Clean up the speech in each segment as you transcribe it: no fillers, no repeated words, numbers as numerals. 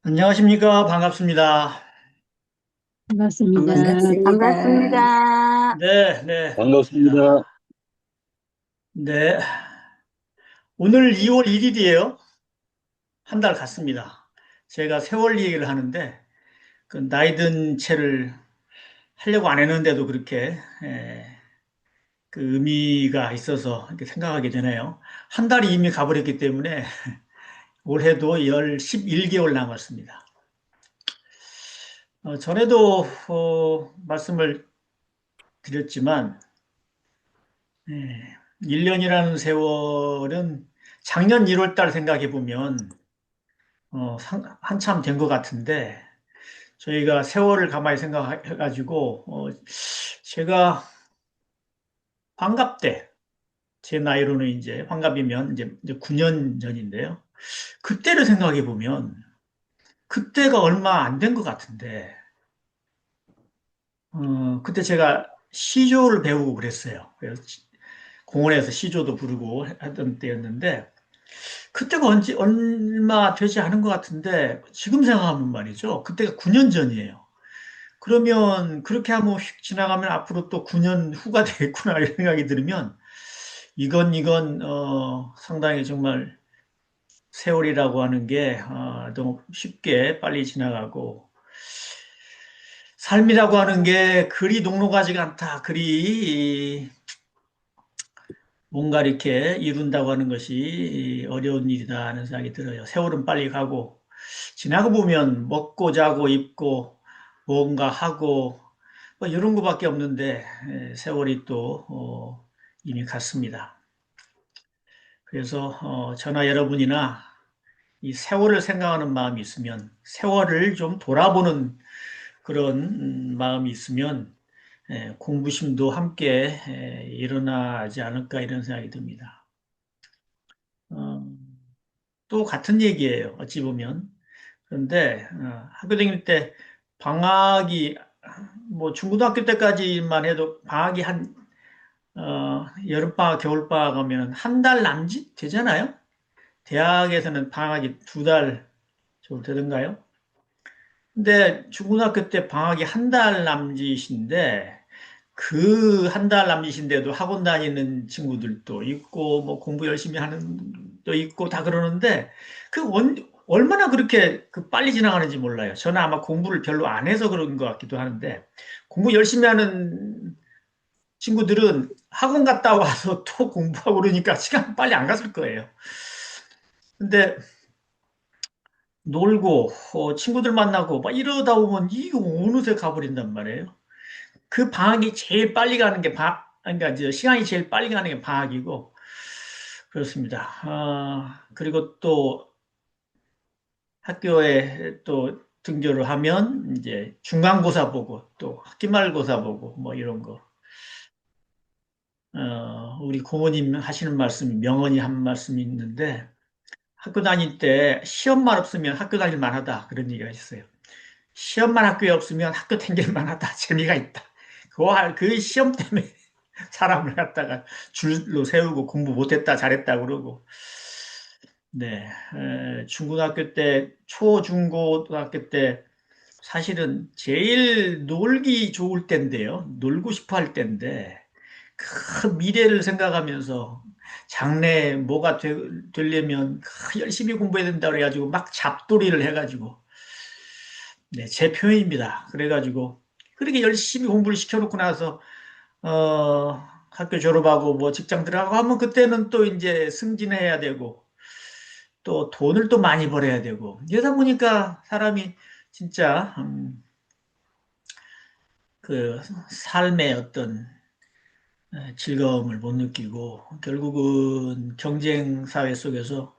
안녕하십니까. 반갑습니다. 반갑습니다. 반갑습니다. 네, 네, 반갑습니다. 반갑습니다. 네. 오늘 2월 1일이에요. 한 달 갔습니다. 제가 세월 얘기를 하는데, 그 나이 든 채를 하려고 안 했는데도 그렇게, 그 의미가 있어서 이렇게 생각하게 되네요. 한 달이 이미 가버렸기 때문에 올해도 11개월 남았습니다. 전에도, 말씀을 드렸지만, 1년이라는 세월은 작년 1월 달 생각해 보면 한참 된 것 같은데 저희가 세월을 가만히 생각해 가지고 제가 환갑 때 제 나이로는 이제 환갑이면 이제 9년 전인데요. 그때를 생각해 보면 그때가 얼마 안 된 것 같은데 그때 제가 시조를 배우고 그랬어요. 그래서 공원에서 시조도 부르고 하던 때였는데 그때가 얼마 되지 않은 것 같은데, 지금 생각하면 말이죠. 그때가 9년 전이에요. 그러면, 그렇게 하면 휙 지나가면 앞으로 또 9년 후가 되겠구나, 이런 생각이 들으면, 상당히 정말 세월이라고 하는 게, 너무 쉽게 빨리 지나가고, 삶이라고 하는 게 그리 녹록하지가 않다. 그리 뭔가 이렇게 이룬다고 하는 것이 어려운 일이다 하는 생각이 들어요. 세월은 빨리 가고, 지나고 보면 먹고 자고 입고 뭔가 하고 뭐 이런 거밖에 없는데 세월이 또 이미 갔습니다. 그래서 저나 여러분이나 이 세월을 생각하는 마음이 있으면 세월을 좀 돌아보는 그런 마음이 있으면 공부심도 함께 일어나지 않을까 이런 생각이 듭니다. 어, 또 같은 얘기예요. 어찌 보면. 그런데 학교 다닐 때 방학이 뭐 중고등학교 때까지만 해도 방학이 여름방학, 겨울방학 하면 한 달 남짓 되잖아요. 대학에서는 방학이 2달 정도 되던가요? 근데 중고등학교 때 방학이 한 달 남짓인데 그 한 달 남짓인데도 학원 다니는 친구들도 있고 뭐 공부 열심히 하는 도 있고 다 그러는데 얼마나 그렇게 그 빨리 지나가는지 몰라요. 저는 아마 공부를 별로 안 해서 그런 것 같기도 하는데 공부 열심히 하는 친구들은 학원 갔다 와서 또 공부하고 그러니까 시간 빨리 안 갔을 거예요. 근데 놀고 친구들 만나고 막 이러다 보면 이게 어느새 가버린단 말이에요. 그 방학이 제일 빨리 가는 게 그러니까 이제 시간이 제일 빨리 가는 게 방학이고 그렇습니다. 그리고 또 학교에 또 등교를 하면 이제 중간고사 보고 또 학기말고사 보고 뭐 이런 거. 우리 고모님 하시는 말씀이 명언이 한 말씀이 있는데 학교 다닐 때 시험만 없으면 학교 다닐 만하다 그런 얘기가 있어요. 시험만 학교에 없으면 학교 다닐 만하다 재미가 있다. 그 시험 때문에 사람을 갖다가 줄로 세우고 공부 못했다 잘했다 그러고 네 중고등학교 때 초중고등학교 때 사실은 제일 놀기 좋을 때인데요 놀고 싶어 할 때인데 그 미래를 생각하면서 장래에 뭐가 되려면 열심히 공부해야 된다 그래가지고 막 잡돌이를 해가지고 네, 제 표현입니다. 그래가지고 그렇게 열심히 공부를 시켜놓고 나서 학교 졸업하고 뭐 직장 들어가고 하면 그때는 또 이제 승진해야 되고 또 돈을 또 많이 벌어야 되고 이러다 보니까 사람이 진짜 그 삶의 어떤 즐거움을 못 느끼고 결국은 경쟁 사회 속에서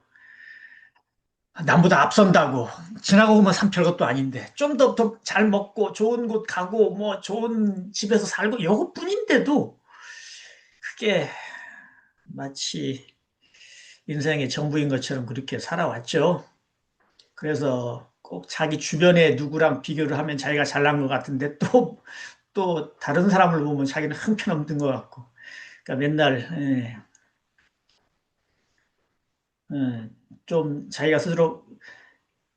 남보다 앞선다고 지나고 보면 참 별것도 아닌데 좀 더 잘 먹고 좋은 곳 가고 뭐 좋은 집에서 살고 요것뿐인데도 그게 마치 인생의 전부인 것처럼 그렇게 살아왔죠. 그래서 꼭 자기 주변에 누구랑 비교를 하면 자기가 잘난 것 같은데 또 다른 사람을 보면 자기는 형편없는 것 같고. 그러니까 맨날, 좀 자기가 스스로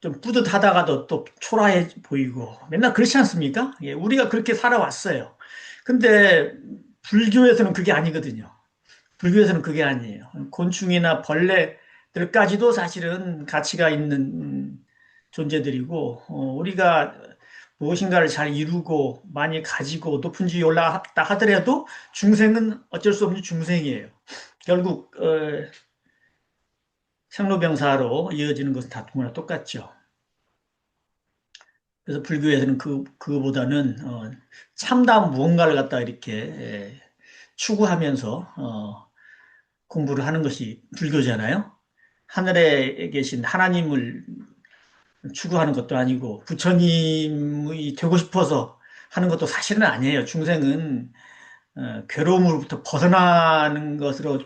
좀 뿌듯하다가도 또 초라해 보이고 맨날 그렇지 않습니까? 예, 우리가 그렇게 살아왔어요. 근데 불교에서는 그게 아니거든요. 불교에서는 그게 아니에요. 곤충이나 벌레들까지도 사실은 가치가 있는 존재들이고, 우리가 무엇인가를 잘 이루고 많이 가지고 높은 지위에 올라갔다 하더라도 중생은 어쩔 수 없는 중생이에요. 결국 생로병사로 이어지는 것은 다 누구나 똑같죠. 그래서 불교에서는 그거보다는 참다운 무언가를 갖다 이렇게 추구하면서 공부를 하는 것이 불교잖아요. 하늘에 계신 하나님을 추구하는 것도 아니고 부처님이 되고 싶어서 하는 것도 사실은 아니에요. 중생은 괴로움으로부터 벗어나는 것으로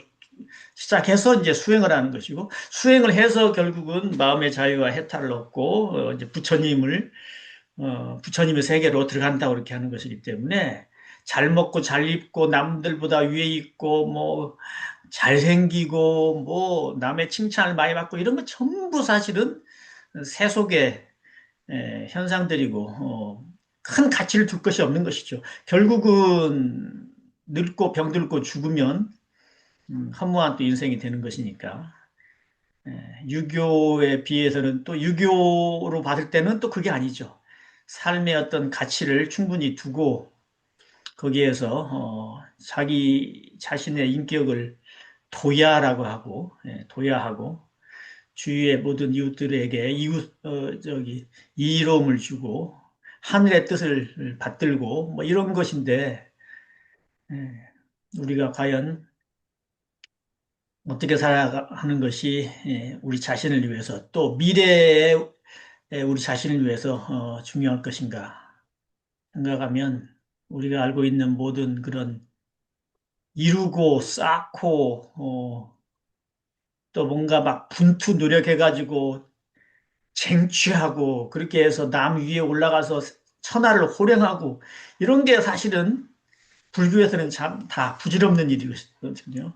시작해서 이제 수행을 하는 것이고 수행을 해서 결국은 마음의 자유와 해탈을 얻고 이제 부처님의 세계로 들어간다고 그렇게 하는 것이기 때문에 잘 먹고 잘 입고 남들보다 위에 있고 뭐 잘생기고 뭐 남의 칭찬을 많이 받고 이런 거 전부 사실은 세속의 현상들이고 큰 가치를 둘 것이 없는 것이죠. 결국은 늙고 병들고 죽으면 허무한 또 인생이 되는 것이니까 유교에 비해서는 또 유교로 봤을 때는 또 그게 아니죠. 삶의 어떤 가치를 충분히 두고 거기에서 자기 자신의 인격을 도야하고 주위의 모든 이웃들에게 이로움을 주고 하늘의 뜻을 받들고 뭐 이런 것인데 예, 우리가 과연 어떻게 살아가는 것이 우리 자신을 위해서 또 미래에 우리 자신을 위해서 중요할 것인가 생각하면 우리가 알고 있는 모든 그런 이루고 쌓고 또 뭔가 막 분투 노력해가지고 쟁취하고 그렇게 해서 남 위에 올라가서 천하를 호령하고 이런 게 사실은 불교에서는 참 다 부질없는 일이거든요.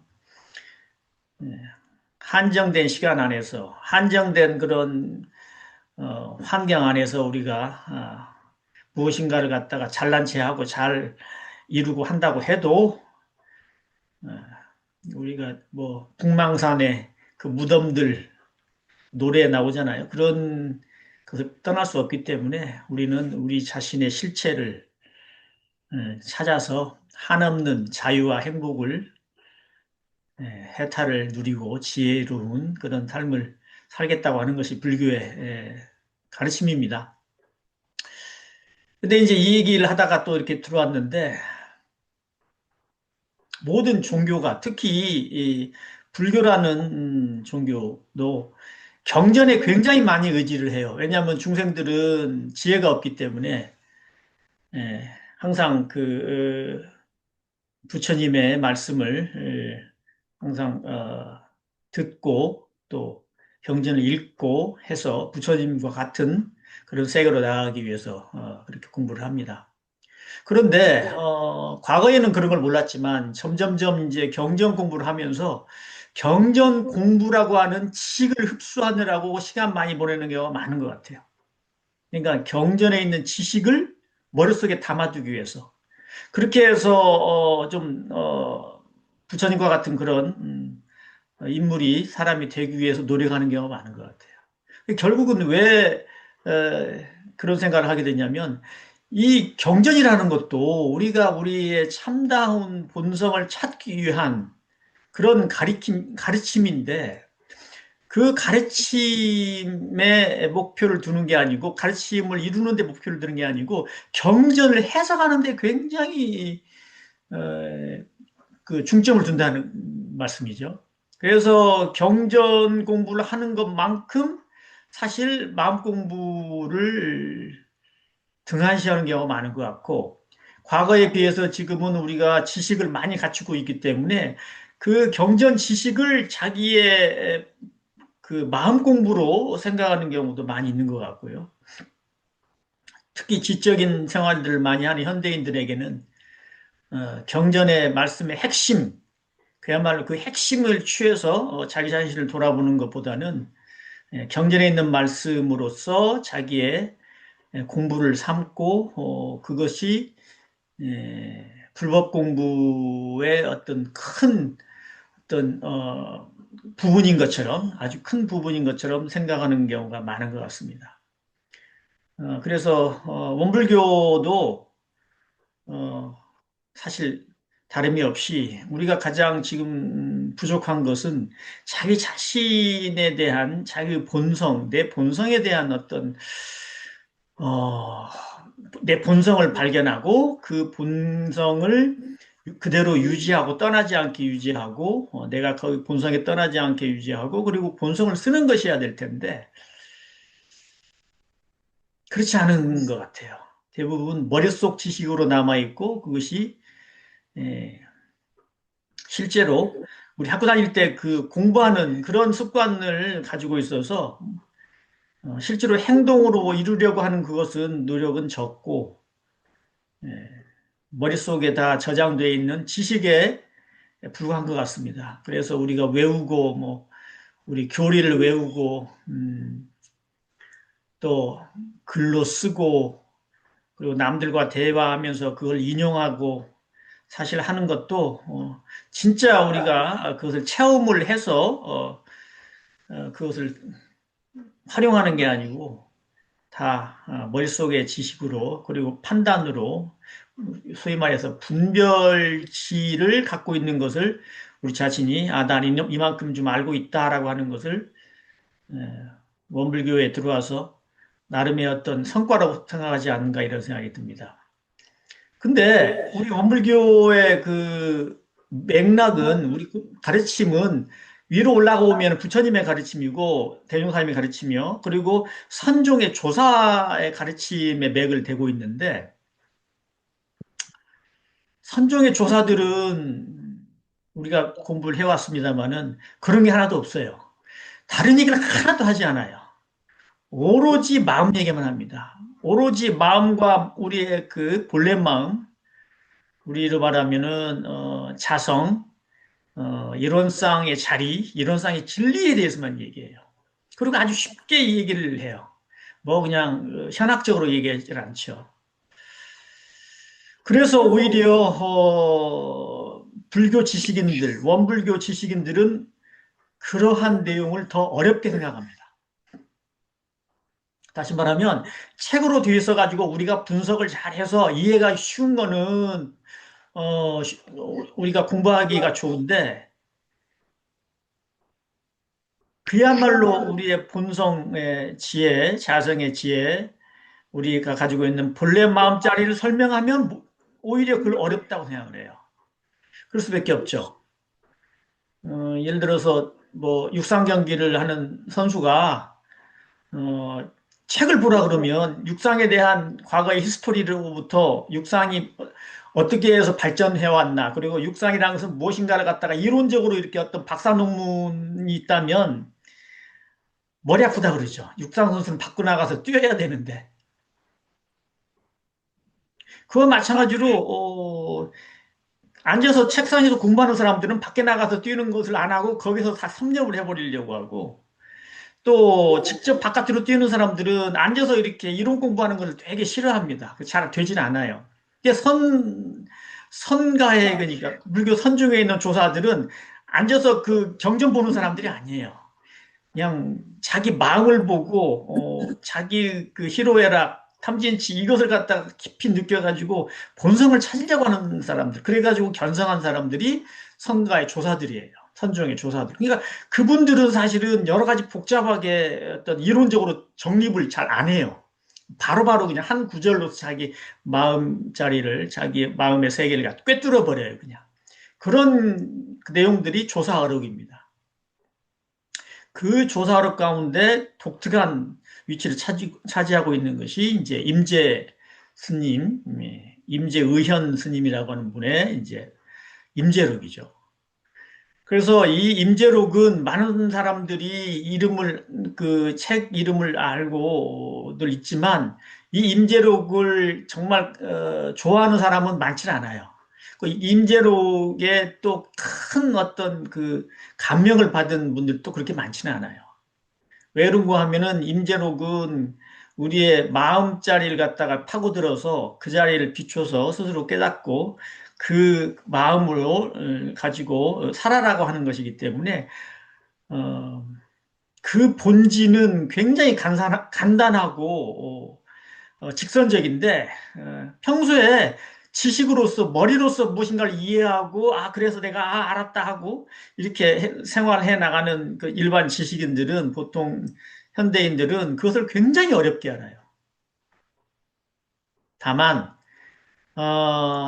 한정된 시간 안에서 한정된 그런 환경 안에서 우리가 무엇인가를 갖다가 잘난 체하고 잘 이루고 한다고 해도 어, 우리가 뭐 북망산의 그 무덤들 노래에 나오잖아요. 그런 것을 떠날 수 없기 때문에 우리는 우리 자신의 실체를 찾아서 한없는 자유와 행복을 해탈을 누리고 지혜로운 그런 삶을 살겠다고 하는 것이 불교의 가르침입니다. 근데 이제 이 얘기를 하다가 또 이렇게 들어왔는데 모든 종교가 특히 이 불교라는 종교도 경전에 굉장히 많이 의지를 해요. 왜냐하면 중생들은 지혜가 없기 때문에 항상 부처님의 말씀을 항상 듣고 또 경전을 읽고 해서 부처님과 같은 그런 세계로 나아가기 위해서 그렇게 공부를 합니다. 그런데 과거에는 그런 걸 몰랐지만 점점점 이제 경전 공부를 하면서 경전 공부라고 하는 지식을 흡수하느라고 시간 많이 보내는 경우가 많은 것 같아요. 그러니까 경전에 있는 지식을 머릿속에 담아두기 위해서 그렇게 해서 부처님과 같은 그런 인물이 사람이 되기 위해서 노력하는 경우가 많은 것 같아요. 결국은 왜 그런 생각을 하게 되냐면 이 경전이라는 것도 우리가 우리의 참다운 본성을 찾기 위한 그런 가르침인데 그 가르침에 목표를 두는 게 아니고 가르침을 이루는 데 목표를 두는 게 아니고 경전을 해석하는 데 굉장히 어, 그 중점을 둔다는 말씀이죠. 그래서 경전 공부를 하는 것만큼 사실 마음 공부를 등한시하는 경우가 많은 것 같고, 과거에 비해서 지금은 우리가 지식을 많이 갖추고 있기 때문에 그 경전 지식을 자기의 그 마음 공부로 생각하는 경우도 많이 있는 것 같고요. 특히 지적인 생활들을 많이 하는 현대인들에게는 경전의 말씀의 핵심, 그야말로 그 핵심을 취해서 자기 자신을 돌아보는 것보다는 경전에 있는 말씀으로서 자기의 공부를 삼고 그것이 불법 공부의 어떤 큰 어떤 부분인 것처럼 아주 큰 부분인 것처럼 생각하는 경우가 많은 것 같습니다. 그래서 원불교도 어, 사실 다름이 없이 우리가 가장 지금 부족한 것은 자기 자신에 대한 자기 본성, 내 본성에 대한 어떤 어, 내 본성을 발견하고 그 본성을 그대로 유지하고 떠나지 않게 유지하고 내가 그 본성에 떠나지 않게 유지하고 그리고 본성을 쓰는 것이어야 될 텐데 그렇지 않은 것 같아요. 대부분 머릿속 지식으로 남아있고 그것이 예, 실제로 우리 학교 다닐 때 그 공부하는 그런 습관을 가지고 있어서 실제로 행동으로 이루려고 하는 그것은 노력은 적고 예, 머릿속에 다 저장되어 있는 지식에 불과한 것 같습니다. 그래서 우리가 외우고 뭐 우리 교리를 외우고 또 글로 쓰고 그리고 남들과 대화하면서 그걸 인용하고 사실 하는 것도 진짜 우리가 그것을 체험을 해서 그것을 활용하는 게 아니고 다 머릿속의 지식으로 그리고 판단으로 소위 말해서 분별치를 갖고 있는 것을 우리 자신이 난 이만큼 좀 알고 있다라고 하는 것을 에, 원불교에 들어와서 나름의 어떤 성과라고 생각하지 않는가 이런 생각이 듭니다. 근데 우리 원불교의 그 맥락은 우리 가르침은 위로 올라오면 부처님의 가르침이고 대종사님의 가르침이요. 그리고 선종의 조사의 가르침의 맥을 대고 있는데 선종의 조사들은 우리가 공부를 해왔습니다만은 그런 게 하나도 없어요. 다른 얘기를 하나도 하지 않아요. 오로지 마음 얘기만 합니다. 오로지 마음과 우리의 그 본래 마음, 우리로 말하면은 자성, 이론상의 자리, 이론상의 진리에 대해서만 얘기해요. 그리고 아주 쉽게 얘기를 해요. 뭐 그냥 현학적으로 얘기하지 않죠. 그래서 오히려 불교 지식인들, 원불교 지식인들은 그러한 내용을 더 어렵게 생각합니다. 다시 말하면 책으로 되어 있어 가지고 우리가 분석을 잘해서 이해가 쉬운 거는 우리가 공부하기가 좋은데 그야말로 우리의 본성의 지혜, 자성의 지혜, 우리가 가지고 있는 본래 마음자리를 설명하면 오히려 그걸 어렵다고 생각을 해요. 그럴 수밖에 없죠. 예를 들어서 뭐 육상 경기를 하는 선수가 어, 책을 보라 그러면 육상에 대한 과거의 히스토리로부터 육상이 어떻게 해서 발전해 왔나 그리고 육상이라는 것은 무엇인가를 갖다가 이론적으로 이렇게 어떤 박사 논문이 있다면 머리 아프다 그러죠. 육상 선수는 밖으로 나가서 뛰어야 되는데 그와 마찬가지로 앉아서 책상에서 공부하는 사람들은 밖에 나가서 뛰는 것을 안 하고 거기서 다 섭렵을 해버리려고 하고 또 직접 바깥으로 뛰는 사람들은 앉아서 이렇게 이론 공부하는 것을 되게 싫어합니다. 잘 되진 않아요. 이게 선가에 그러니까 불교 선중에 있는 조사들은 앉아서 그 경전 보는 사람들이 아니에요. 그냥 자기 마음을 보고 자기 그 희로애락 탐진치 이것을 갖다가 깊이 느껴가지고 본성을 찾으려고 하는 사람들 그래가지고 견성한 사람들이 선가의 조사들이에요. 선종의 조사들. 그러니까 그분들은 사실은 여러 가지 복잡하게 어떤 이론적으로 정립을 잘 안 해요. 바로바로 그냥 한 구절로 자기 마음자리를 자기 마음의 세계를 꿰뚫어 버려요. 그냥 그런 그 내용들이 조사 어록입니다. 그 조사력 가운데 독특한 위치를 차지하고 있는 것이 이제 임재 스님, 임재의현 스님이라고 하는 분의 이제 임재록이죠. 그래서 이 임재록은 많은 사람들이 이름을 그 책 이름을 알고들 있지만 이 임재록을 정말 좋아하는 사람은 많지 않아요. 그 임재록에 또 큰 어떤 그 감명을 받은 분들도 그렇게 많지는 않아요. 왜 그런가 하면은 임재록은 우리의 마음자리를 갖다가 파고들어서 그 자리를 비춰서 스스로 깨닫고 그 마음으로 가지고 살아라고 하는 것이기 때문에 어, 그 본질은 굉장히 간단하고 직선적인데 평소에 지식으로서 머리로서 무엇인가를 이해하고 그래서 내가 알았다 하고 이렇게 생활해 나가는 그 일반 지식인들은 보통 현대인들은 그것을 굉장히 어렵게 알아요. 다만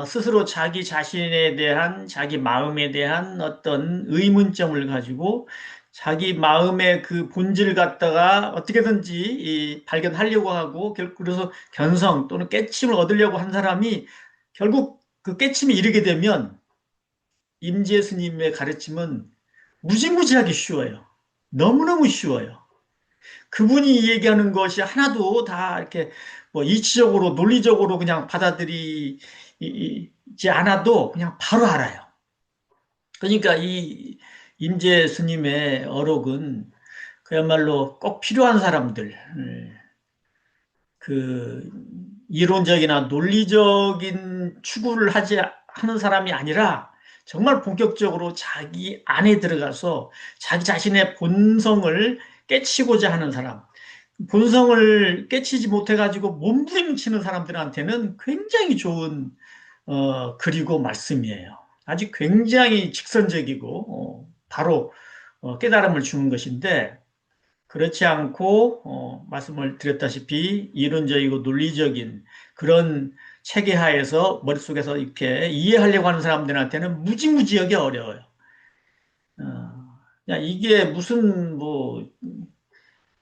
스스로 자기 자신에 대한 자기 마음에 대한 어떤 의문점을 가지고 자기 마음의 그 본질을 갖다가 어떻게든지 발견하려고 하고 그래서 견성 또는 깨침을 얻으려고 한 사람이 결국 그 깨침에 이르게 되면 임재 스님의 가르침은 무지무지하게 쉬워요. 너무너무 쉬워요. 그분이 얘기하는 것이 하나도 다 이렇게 뭐 이치적으로 논리적으로 그냥 받아들이지 않아도 그냥 바로 알아요. 그러니까 이 임재 스님의 어록은 그야말로 꼭 필요한 사람들, 그 이론적이나 논리적인 추구를 하는 사람이 아니라 정말 본격적으로 자기 안에 들어가서 자기 자신의 본성을 깨치고자 하는 사람, 본성을 깨치지 못해가지고 몸부림치는 사람들한테는 굉장히 좋은 글이고 말씀이에요. 아주 굉장히 직선적이고 바로 깨달음을 주는 것인데 그렇지 않고 말씀을 드렸다시피 이론적이고 논리적인 그런 체계하에서 머릿속에서 이렇게 이해하려고 하는 사람들한테는 무지무지하게 어려워요. 야, 이게 무슨 뭐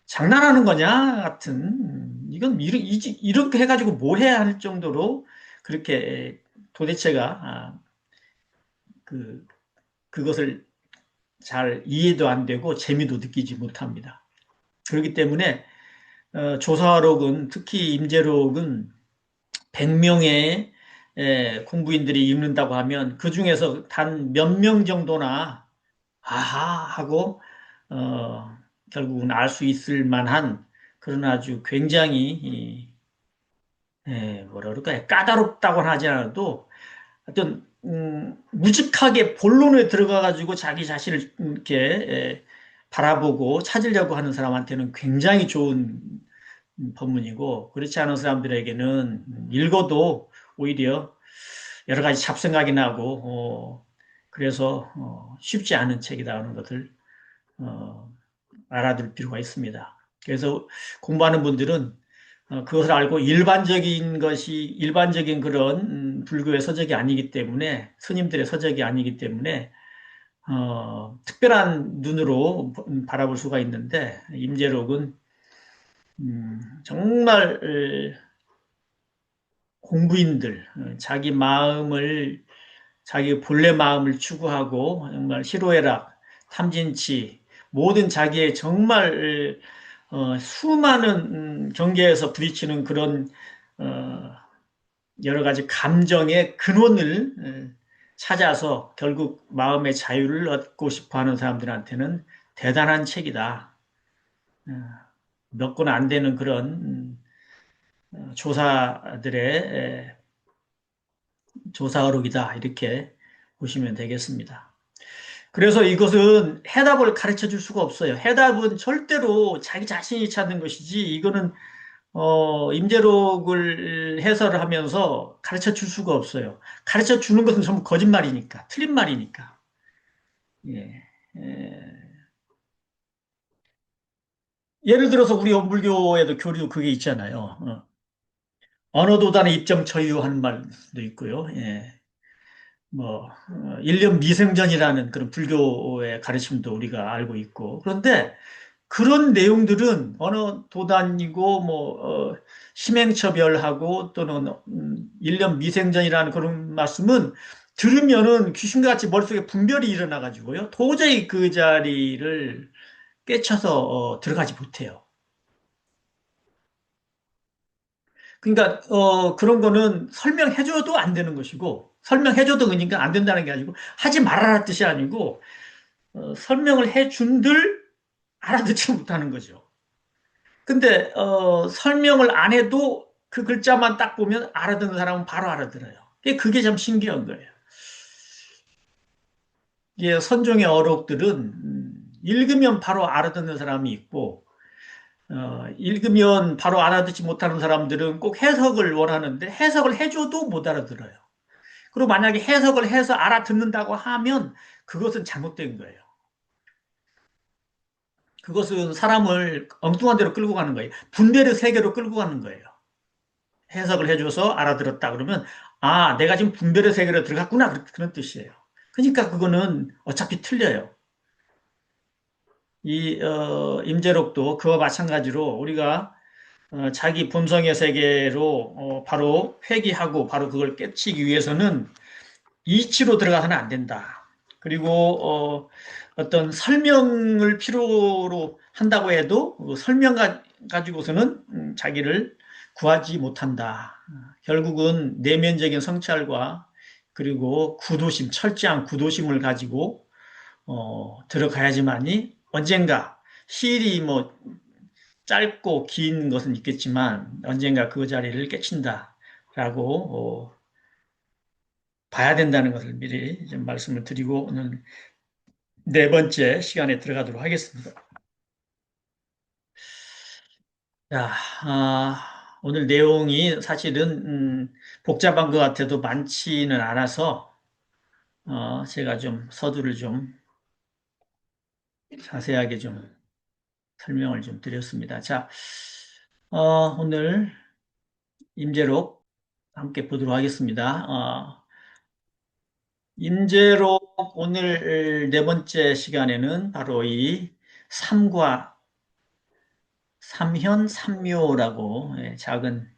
장난하는 거냐 같은 이건 이렇게 해가지고 뭐 해야 할 정도로 그렇게 도대체가 그 그것을 잘 이해도 안 되고 재미도 느끼지 못합니다. 그렇기 때문에 조사록은 특히 임재록은 100명의 공부인들이 읽는다고 하면 그 중에서 단 몇 명 정도나 아하 하고 어, 결국은 알 수 있을 만한 그런 아주 굉장히 뭐라 그럴까요? 까다롭다고는 하지 않아도 어떤 무직하게 본론에 들어가 가지고 자기 자신을 이렇게 바라보고 찾으려고 하는 사람한테는 굉장히 좋은 법문이고 그렇지 않은 사람들에게는 읽어도 오히려 여러 가지 잡생각이 나고 그래서 쉽지 않은 책이다 하는 것을 어, 알아둘 필요가 있습니다. 그래서 공부하는 분들은 그것을 알고 일반적인 그런 불교의 서적이 아니기 때문에 스님들의 서적이 아니기 때문에 특별한 눈으로 바라볼 수가 있는데 임재록은 정말 공부인들 자기 마음을 자기 본래 마음을 추구하고 정말 희로애락, 탐진치 모든 자기의 정말 수많은 경계에서 부딪히는 그런 어, 여러 가지 감정의 근원을 찾아서 결국 마음의 자유를 얻고 싶어하는 사람들한테는 대단한 책이다. 어, 몇 권 안 되는 그런 조사들의 조사어록이다 이렇게 보시면 되겠습니다. 그래서 이것은 해답을 가르쳐 줄 수가 없어요. 해답은 절대로 자기 자신이 찾는 것이지 이거는 임재록을 해설을 하면서 가르쳐 줄 수가 없어요. 가르쳐 주는 것은 전부 거짓말이니까, 틀린 말이니까. 예. 예를 들어서 우리 원불교에도 교리도 그게 있잖아요. 언어도단의 입점 처유하는 말도 있고요. 예. 일년 미생전이라는 그런 불교의 가르침도 우리가 알고 있고. 그런데 그런 내용들은 어느 도단이고 심행처별하고 또는 일년 미생전이라는 그런 말씀은 들으면은 귀신같이 머릿속에 분별이 일어나 가지고요. 도저히 그 자리를 깨쳐서 들어가지 못해요. 그러니까 그런 거는 설명해줘도 안 되는 것이고 설명해줘도 그러니까 안 된다는 게 아니고 하지 말아라 뜻이 아니고 설명을 해준들 알아듣지 못하는 거죠. 근데 설명을 안 해도 그 글자만 딱 보면 알아듣는 사람은 바로 알아들어요. 그게 참 신기한 거예요. 이게 선종의 어록들은 읽으면 바로 알아듣는 사람이 있고 읽으면 바로 알아듣지 못하는 사람들은 꼭 해석을 원하는데 해석을 해줘도 못 알아들어요. 그리고 만약에 해석을 해서 알아듣는다고 하면 그것은 잘못된 거예요. 그것은 사람을 엉뚱한 데로 끌고 가는 거예요. 분별의 세계로 끌고 가는 거예요. 해석을 해줘서 알아들었다 그러면 아, 내가 지금 분별의 세계로 들어갔구나 그런 뜻이에요. 그러니까 그거는 어차피 틀려요. 이 임재록도 그와 마찬가지로 우리가 자기 본성의 세계로 바로 회귀하고 바로 그걸 깨치기 위해서는 이치로 들어가서는 안 된다. 그리고 어떤 설명을 필요로 한다고 해도 그 설명 가지고서는 자기를 구하지 못한다. 결국은 내면적인 성찰과 그리고 구도심, 철저한 구도심을 가지고 들어가야지만이 언젠가 시일이 뭐 짧고 긴 것은 있겠지만 언젠가 그 자리를 깨친다라고 봐야 된다는 것을 미리 좀 말씀을 드리고 오늘 네 번째 시간에 들어가도록 하겠습니다. 자, 오늘 내용이 사실은 복잡한 것 같아도 많지는 않아서 제가 좀 서두를 좀 자세하게 좀 설명을 좀 드렸습니다. 자, 오늘 임재록 함께 보도록 하겠습니다. 임재록 오늘 네 번째 시간에는 바로 이 삼과 삼현 삼묘라고 작은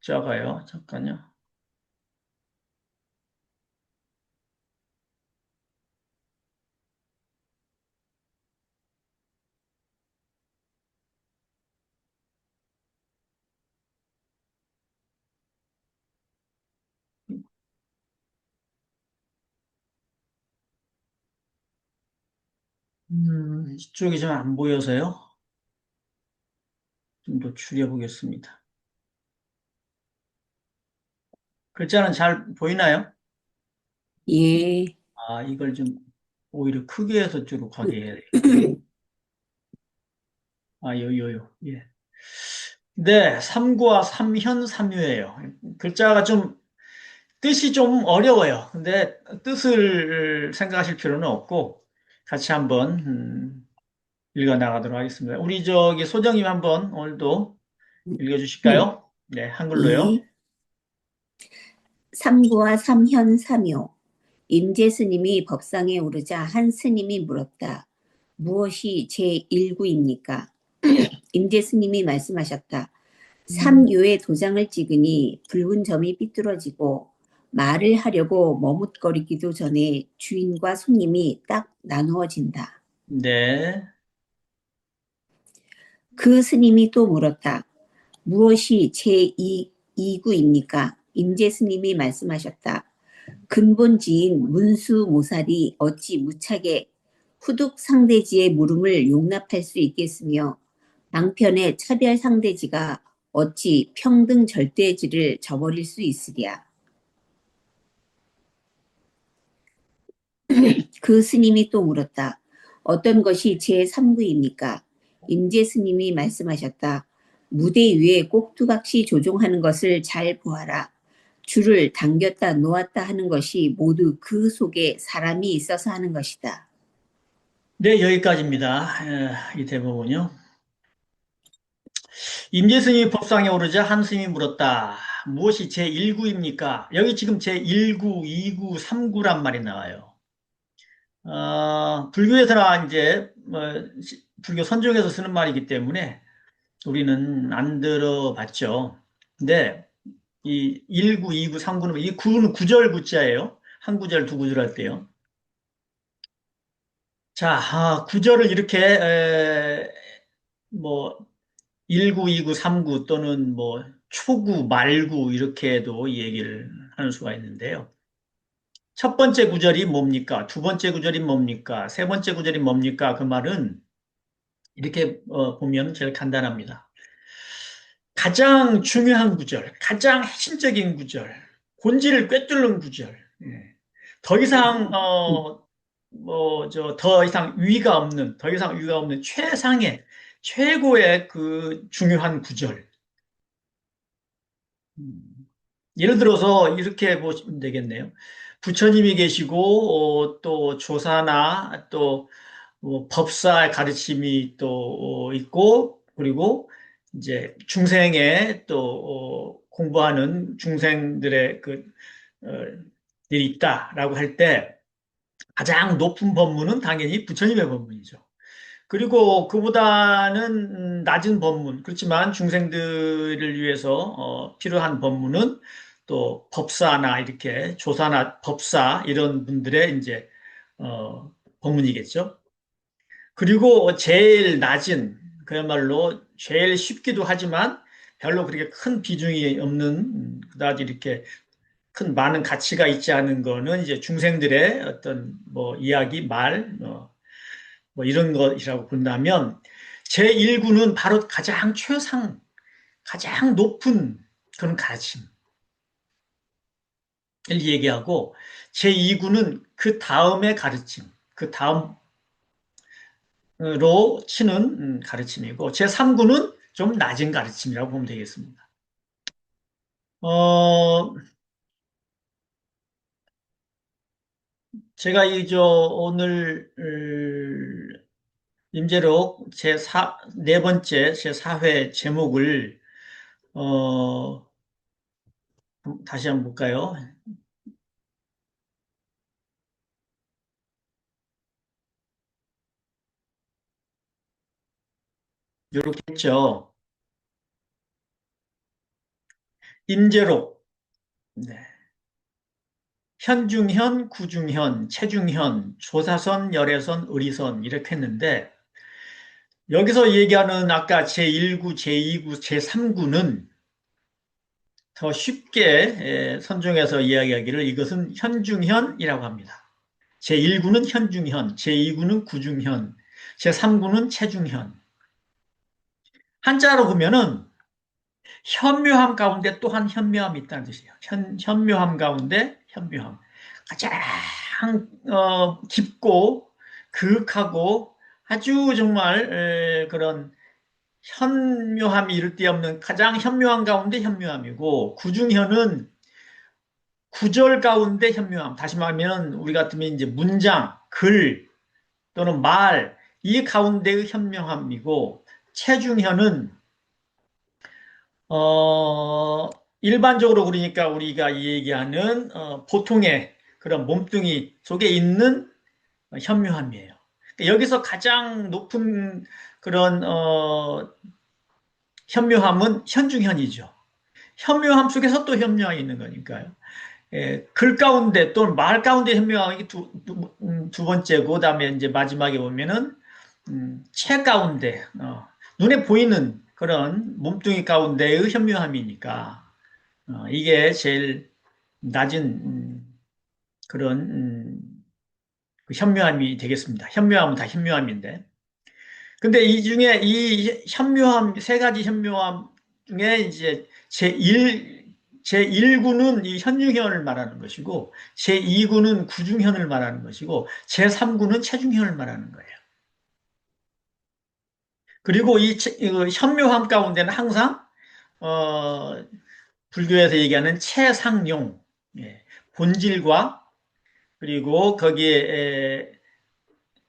적어요. 잠깐요. 이쪽이 좀 안 보여서요. 좀 더 줄여보겠습니다. 글자는 잘 보이나요? 예. 이걸 좀 오히려 크게 해서 쭉 가게 해야 되겠구나. 요요. 예. 네, 삼구와 삼현 삼유예요. 글자가 좀 뜻이 좀 어려워요. 근데 뜻을 생각하실 필요는 없고 같이 한번 읽어 나가도록 하겠습니다. 우리 저기 소정님 한번 오늘도 읽어주실까요? 네, 한글로요. 예. 삼구와 삼현 삼요. 임재 스님이 법상에 오르자 한 스님이 물었다. 무엇이 제1구입니까? 임재 스님이 말씀하셨다. 삼요의 도장을 찍으니 붉은 점이 삐뚤어지고 말을 하려고 머뭇거리기도 전에 주인과 손님이 딱 나누어진다. 네, 그 스님이 또 물었다. 무엇이 제2구입니까? 임재 스님이 말씀하셨다. 근본지인 문수모살이 어찌 무차게 후득 상대지의 물음을 용납할 수 있겠으며 방편의 차별 상대지가 어찌 평등 절대지를 저버릴 수 있으랴. 그 스님이 또 물었다. 어떤 것이 제3구입니까? 임재 스님이 말씀하셨다. 무대 위에 꼭두각시 조종하는 것을 잘 보아라. 줄을 당겼다 놓았다 하는 것이 모두 그 속에 사람이 있어서 하는 것이다. 네, 여기까지입니다. 이 대목은요. 임재승이 법상에 오르자 한 스님이 물었다. 무엇이 제1구입니까? 여기 지금 제1구, 2구, 3구란 말이 나와요. 불교에서나 이제 불교 선종에서 쓰는 말이기 때문에 우리는 안 들어봤죠. 근데 이 1구, 2구, 3구는 이 구는 구절 구자예요. 한 구절, 두 구절 할 때요. 자, 구절을 이렇게 뭐 1구, 2구, 3구 또는 뭐 초구, 말구 이렇게도 얘기를 하는 수가 있는데요. 첫 번째 구절이 뭡니까? 두 번째 구절이 뭡니까? 세 번째 구절이 뭡니까? 그 말은 이렇게 보면 제일 간단합니다. 가장 중요한 구절, 가장 핵심적인 구절, 본질을 꿰뚫는 구절. 예. 더 이상 더 이상 위가 없는, 더 이상 위가 없는 최상의 최고의 그 중요한 구절. 음. 예를 들어서 이렇게 보시면 되겠네요. 부처님이 계시고 또 조사나 또 법사의 가르침이 또 있고 그리고 이제 중생에 또 공부하는 중생들의 그 어, 일이 있다라고 할 때 가장 높은 법문은 당연히 부처님의 법문이죠. 그리고 그보다는 낮은 법문, 그렇지만 중생들을 위해서 필요한 법문은 또 법사나 이렇게 조사나 법사 이런 분들의 이제 법문이겠죠. 그리고 제일 낮은 그야말로 제일 쉽기도 하지만 별로 그렇게 큰 비중이 없는 그다지 이렇게 큰 많은 가치가 있지 않은 거는 이제 중생들의 어떤 뭐 이야기 말 뭐 이런 것이라고 본다면 제1구는 바로 가장 최상, 가장 높은 그런 가르침을 얘기하고 제2구는 그 다음의 가르침, 그 다음으로 치는 가르침이고 제3구는 좀 낮은 가르침이라고 보면 되겠습니다. 어, 제가 오늘 임재록 네 번째 제4회 제목을 어, 다시 한번 볼까요? 이렇게 했죠. 임재록, 네. 현중현, 구중현, 최중현, 조사선, 열애선, 의리선 이렇게 했는데 여기서 얘기하는 아까 제1구, 제2구, 제3구는 더 쉽게 선종해서 이야기하기를 이것은 현중현이라고 합니다. 제1구는 현중현, 제2구는 구중현, 제3구는 최중현. 한자로 보면은 현묘함 가운데 또한 현묘함이 있다는 뜻이에요. 현묘함 가운데 현묘함. 가장 깊고 그윽하고 아주 정말 그런 현묘함이 이를 데 없는 가장 현묘한 가운데 현묘함이고 구중현은 구절 가운데 현묘함. 다시 말하면 우리 같으면 이제 문장, 글 또는 말 이 가운데의 현묘함이고 최중현은 어, 일반적으로 그러니까 우리가 얘기하는 보통의 그런 몸뚱이 속에 있는 현묘함이에요. 그러니까 여기서 가장 높은 그런 현묘함은 현중현이죠. 현묘함 속에서 또 현묘함이 있는 거니까요. 예, 글 가운데 또는 말 가운데 현묘함이 두 번째고, 그다음에 이제 마지막에 보면은 체 가운데 눈에 보이는 그런 몸뚱이 가운데의 현묘함이니까 이게 제일 낮은 그런 그 현묘함이 되겠습니다. 현묘함은 다 현묘함인데. 근데 이 중에 이 현묘함, 세 가지 현묘함 중에 이제 제1구는 이 현중현을 말하는 것이고, 제2구는 구중현을 말하는 것이고, 제3구는 최중현을 말하는 거예요. 그리고 이 현묘함 가운데는 항상, 어, 불교에서 얘기하는 최상용, 예, 본질과 그리고 거기에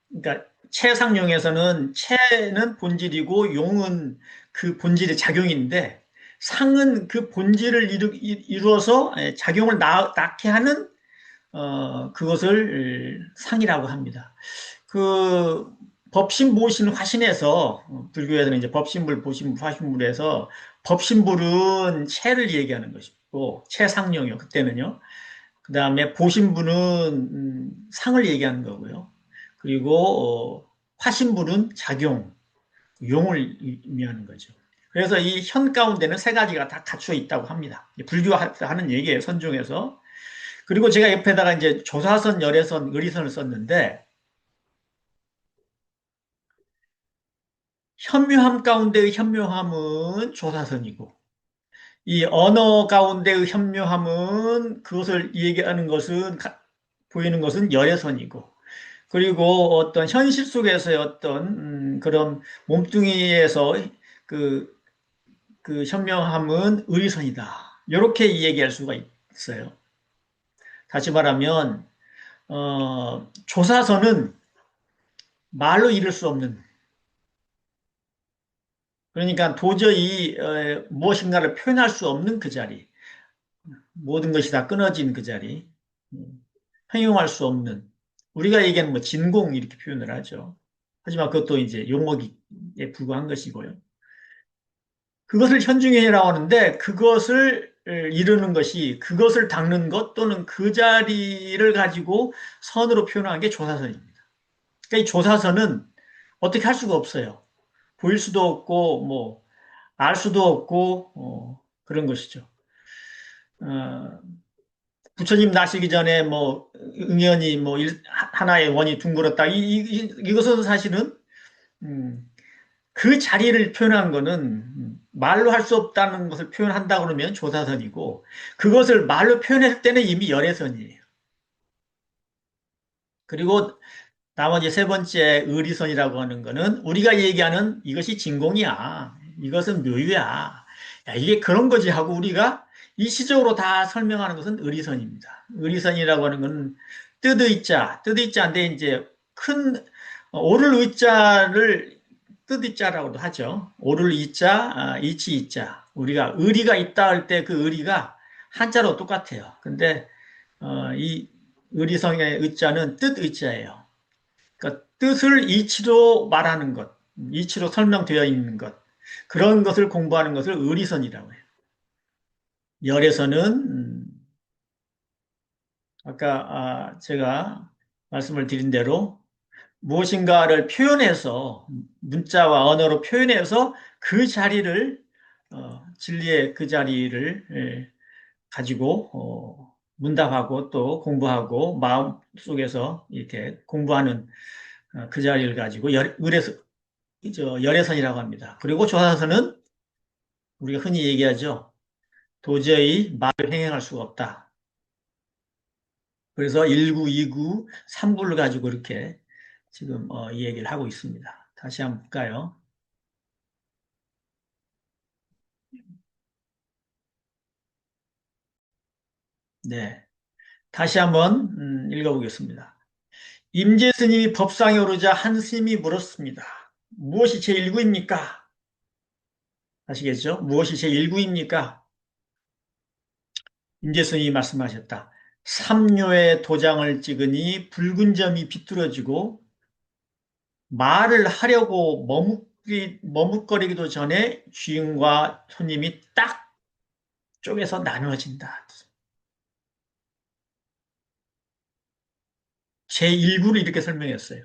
그러니까 최상용에서는 체는 본질이고 용은 그 본질의 작용인데 상은 그 본질을 이루어서 작용을 낳게 하는 그것을 상이라고 합니다. 그 법신보신 화신에서 불교에서는 이제 법신불, 보신불, 화신불에서 법신불은 체를 얘기하는 것이고 체상용이요. 그때는요. 그 다음에 보신부는 상을 얘기하는 거고요. 그리고 화신부는 작용, 용을 의미하는 거죠. 그래서 이 현 가운데는 세 가지가 다 갖추어 있다고 합니다. 불교가 하는 얘기예요, 선종에서. 그리고 제가 옆에다가 이제 조사선, 열애선, 의리선을 썼는데, 현묘함 가운데의 현묘함은 조사선이고, 이 언어 가운데의 현묘함은 그것을 얘기하는 것은, 보이는 것은 열애선이고, 그리고 어떤 현실 속에서의 어떤, 그런 몸뚱이에서 그, 그 현묘함은 의리선이다. 이렇게 얘기할 수가 있어요. 다시 말하면, 조사선은 말로 이룰 수 없는, 그러니까 도저히 무엇인가를 표현할 수 없는 그 자리, 모든 것이 다 끊어진 그 자리, 음, 형용할 수 없는, 우리가 얘기하는 뭐 진공 이렇게 표현을 하죠. 하지만 그것도 이제 용어에 불과한 것이고요. 그것을 현중현이라고 하는데 그것을 이루는 것이 그것을 닦는 것 또는 그 자리를 가지고 선으로 표현하는 게 조사선입니다. 그러니까 이 조사선은 어떻게 할 수가 없어요. 보일 수도 없고 뭐 알 수도 없고 그런 것이죠. 어, 부처님 나시기 전에 뭐 응연이 뭐 하나의 원이 둥글었다. 이것은 사실은 음, 그 자리를 표현한 거는 말로 할 수 없다는 것을 표현한다 그러면 조사선이고 그것을 말로 표현했을 때는 이미 열애선이에요. 그리고 나머지 세 번째 의리선이라고 하는 거는 우리가 얘기하는 이것이 진공이야. 이것은 묘유야. 야, 이게 그런 거지 하고 우리가 일시적으로 다 설명하는 것은 의리선입니다. 의리선이라고 하는 것은 뜻의자인데 이제 큰 오를 의자를 뜻의자라고도 하죠. 오를 이자, 이치 이자. 우리가 의리가 있다 할 때 그 의리가 한자로 똑같아요. 근데 이 의리성의 의자는 뜻의자예요. 그러니까 뜻을 이치로 말하는 것, 이치로 설명되어 있는 것, 그런 것을 공부하는 것을 의리선이라고 해요. 열에서는 아까 제가 말씀을 드린 대로 무엇인가를 표현해서 문자와 언어로 표현해서 그 자리를 진리의 그 자리를 가지고 문답하고 또 공부하고 마음 속에서 이렇게 공부하는 그 자리를 가지고 열애선이라고 합니다. 그리고 조사선은 우리가 흔히 얘기하죠. 도저히 말을 행행할 수가 없다. 그래서 1구, 2구, 3구를 가지고 이렇게 지금 이 얘기를 하고 있습니다. 다시 한번 볼까요? 네. 다시 한번 읽어보겠습니다. 임재 스님이 법상에 오르자 한 스님이 물었습니다. 무엇이 제1구입니까? 아시겠죠? 무엇이 제1구입니까? 임재 스님이 말씀하셨다. 삼료의 도장을 찍으니 붉은 점이 비뚤어지고 말을 하려고 머뭇거리기도 전에 주인과 손님이 딱 쪼개서 나누어진다. 제1구를 이렇게 설명했어요.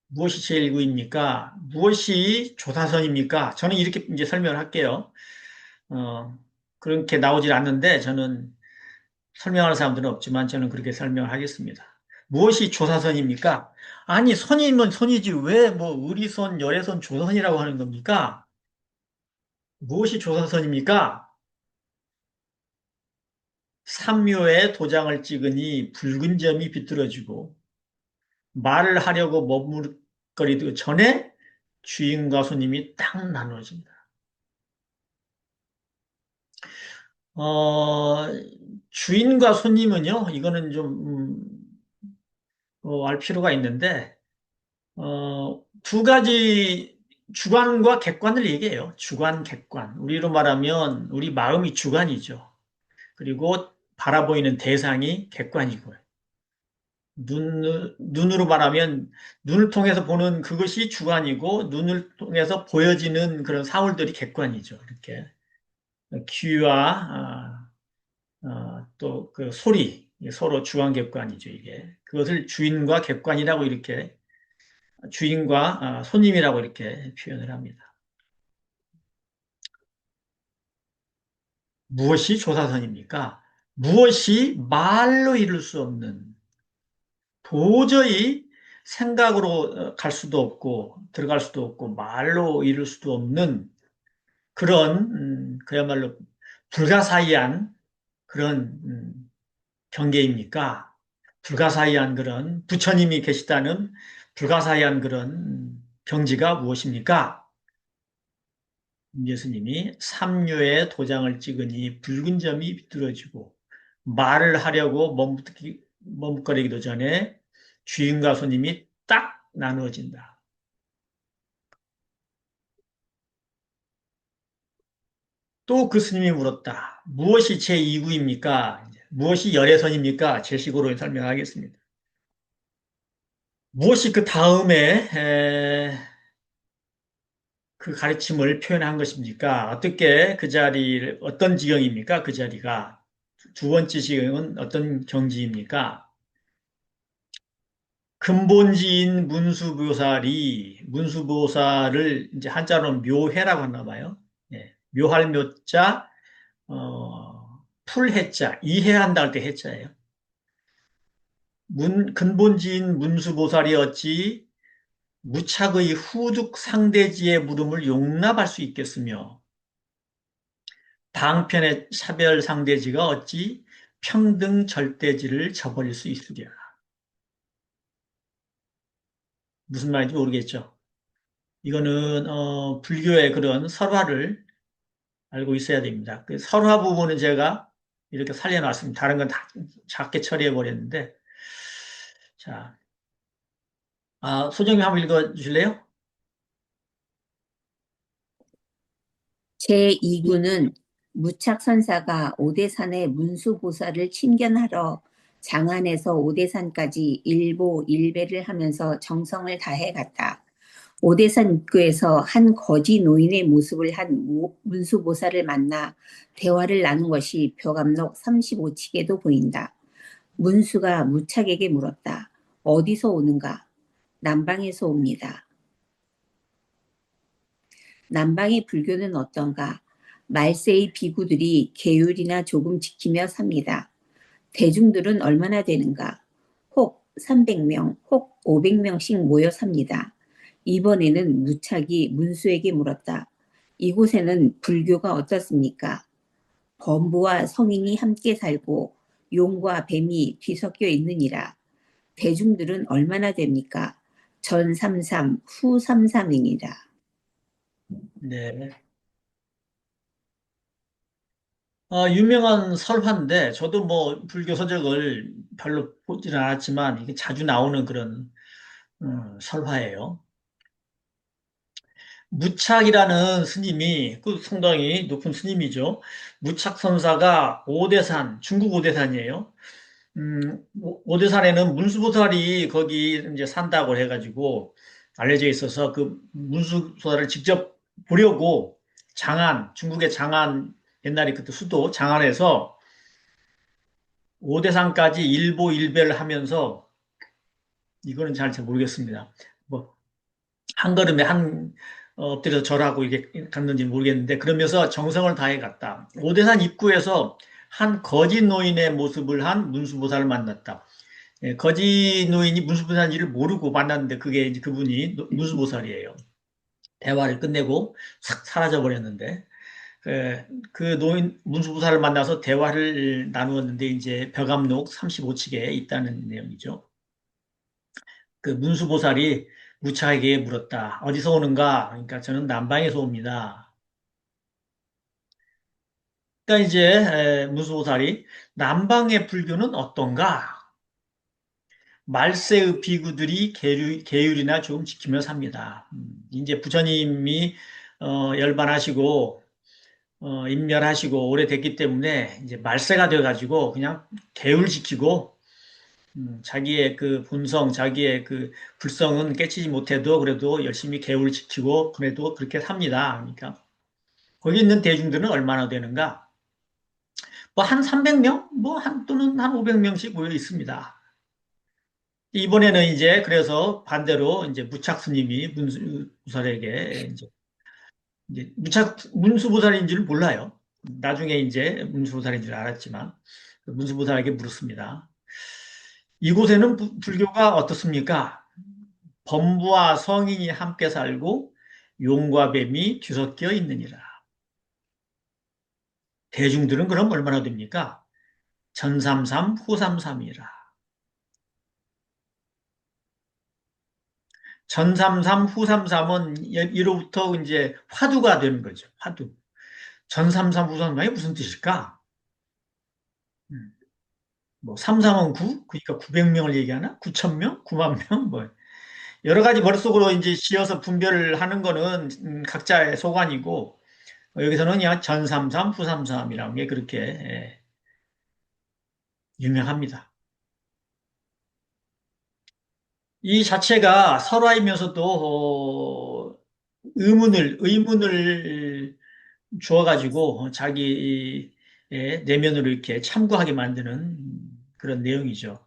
무엇이 제1구입니까? 무엇이 조사선입니까? 저는 이렇게 이제 설명을 할게요. 어, 그렇게 나오질 않는데 저는 설명하는 사람들은 없지만 저는 그렇게 설명을 하겠습니다. 무엇이 조사선입니까? 아니, 선이면 선이지 왜 뭐 의리선, 열애선, 조사선이라고 하는 겁니까? 무엇이 조사선입니까? 삼묘에 도장을 찍으니 붉은 점이 비뚤어지고 말을 하려고 머뭇거리기 전에 주인과 손님이 딱 나누어진다. 어, 주인과 손님은요, 이거는 좀, 알 필요가 있는데, 두 가지 주관과 객관을 얘기해요. 주관, 객관. 우리로 말하면 우리 마음이 주관이죠. 그리고 바라보이는 대상이 객관이고요. 눈으로 말하면 눈을 통해서 보는 그것이 주관이고 눈을 통해서 보여지는 그런 사물들이 객관이죠. 이렇게 귀와 또 그 소리 서로 주관 객관이죠. 이게 그것을 주인과 객관이라고 이렇게 주인과 손님이라고 이렇게 표현을 합니다. 무엇이 조사선입니까? 무엇이 말로 이룰 수 없는, 도저히 생각으로 갈 수도 없고 들어갈 수도 없고 말로 이룰 수도 없는 그런 그야말로 불가사의한 그런 경계입니까? 불가사의한 그런 부처님이 계시다는 불가사의한 그런 경지가 무엇입니까? 예수님이 삼류의 도장을 찍으니 붉은 점이 비뚤어지고 말을 하려고 머뭇거리기도 전에 주인과 손님이 딱 나누어진다. 또 그 스님이 물었다. 무엇이 제2구입니까? 무엇이 열애선입니까? 제식으로 설명하겠습니다. 무엇이 그 다음에 그 가르침을 표현한 것입니까? 어떻게 그 자리를, 어떤 지경입니까? 그 자리가. 두 번째 지경은 어떤 경지입니까? 근본지인 문수보살을 이제 한자로 묘해라고 하나 봐요. 예, 묘할 묘자, 풀해자, 이해한다 할 때 해자예요. 근본지인 문수보살이 어찌 무착의 후득 상대지의 물음을 용납할 수 있겠으며 방편의 차별 상대지가 어찌 평등 절대지를 저버릴 수 있으랴. 무슨 말인지 모르겠죠. 이거는 불교의 그런 설화를 알고 있어야 됩니다. 그 설화 부분은 제가 이렇게 살려놨습니다. 다른 건 다 작게 처리해 버렸는데, 자, 소정이 한번 읽어 주실래요? 제2구는 무착선사가 오대산의 문수보살을 친견하러 장안에서 오대산까지 일보 일배를 하면서 정성을 다해 갔다. 오대산 입구에서 한 거지 노인의 모습을 한 문수보살을 만나 대화를 나눈 것이 벼감록 35칙에도 보인다. 문수가 무착에게 물었다. 어디서 오는가? 남방에서 옵니다. 남방의 불교는 어떤가? 말세의 비구들이 계율이나 조금 지키며 삽니다. 대중들은 얼마나 되는가? 혹 300명, 혹 500명씩 모여 삽니다. 이번에는 무착이 문수에게 물었다. 이곳에는 불교가 어떻습니까? 범부와 성인이 함께 살고 용과 뱀이 뒤섞여 있느니라. 대중들은 얼마나 됩니까? 전 33, 후 33이니라. 네. 유명한 설화인데, 저도 뭐, 불교 서적을 별로 보지는 않았지만, 이게 자주 나오는 그런, 설화예요. 무착이라는 스님이, 그 상당히 높은 스님이죠. 무착선사가 오대산, 중국 오대산이에요. 오대산에는 문수보살이 거기 이제 산다고 해가지고 알려져 있어서 그 문수보살을 직접 보려고 장안, 중국의 장안, 옛날에 그때 수도 장안에서 오대산까지 일보 일배를 하면서 이거는 잘 모르겠습니다. 뭐 한 걸음에 엎드려서 절하고 이게 갔는지 모르겠는데 그러면서 정성을 다해 갔다. 오대산 입구에서 한 거지 노인의 모습을 한 문수보살을 만났다. 예, 거지 노인이 문수보살인지를 모르고 만났는데 그게 이제 그분이 문수보살이에요. 대화를 끝내고 싹 사라져 버렸는데 그 노인 문수보살을 만나서 대화를 나누었는데 이제 벼감록 35칙에 있다는 내용이죠. 그 문수보살이 무차에게 물었다. 어디서 오는가? 그러니까 저는 남방에서 옵니다. 그러니까 이제 문수보살이 남방의 불교는 어떤가? 말세의 비구들이 계율이나 조금 지키며 삽니다. 이제 부처님이 열반하시고 인멸하시고 오래됐기 때문에 이제 말세가 돼가지고 그냥 계율 지키고 자기의 그 본성, 자기의 그 불성은 깨치지 못해도 그래도 열심히 계율 지키고 그래도 그렇게 삽니다. 그러니까 거기 있는 대중들은 얼마나 되는가? 뭐 한 300명, 뭐 한 또는 한 500명씩 모여 있습니다. 이번에는 이제 그래서 반대로 이제 무착 스님이 문수보살에게 이제 무착 문수보살인 줄 몰라요. 나중에 이제 문수보살인 줄 알았지만 문수보살에게 물었습니다. 이곳에는 불교가 어떻습니까? 범부와 성인이 함께 살고 용과 뱀이 뒤섞여 있느니라. 대중들은 그럼 얼마나 됩니까? 전삼삼 후삼삼이라. 전삼삼 후삼삼은 이로부터 이제 화두가 되는 거죠. 화두. 전삼삼 후삼삼이 무슨 뜻일까? 뭐 삼삼은 9, 그러니까 900명을 얘기하나? 9,000명? 9만 명? 뭐 여러 가지 머릿속으로 이제 지어서 분별을 하는 거는 각자의 소관이고 여기서는 그냥 전삼삼 후삼삼이라는 게 그렇게 유명합니다. 이 자체가 설화이면서도 의문을 주어가지고 자기의 내면으로 이렇게 참고하게 만드는 그런 내용이죠.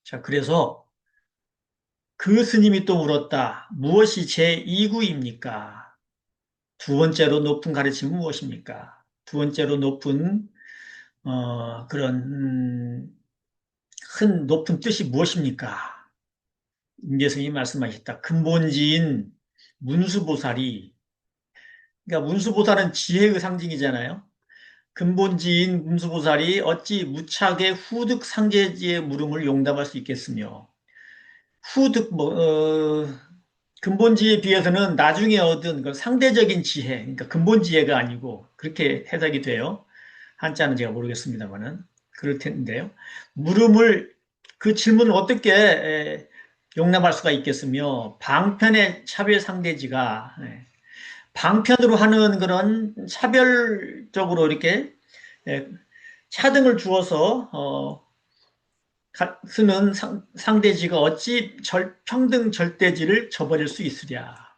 자, 그래서 그 스님이 또 물었다. 무엇이 제2구입니까? 두 번째로 높은 가르침은 무엇입니까? 두 번째로 높은 그런 큰 높은 뜻이 무엇입니까? 임재승이 말씀하셨다. 근본지인 문수보살이 그러니까 문수보살은 지혜의 상징이잖아요. 근본지인 문수보살이 어찌 무착의 후득 상제지의 물음을 용답할 수 있겠으며 후득 근본지에 비해서는 나중에 얻은 그 상대적인 지혜, 그러니까 근본지혜가 아니고 그렇게 해석이 돼요. 한자는 제가 모르겠습니다만은 그럴 텐데요. 물음을 그 질문을 어떻게 용납할 수가 있겠으며 방편의 차별 상대지가 방편으로 하는 그런 차별적으로 이렇게 차등을 주어서 쓰는 상대지가 어찌 평등 절대지를 저버릴 수 있으랴.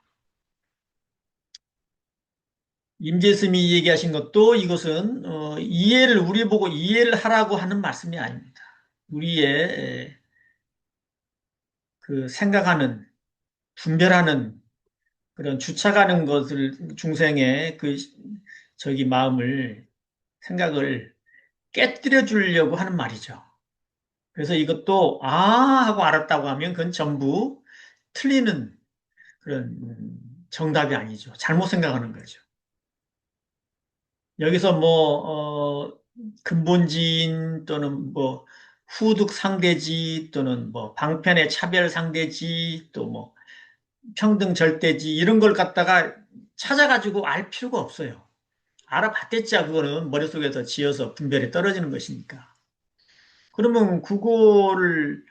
임재스님이 얘기하신 것도 이것은 우리 보고 이해를 하라고 하는 말씀이 아닙니다. 우리의 그 생각하는 분별하는 그런 주착하는 것을 중생의 그 저기 마음을 생각을 깨뜨려 주려고 하는 말이죠. 그래서 이것도 하고 알았다고 하면 그건 전부 틀리는 그런 정답이 아니죠. 잘못 생각하는 거죠. 여기서 근본지인 또는 뭐 후득 상대지 또는 뭐 방편의 차별 상대지 또 뭐 평등 절대지 이런 걸 갖다가 찾아가지고 알 필요가 없어요. 알아봤댔자 그거는 머릿속에서 지어서 분별이 떨어지는 것이니까. 그러면 그거를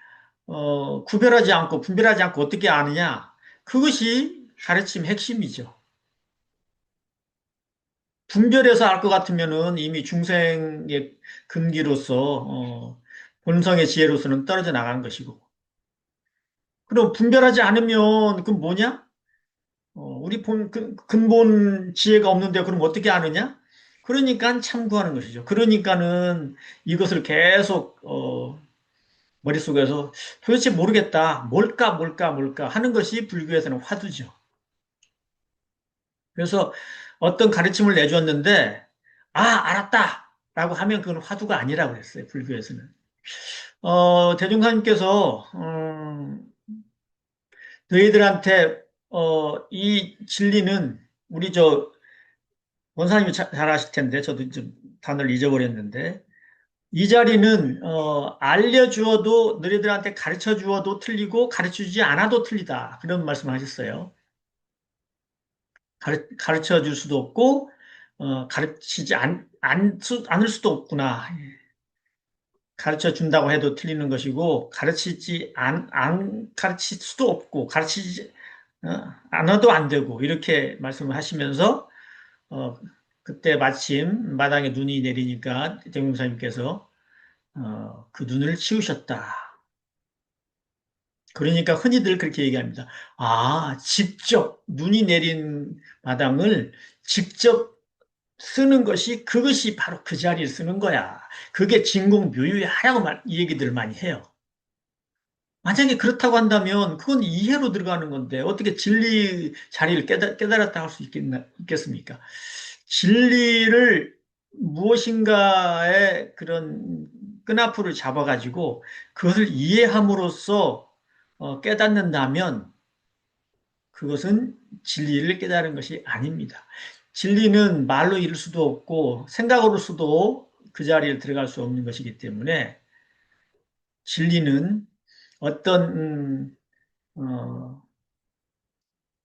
구별하지 않고 분별하지 않고 어떻게 아느냐? 그것이 가르침 핵심이죠. 분별해서 알 것 같으면은 이미 중생의 근기로서 본성의 지혜로서는 떨어져 나가는 것이고. 그럼 분별하지 않으면 그 뭐냐? 우리 근본 지혜가 없는데 그럼 어떻게 아느냐? 그러니까 참고하는 것이죠. 그러니까는 이것을 계속 머릿속에서 도대체 모르겠다. 뭘까 하는 것이 불교에서는 화두죠. 그래서 어떤 가르침을 내줬는데, 알았다! 라고 하면 그건 화두가 아니라고 했어요. 불교에서는. 대중사님께서, 너희들한테, 이 진리는 우리 원사님이 잘 아실 텐데, 저도 좀 단어를 잊어버렸는데, 이 자리는, 알려주어도, 너희들한테 가르쳐 주어도 틀리고, 가르쳐 주지 않아도 틀리다. 그런 말씀을 하셨어요. 가르쳐 줄 수도 없고, 가르치지 않을 수도 없구나. 가르쳐 준다고 해도 틀리는 것이고, 안 가르칠 수도 없고, 가르치지 않아도 안 되고, 이렇게 말씀을 하시면서, 어, 그때 마침 마당에 눈이 내리니까 대명사님께서 그 눈을 치우셨다. 그러니까 흔히들 그렇게 얘기합니다. 직접 눈이 내린 마당을 직접 쓰는 것이 그것이 바로 그 자리를 쓰는 거야. 그게 진공묘유야라고 이 얘기들을 많이 해요. 만약에 그렇다고 한다면 그건 이해로 들어가는 건데 어떻게 진리 자리를 깨달았다 할 수 있겠습니까? 진리를 무엇인가의 그런 끈앞을 잡아가지고 그것을 이해함으로써 깨닫는다면 그것은 진리를 깨달은 것이 아닙니다. 진리는 말로 이룰 수도 없고 생각으로서도 그 자리에 들어갈 수 없는 것이기 때문에 진리는 어떤 어,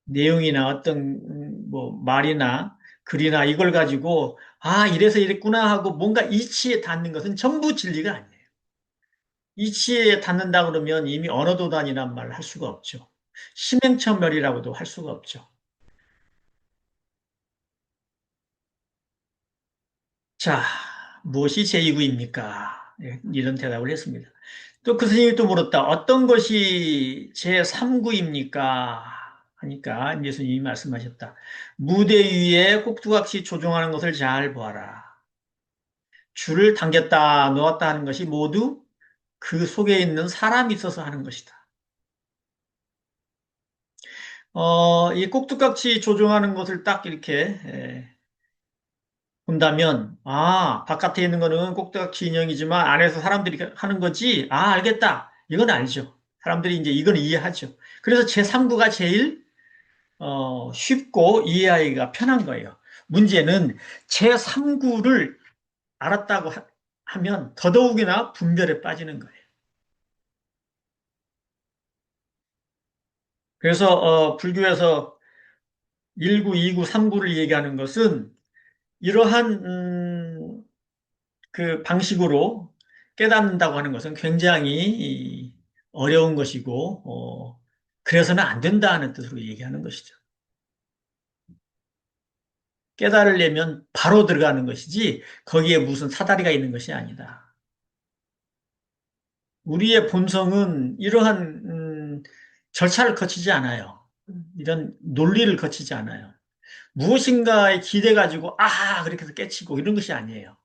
내용이나 어떤 뭐 말이나 글이나 이걸 가지고 아 이래서 이랬구나 하고 뭔가 이치에 닿는 것은 전부 진리가 아니에요. 이치에 닿는다 그러면 이미 언어도단이란 말을 할 수가 없죠. 심행천멸이라고도 할 수가 없죠. 자, 무엇이 제2구입니까? 이런 대답을 했습니다. 또 그 스님이 또 물었다. 어떤 것이 제3구입니까? 하니까 예수님이 말씀하셨다. 무대 위에 꼭두각시 조종하는 것을 잘 보아라. 줄을 당겼다 놓았다 하는 것이 모두 그 속에 있는 사람이 있어서 하는 것이다. 이 꼭두각시 조종하는 것을 딱 이렇게 본다면, 아, 바깥에 있는 거는 꼭두각시 인형이지만 안에서 사람들이 하는 거지. 아, 알겠다. 이건 알죠. 사람들이 이제 이건 이해하죠. 그래서 제3구가 제일 쉽고 이해하기가 편한 거예요. 문제는 제3구를 알았다고 하면 더더욱이나 분별에 빠지는 거예요. 그래서 불교에서 1구, 2구, 3구를 얘기하는 것은 이러한 그 방식으로 깨닫는다고 하는 것은 굉장히 어려운 것이고 그래서는 안 된다는 뜻으로 얘기하는 것이죠. 깨달으려면 바로 들어가는 것이지 거기에 무슨 사다리가 있는 것이 아니다. 우리의 본성은 이러한 절차를 거치지 않아요. 이런 논리를 거치지 않아요. 무엇인가에 기대 가지고 아 그렇게 해서 깨치고 이런 것이 아니에요.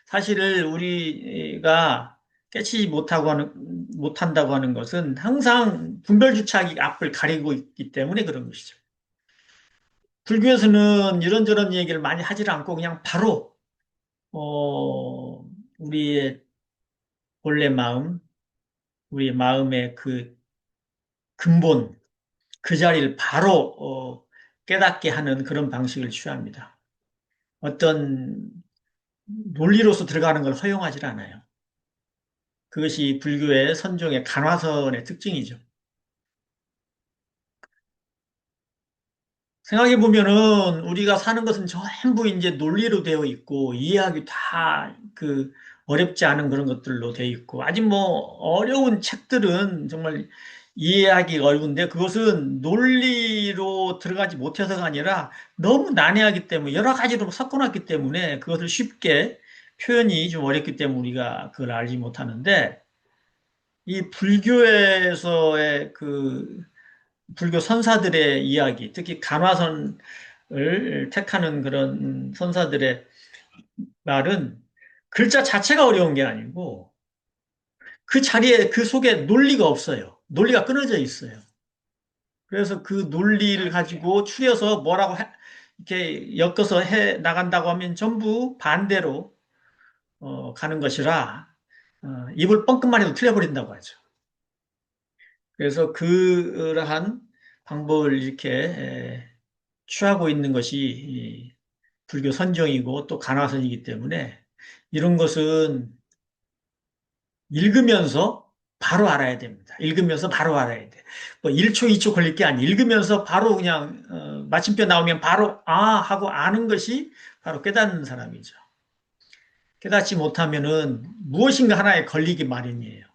사실을 우리가 깨치지 못한다고 하는 것은 항상 분별주차하기 앞을 가리고 있기 때문에 그런 것이죠. 불교에서는 이런저런 얘기를 많이 하지 않고 그냥 바로, 우리의 본래 마음, 우리의 마음의 그 근본, 그 자리를 바로, 깨닫게 하는 그런 방식을 취합니다. 어떤 논리로서 들어가는 걸 허용하지 않아요. 그것이 불교의 선종의 간화선의 특징이죠. 생각해 보면은 우리가 사는 것은 전부 이제 논리로 되어 있고 이해하기 다 그 어렵지 않은 그런 것들로 되어 있고 아직 뭐 어려운 책들은 정말 이해하기 어려운데 그것은 논리로 들어가지 못해서가 아니라 너무 난해하기 때문에 여러 가지로 섞어놨기 때문에 그것을 쉽게 표현이 좀 어렵기 때문에 우리가 그걸 알지 못하는데 이 불교에서의 그 불교 선사들의 이야기, 특히 간화선을 택하는 그런 선사들의 말은 글자 자체가 어려운 게 아니고 그 자리에 그 속에 논리가 없어요. 논리가 끊어져 있어요. 그래서 그 논리를 가지고 추려서 뭐라고 이렇게 엮어서 해 나간다고 하면 전부 반대로 가는 것이라 입을 뻥끗만 해도 틀려버린다고 하죠. 그래서 그러한 방법을 이렇게 취하고 있는 것이 이 불교 선정이고 또 간화선이기 때문에 이런 것은 읽으면서 바로 알아야 됩니다. 읽으면서 바로 알아야 돼. 뭐 1초, 2초 걸릴 게 아니에요. 읽으면서 바로 그냥 마침표 나오면 바로 아 하고 아는 것이 바로 깨닫는 사람이죠. 깨닫지 못하면은 무엇인가 하나에 걸리기 마련이에요.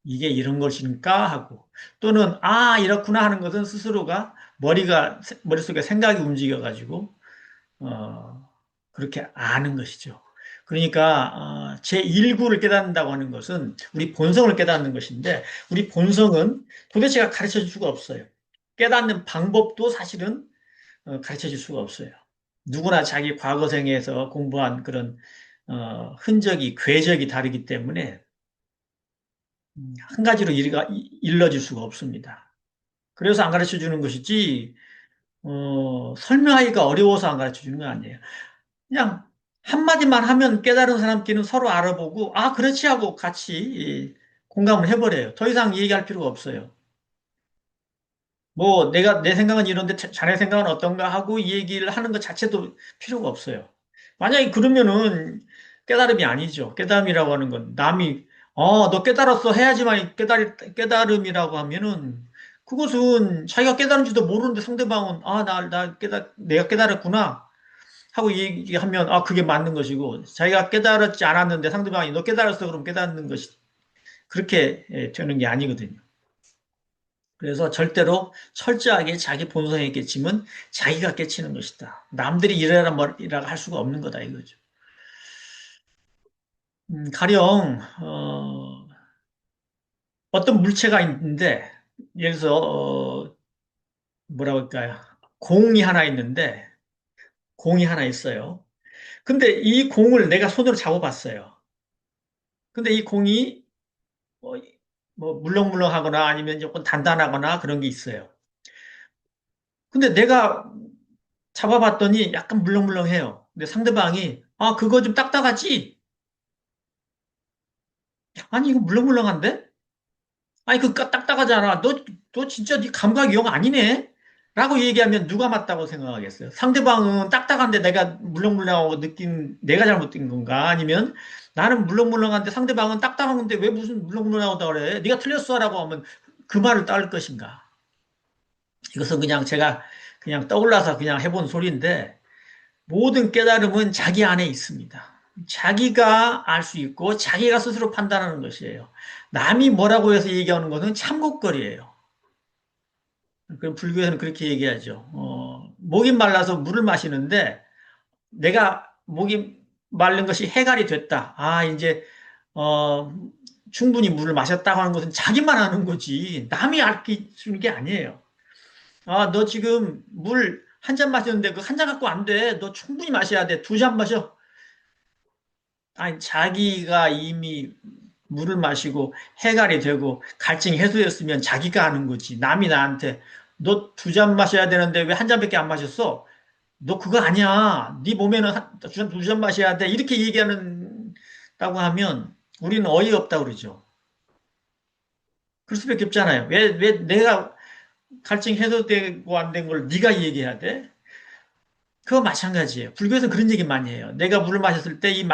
이게 이런 것인가 하고 또는 아 이렇구나 하는 것은 스스로가 머릿속에 생각이 움직여 가지고 그렇게 아는 것이죠. 그러니까 제1구를 깨닫는다고 하는 것은 우리 본성을 깨닫는 것인데 우리 본성은 도대체가 가르쳐 줄 수가 없어요. 깨닫는 방법도 사실은 가르쳐 줄 수가 없어요. 누구나 자기 과거 생에서 공부한 그런 흔적이 궤적이 다르기 때문에 한 가지로 일러줄 수가 없습니다. 그래서 안 가르쳐 주는 것이지 설명하기가 어려워서 안 가르쳐 주는 거 아니에요. 그냥 한마디만 하면 깨달은 사람끼리는 서로 알아보고, 아, 그렇지 하고 같이 공감을 해버려요. 더 이상 얘기할 필요가 없어요. 뭐, 내 생각은 이런데 자네 생각은 어떤가 하고 이 얘기를 하는 것 자체도 필요가 없어요. 만약에 그러면은 깨달음이 아니죠. 깨달음이라고 하는 건 남이, 너 깨달았어 해야지만 깨달음이라고 하면은 그것은 자기가 깨달은지도 모르는데 상대방은, 내가 깨달았구나 하고 얘기하면, 그게 맞는 것이고, 자기가 깨달았지 않았는데 상대방이 너 깨달았어 그럼 깨닫는 것이 그렇게 되는 게 아니거든요. 그래서 절대로 철저하게 자기 본성에 깨치면 자기가 깨치는 것이다. 남들이 이래라 뭐라 할 수가 없는 거다 이거죠. 가령 어떤 물체가 있는데 예를 들어서 뭐라고 할까요? 공이 하나 있어요. 근데 이 공을 내가 손으로 잡아봤어요. 근데 이 공이 뭐, 뭐 물렁물렁하거나 아니면 조금 단단하거나 그런 게 있어요. 근데 내가 잡아봤더니 약간 물렁물렁해요. 근데 상대방이 그거 좀 딱딱하지? 아니 이거 물렁물렁한데? 아니 그거 딱딱하잖아. 너 진짜 네 감각이 영 아니네? 라고 얘기하면 누가 맞다고 생각하겠어요? 상대방은 딱딱한데 내가 물렁물렁하고 느낀 내가 잘못된 건가? 아니면 나는 물렁물렁한데 상대방은 딱딱한 건데 왜 무슨 물렁물렁하다 그래? 네가 틀렸어라고 하면 그 말을 따를 것인가? 이것은 그냥 제가 그냥 떠올라서 그냥 해본 소리인데 모든 깨달음은 자기 안에 있습니다. 자기가 알 수 있고 자기가 스스로 판단하는 것이에요. 남이 뭐라고 해서 얘기하는 것은 참곡거리예요. 그럼 불교에서는 그렇게 얘기하죠. 목이 말라서 물을 마시는데 내가 목이 마른 것이 해갈이 됐다. 이제 어, 충분히 물을 마셨다고 하는 것은 자기만 아는 거지 남이 알려주는 게 아니에요. 너 지금 물 한 잔 마셨는데 그 한 잔 갖고 안 돼. 너 충분히 마셔야 돼. 두 잔 마셔. 아니, 자기가 이미 물을 마시고 해갈이 되고 갈증이 해소됐으면 자기가 하는 거지. 남이 나한테 너 두 잔 마셔야 되는데 왜 한 잔밖에 안 마셨어? 너 그거 아니야. 네 몸에는 두 잔 마셔야 돼. 이렇게 얘기하는다고 하면 우리는 어이없다 그러죠. 그럴 수밖에 없잖아요. 왜 내가 갈증 해소되고 안 된 걸 네가 얘기해야 돼? 그거 마찬가지예요. 불교에서는 그런 얘기 많이 해요. 내가 물을 마셨을 때 이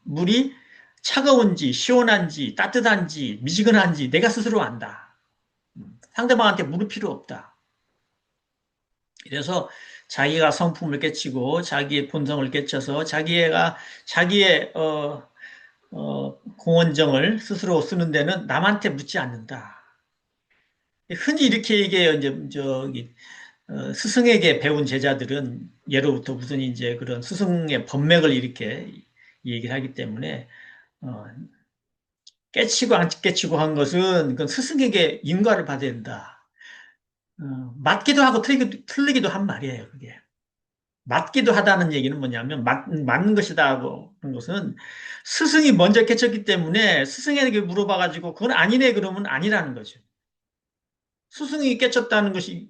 물이 차가운지, 시원한지, 따뜻한지, 미지근한지 내가 스스로 안다. 상대방한테 물을 필요 없다. 그래서 자기가 성품을 깨치고 자기의 본성을 깨쳐서 자기의 공원정을 스스로 쓰는 데는 남한테 묻지 않는다. 흔히 이렇게 얘기해요. 이제 저기 스승에게 배운 제자들은 예로부터 무슨 이제 그런 스승의 법맥을 이렇게 얘기를 하기 때문에 어, 깨치고 안 깨치고 한 것은 그건 스승에게 인가를 받아야 된다. 맞기도 하고 틀리기도 한 말이에요, 그게. 맞기도 하다는 얘기는 뭐냐면 맞는 것이다 하고 그런 것은 스승이 먼저 깨쳤기 때문에 스승에게 물어봐가지고 그건 아니네 그러면 아니라는 거죠. 스승이 깨쳤다는 것이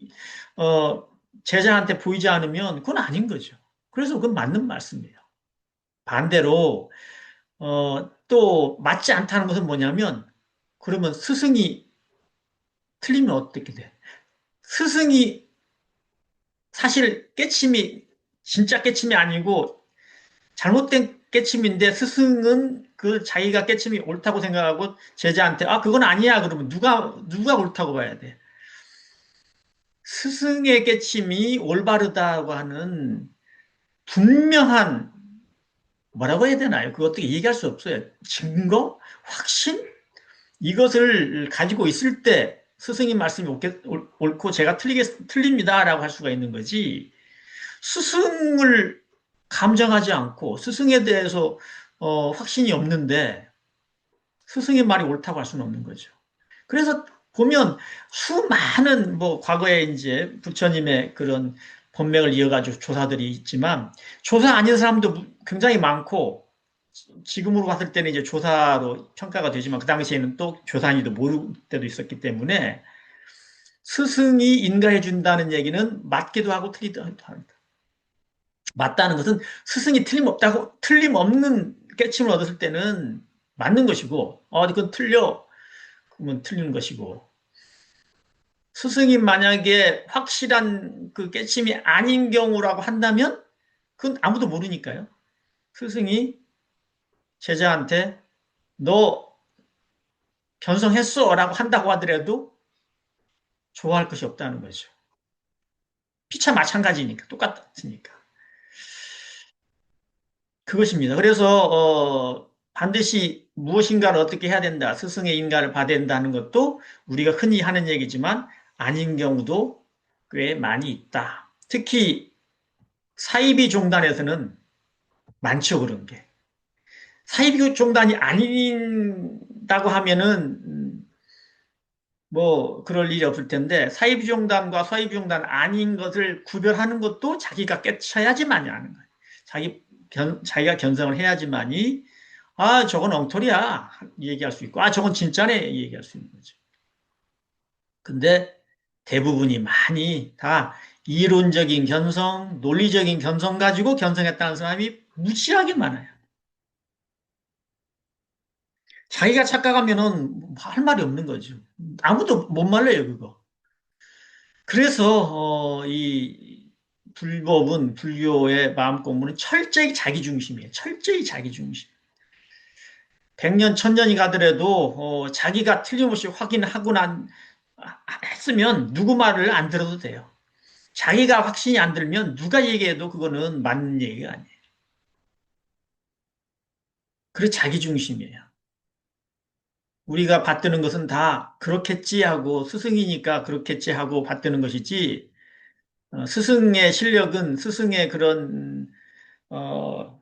어, 제자한테 보이지 않으면 그건 아닌 거죠. 그래서 그건 맞는 말씀이에요. 반대로 또 맞지 않다는 것은 뭐냐면 그러면 스승이 틀리면 어떻게 돼? 스승이 사실 깨침이 진짜 깨침이 아니고 잘못된 깨침인데 스승은 그 자기가 깨침이 옳다고 생각하고 제자한테 그건 아니야 그러면 누가 옳다고 봐야 돼? 스승의 깨침이 올바르다고 하는 분명한 뭐라고 해야 되나요? 그거 어떻게 얘기할 수 없어요. 증거? 확신? 이것을 가지고 있을 때 스승의 말씀이 옳고 제가 틀립니다라고 할 수가 있는 거지. 스승을 감정하지 않고 스승에 대해서 확신이 없는데 스승의 말이 옳다고 할 수는 없는 거죠. 그래서 보면 수많은 뭐 과거에 이제 부처님의 그런 법맥을 이어가지고 조사들이 있지만 조사 아닌 사람도 굉장히 많고 지금으로 봤을 때는 이제 조사로 평가가 되지만 그 당시에는 또 조사 아니도 모를 때도 있었기 때문에 스승이 인가해 준다는 얘기는 맞기도 하고 틀리기도 합니다. 맞다는 것은 스승이 틀림없는 깨침을 얻었을 때는 맞는 것이고, 그건 틀려. 그러면 틀리는 것이고, 스승이 만약에 확실한 그 깨침이 아닌 경우라고 한다면, 그건 아무도 모르니까요. 스승이 제자한테, 너 견성했어 라고 한다고 하더라도 좋아할 것이 없다는 거죠. 피차 마찬가지니까, 똑같으니까. 그것입니다. 그래서 반드시 무엇인가를 어떻게 해야 된다. 스승의 인가를 받아야 된다는 것도 우리가 흔히 하는 얘기지만 아닌 경우도 꽤 많이 있다. 특히 사이비 종단에서는 많죠, 그런 게. 사이비 종단이 아닌다고 하면은 뭐 그럴 일이 없을 텐데 사이비 종단과 사이비 종단 아닌 것을 구별하는 것도 자기가 깨쳐야지만이 하는 거예요. 자기가 견성을 해야지만이 저건 엉터리야 얘기할 수 있고 저건 진짜네 얘기할 수 있는 거죠. 근데 대부분이 많이 다 이론적인 견성, 논리적인 견성 가지고 견성했다는 사람이 무지하게 많아요. 자기가 착각하면은 할 말이 없는 거죠. 아무도 못 말려요, 그거. 그래서 이 불법은 불교의 마음 공부는 철저히 자기 중심이에요. 철저히 자기 중심. 100년, 1000년이 가더라도 자기가 틀림없이 확인하고 했으면 누구 말을 안 들어도 돼요. 자기가 확신이 안 들면 누가 얘기해도 그거는 맞는 얘기가 아니에요. 그래 자기 중심이에요. 우리가 받드는 것은 다 그렇겠지 하고 스승이니까 그렇겠지 하고 받드는 것이지 스승의 실력은 스승의 그런 어,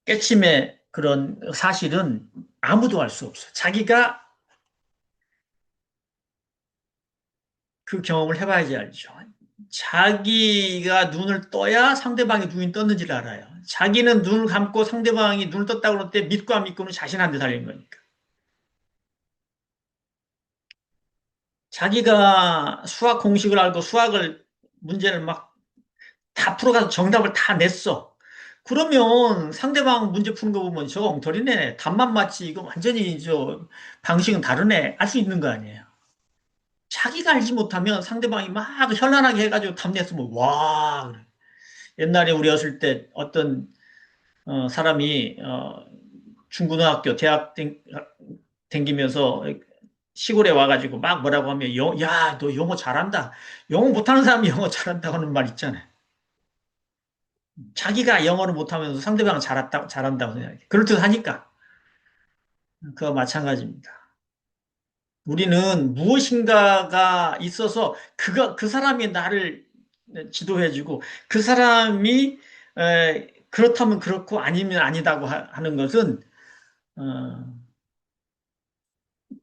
깨침의 그런 사실은 아무도 알 수 없어요. 자기가 그 경험을 해봐야지 알죠. 자기가 눈을 떠야 상대방이 눈이 떴는지를 알아요. 자기는 눈을 감고 상대방이 눈을 떴다고 그럴 때 믿고 안 믿고는 자신한테 달린 거니까. 자기가 수학 공식을 알고 수학을 문제를 막 다 풀어가서 정답을 다 냈어. 그러면 상대방 문제 푸는 거 보면 저거 엉터리네. 답만 맞지. 이거 완전히 방식은 다르네. 알 수 있는 거 아니에요. 자기가 알지 못하면 상대방이 막 현란하게 해가지고 답 냈으면 와. 그래. 옛날에 우리 어렸을 때 어떤 사람이 중고등학교, 대학 댕기면서 시골에 와가지고 막 뭐라고 하면 야, 너 영어 잘한다. 영어 못하는 사람이 영어 잘한다고 하는 말 있잖아요. 자기가 영어를 못하면서 상대방은 잘한다고 생각해. 그럴듯 하니까. 그거 마찬가지입니다. 우리는 무엇인가가 있어서 그 사람이 나를 지도해주고 그 사람이 그렇다면 그렇고 아니면 아니다고 하는 것은 어,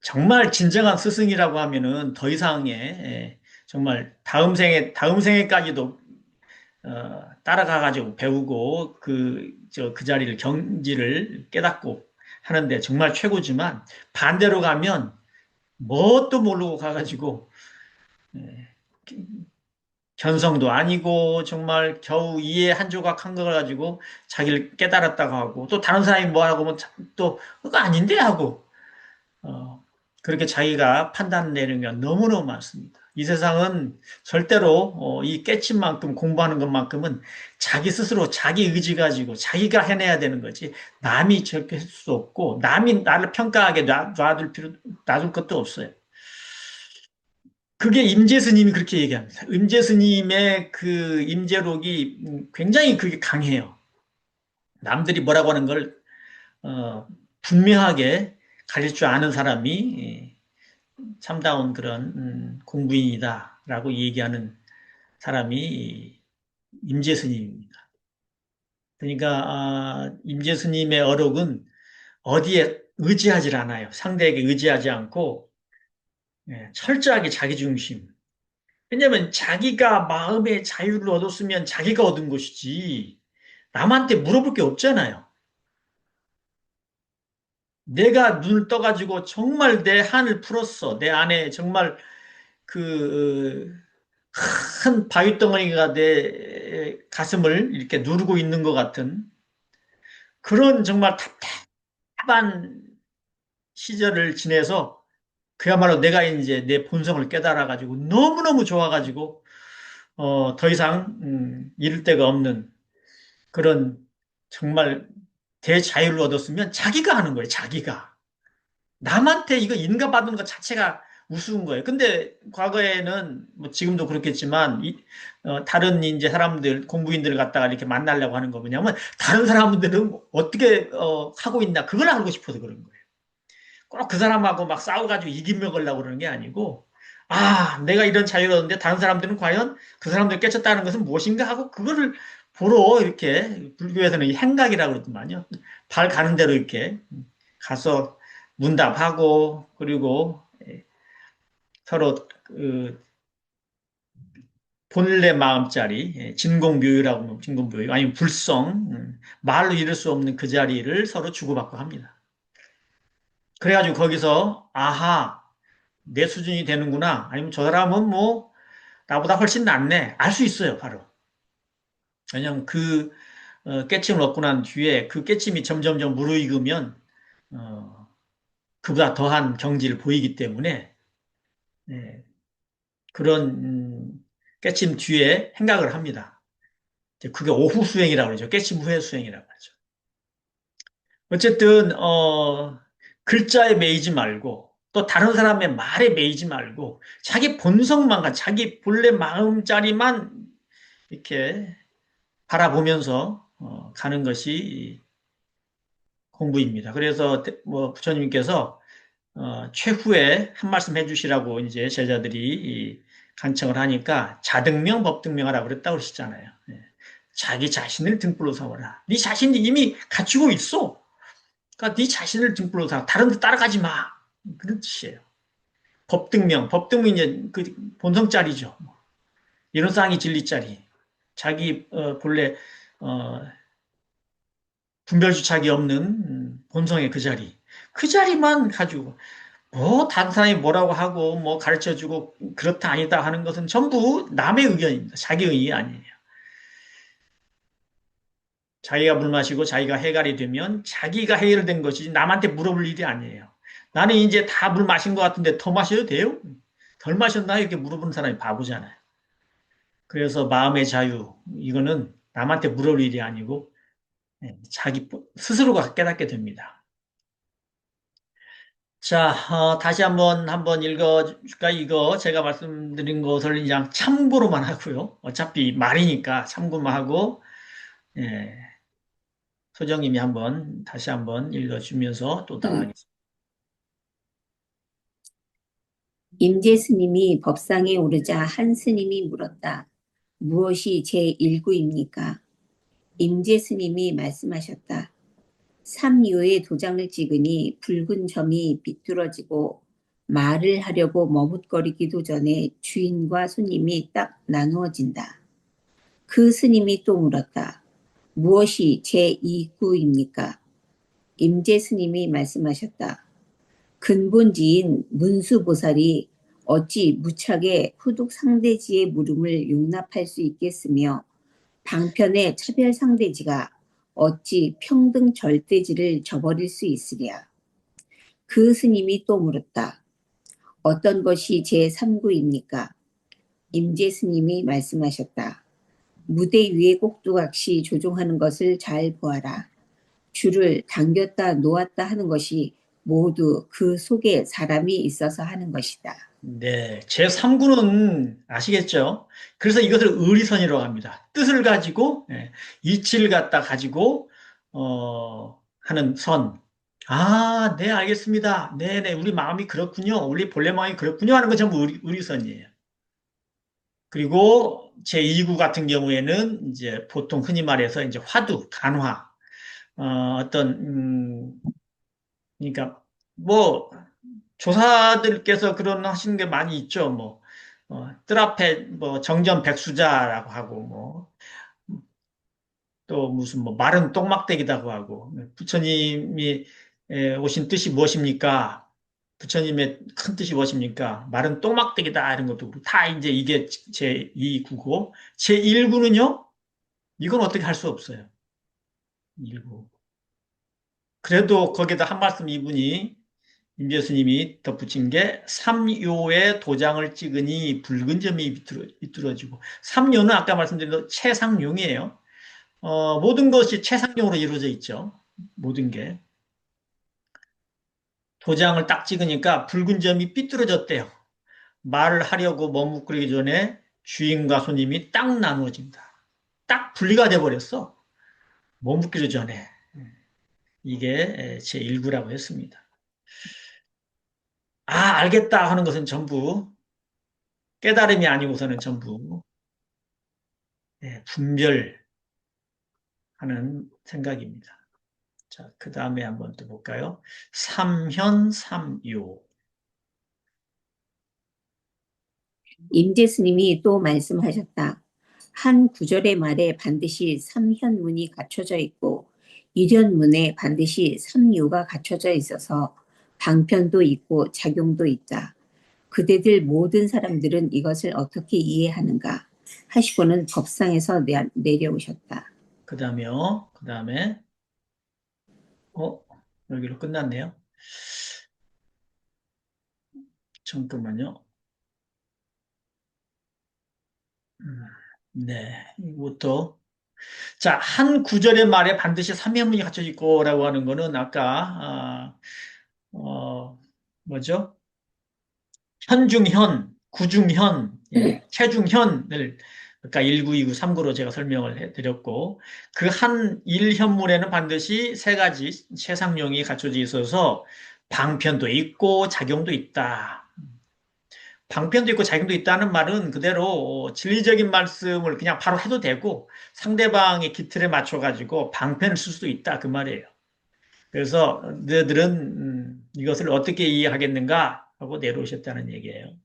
정말 진정한 스승이라고 하면은 더 이상의 정말 다음 생에까지도 따라가가지고 배우고 그 자리를 경지를 깨닫고 하는데 정말 최고지만 반대로 가면 뭣도 모르고 가가지고 예, 견성도 아니고 정말 겨우 이해 한 조각 한 걸 가지고 자기를 깨달았다고 하고 또 다른 사람이 뭐라고 하면 또 그거 아닌데 하고 어, 그렇게 자기가 판단 내는 게 너무너무 많습니다. 이 세상은 절대로 이 깨침만큼 공부하는 것만큼은 자기 스스로 자기 의지 가지고 자기가 해내야 되는 거지 남이 저렇게 할 수 없고 남이 나를 평가하게 놔둘 것도 없어요. 그게 임재 스님이 그렇게 얘기합니다. 임재 스님의 그 임재록이 굉장히 그게 강해요. 남들이 뭐라고 하는 걸 분명하게 가릴 줄 아는 사람이 참다운 그런 공부인이다라고 얘기하는 사람이 임재 스님입니다. 그러니까 임재 스님의 어록은 어디에 의지하지 않아요. 상대에게 의지하지 않고 철저하게 자기 중심. 왜냐하면 자기가 마음의 자유를 얻었으면 자기가 얻은 것이지 남한테 물어볼 게 없잖아요. 내가 눈을 떠가지고 정말 내 한을 풀었어. 내 안에 정말 그 큰 바위 덩어리가 가슴을 이렇게 누르고 있는 것 같은 그런 정말 답답한 시절을 지내서 그야말로 내가 이제 내 본성을 깨달아가지고 너무너무 좋아가지고 더 이상 잃을 데가 없는 그런 정말 대자유를 얻었으면 자기가 하는 거예요. 자기가. 남한테 이거 인가받는 것 자체가 우스운 거예요. 근데 과거에는 뭐 지금도 그렇겠지만 다른 이제 사람들 공부인들을 갖다가 이렇게 만나려고 하는 거 뭐냐면 다른 사람들은 어떻게 하고 있나 그걸 알고 싶어서 그런 거예요. 꼭 그 사람하고 막 싸워가지고 이기먹으려고 그러는 게 아니고 아 내가 이런 자유를 얻는데 다른 사람들은 과연 그 사람들 깨쳤다는 것은 무엇인가 하고 그거를 보러 이렇게 불교에서는 이 행각이라고 그러더만요. 발 가는 대로 이렇게 가서 문답하고 그리고 서로 그 본래 마음자리 진공묘유라고 진공묘유 아니면 불성 말로 이룰 수 없는 그 자리를 서로 주고받고 합니다. 그래가지고 거기서 아하 내 수준이 되는구나 아니면 저 사람은 뭐 나보다 훨씬 낫네 알 수 있어요 바로. 왜냐하면 그 깨침을 얻고 난 뒤에 그 깨침이 점점점 무르익으면 어, 그보다 더한 경지를 보이기 때문에 예, 그런 깨침 뒤에 행각을 합니다. 그게 오후 수행이라고 그러죠. 깨침 후에 수행이라고 하죠. 어쨌든 글자에 매이지 말고 또 다른 사람의 말에 매이지 말고 자기 본성만 자기 본래 마음자리만 이렇게 바라보면서 가는 것이 공부입니다. 그래서 뭐 부처님께서 최후에 한 말씀 해주시라고 이제 제자들이 간청을 하니까 자등명 법등명하라고 그랬다고 그러시잖아요. 예. 자기 자신을 등불로 삼아라. 네 자신이 이미 갖추고 있어. 그러니까 네 자신을 등불로 삼아. 다른 데 따라가지 마. 그런 뜻이에요. 법등명. 법등명 이제 그 본성짜리죠. 이론상이 진리짜리. 자기 본래 어, 분별주착이 없는 본성의 그 자리. 그 자리만 가지고 뭐 다른 사람이 뭐라고 하고 뭐 가르쳐주고 그렇다 아니다 하는 것은 전부 남의 의견입니다. 자기 의견이 아니에요. 자기가 물 마시고 자기가 해갈이 되면 자기가 해결된 것이지 남한테 물어볼 일이 아니에요. 나는 이제 다 물 마신 것 같은데 더 마셔도 돼요? 덜 마셨나? 이렇게 물어보는 사람이 바보잖아요. 그래서 마음의 자유, 이거는 남한테 물어볼 일이 아니고 자기 스스로가 깨닫게 됩니다. 자, 다시 한번 읽어줄까? 이거 제가 말씀드린 것을 그냥 참고로만 하고요. 어차피 말이니까 참고만 하고, 예, 소정님이 다시 한번 읽어주면서 또 따라하겠습니다. 임재 스님이 법상에 오르자 한 스님이 물었다. 무엇이 제1구입니까? 임재 스님이 말씀하셨다. 삼요의 도장을 찍으니 붉은 점이 비뚤어지고 말을 하려고 머뭇거리기도 전에 주인과 손님이 딱 나누어진다. 그 스님이 또 물었다. 무엇이 제2구입니까? 임재 스님이 말씀하셨다. 근본지인 문수보살이 어찌 무착의 후둑 상대지의 물음을 용납할 수 있겠으며 방편의 차별 상대지가 어찌 평등 절대지를 저버릴 수 있으랴. 그 스님이 또 물었다. 어떤 것이 제3구입니까? 임재 스님이 말씀하셨다. 무대 위에 꼭두각시 조종하는 것을 잘 보아라. 줄을 당겼다 놓았다 하는 것이 모두 그 속에 사람이 있어서 하는 것이다. 네, 제3구는 아시겠죠? 그래서 이것을 의리선이라고 합니다. 뜻을 가지고, 이치를 갖다 가지고, 하는 선. 아, 네, 알겠습니다. 네네, 우리 마음이 그렇군요. 우리 본래 마음이 그렇군요. 하는 건 전부 의리선이에요. 그리고 제2구 같은 경우에는 이제 보통 흔히 말해서 이제 화두, 간화, 어떤, 그러니까 뭐, 조사들께서 그런 하시는 게 많이 있죠. 뭐, 뜰 앞에 뭐 정전 백수자라고 하고, 뭐, 또 무슨 뭐 마른 똥막대기라고 하고, 부처님이 오신 뜻이 무엇입니까? 부처님의 큰 뜻이 무엇입니까? 마른 똥막대기다 이런 것도 다 이제 이게 제2구고 제1구는요 이건 어떻게 할 수 없어요. 일부. 그래도 거기다 한 말씀 이분이 임재수님이 덧붙인 게 삼요에 도장을 찍으니 붉은 점이 비뚤어지고 삼요는 아까 말씀드린 대로 채상용이에요. 모든 것이 채상용으로 이루어져 있죠. 모든 게. 도장을 딱 찍으니까 붉은 점이 삐뚤어졌대요. 말을 하려고 머뭇거리기 전에 주인과 손님이 딱 나누어진다. 딱 분리가 돼버렸어. 머뭇기도 전에. 이게 제1구라고 했습니다. 알겠다 하는 것은 전부 깨달음이 아니고서는 전부 분별하는 생각입니다. 자, 그 다음에 한번 또 볼까요? 삼현삼요. 임재스님이 또 말씀하셨다. 한 구절의 말에 반드시 삼현문이 갖춰져 있고 일현문에 반드시 삼요가 갖춰져 있어서 방편도 있고 작용도 있다. 그대들 모든 사람들은 이것을 어떻게 이해하는가 하시고는 법상에서 내려오셨다. 그 다음에, 여기로 끝났네요. 잠깐만요. 네, 이것도. 자, 한 구절의 말에 반드시 삼형문이 갖춰져 있고라고 하는 거는 아까, 뭐죠? 현중현, 구중현, 최중현을 그러니까 1구, 2구, 3구로 제가 설명을 해드렸고 그 한 1현문에는 반드시 세 가지 최상용이 갖춰져 있어서 방편도 있고 작용도 있다. 방편도 있고 작용도 있다는 말은 그대로 진리적인 말씀을 그냥 바로 해도 되고 상대방의 기틀에 맞춰가지고 방편을 쓸 수도 있다 그 말이에요. 그래서 너희들은 이것을 어떻게 이해하겠는가 하고 내려오셨다는 얘기예요.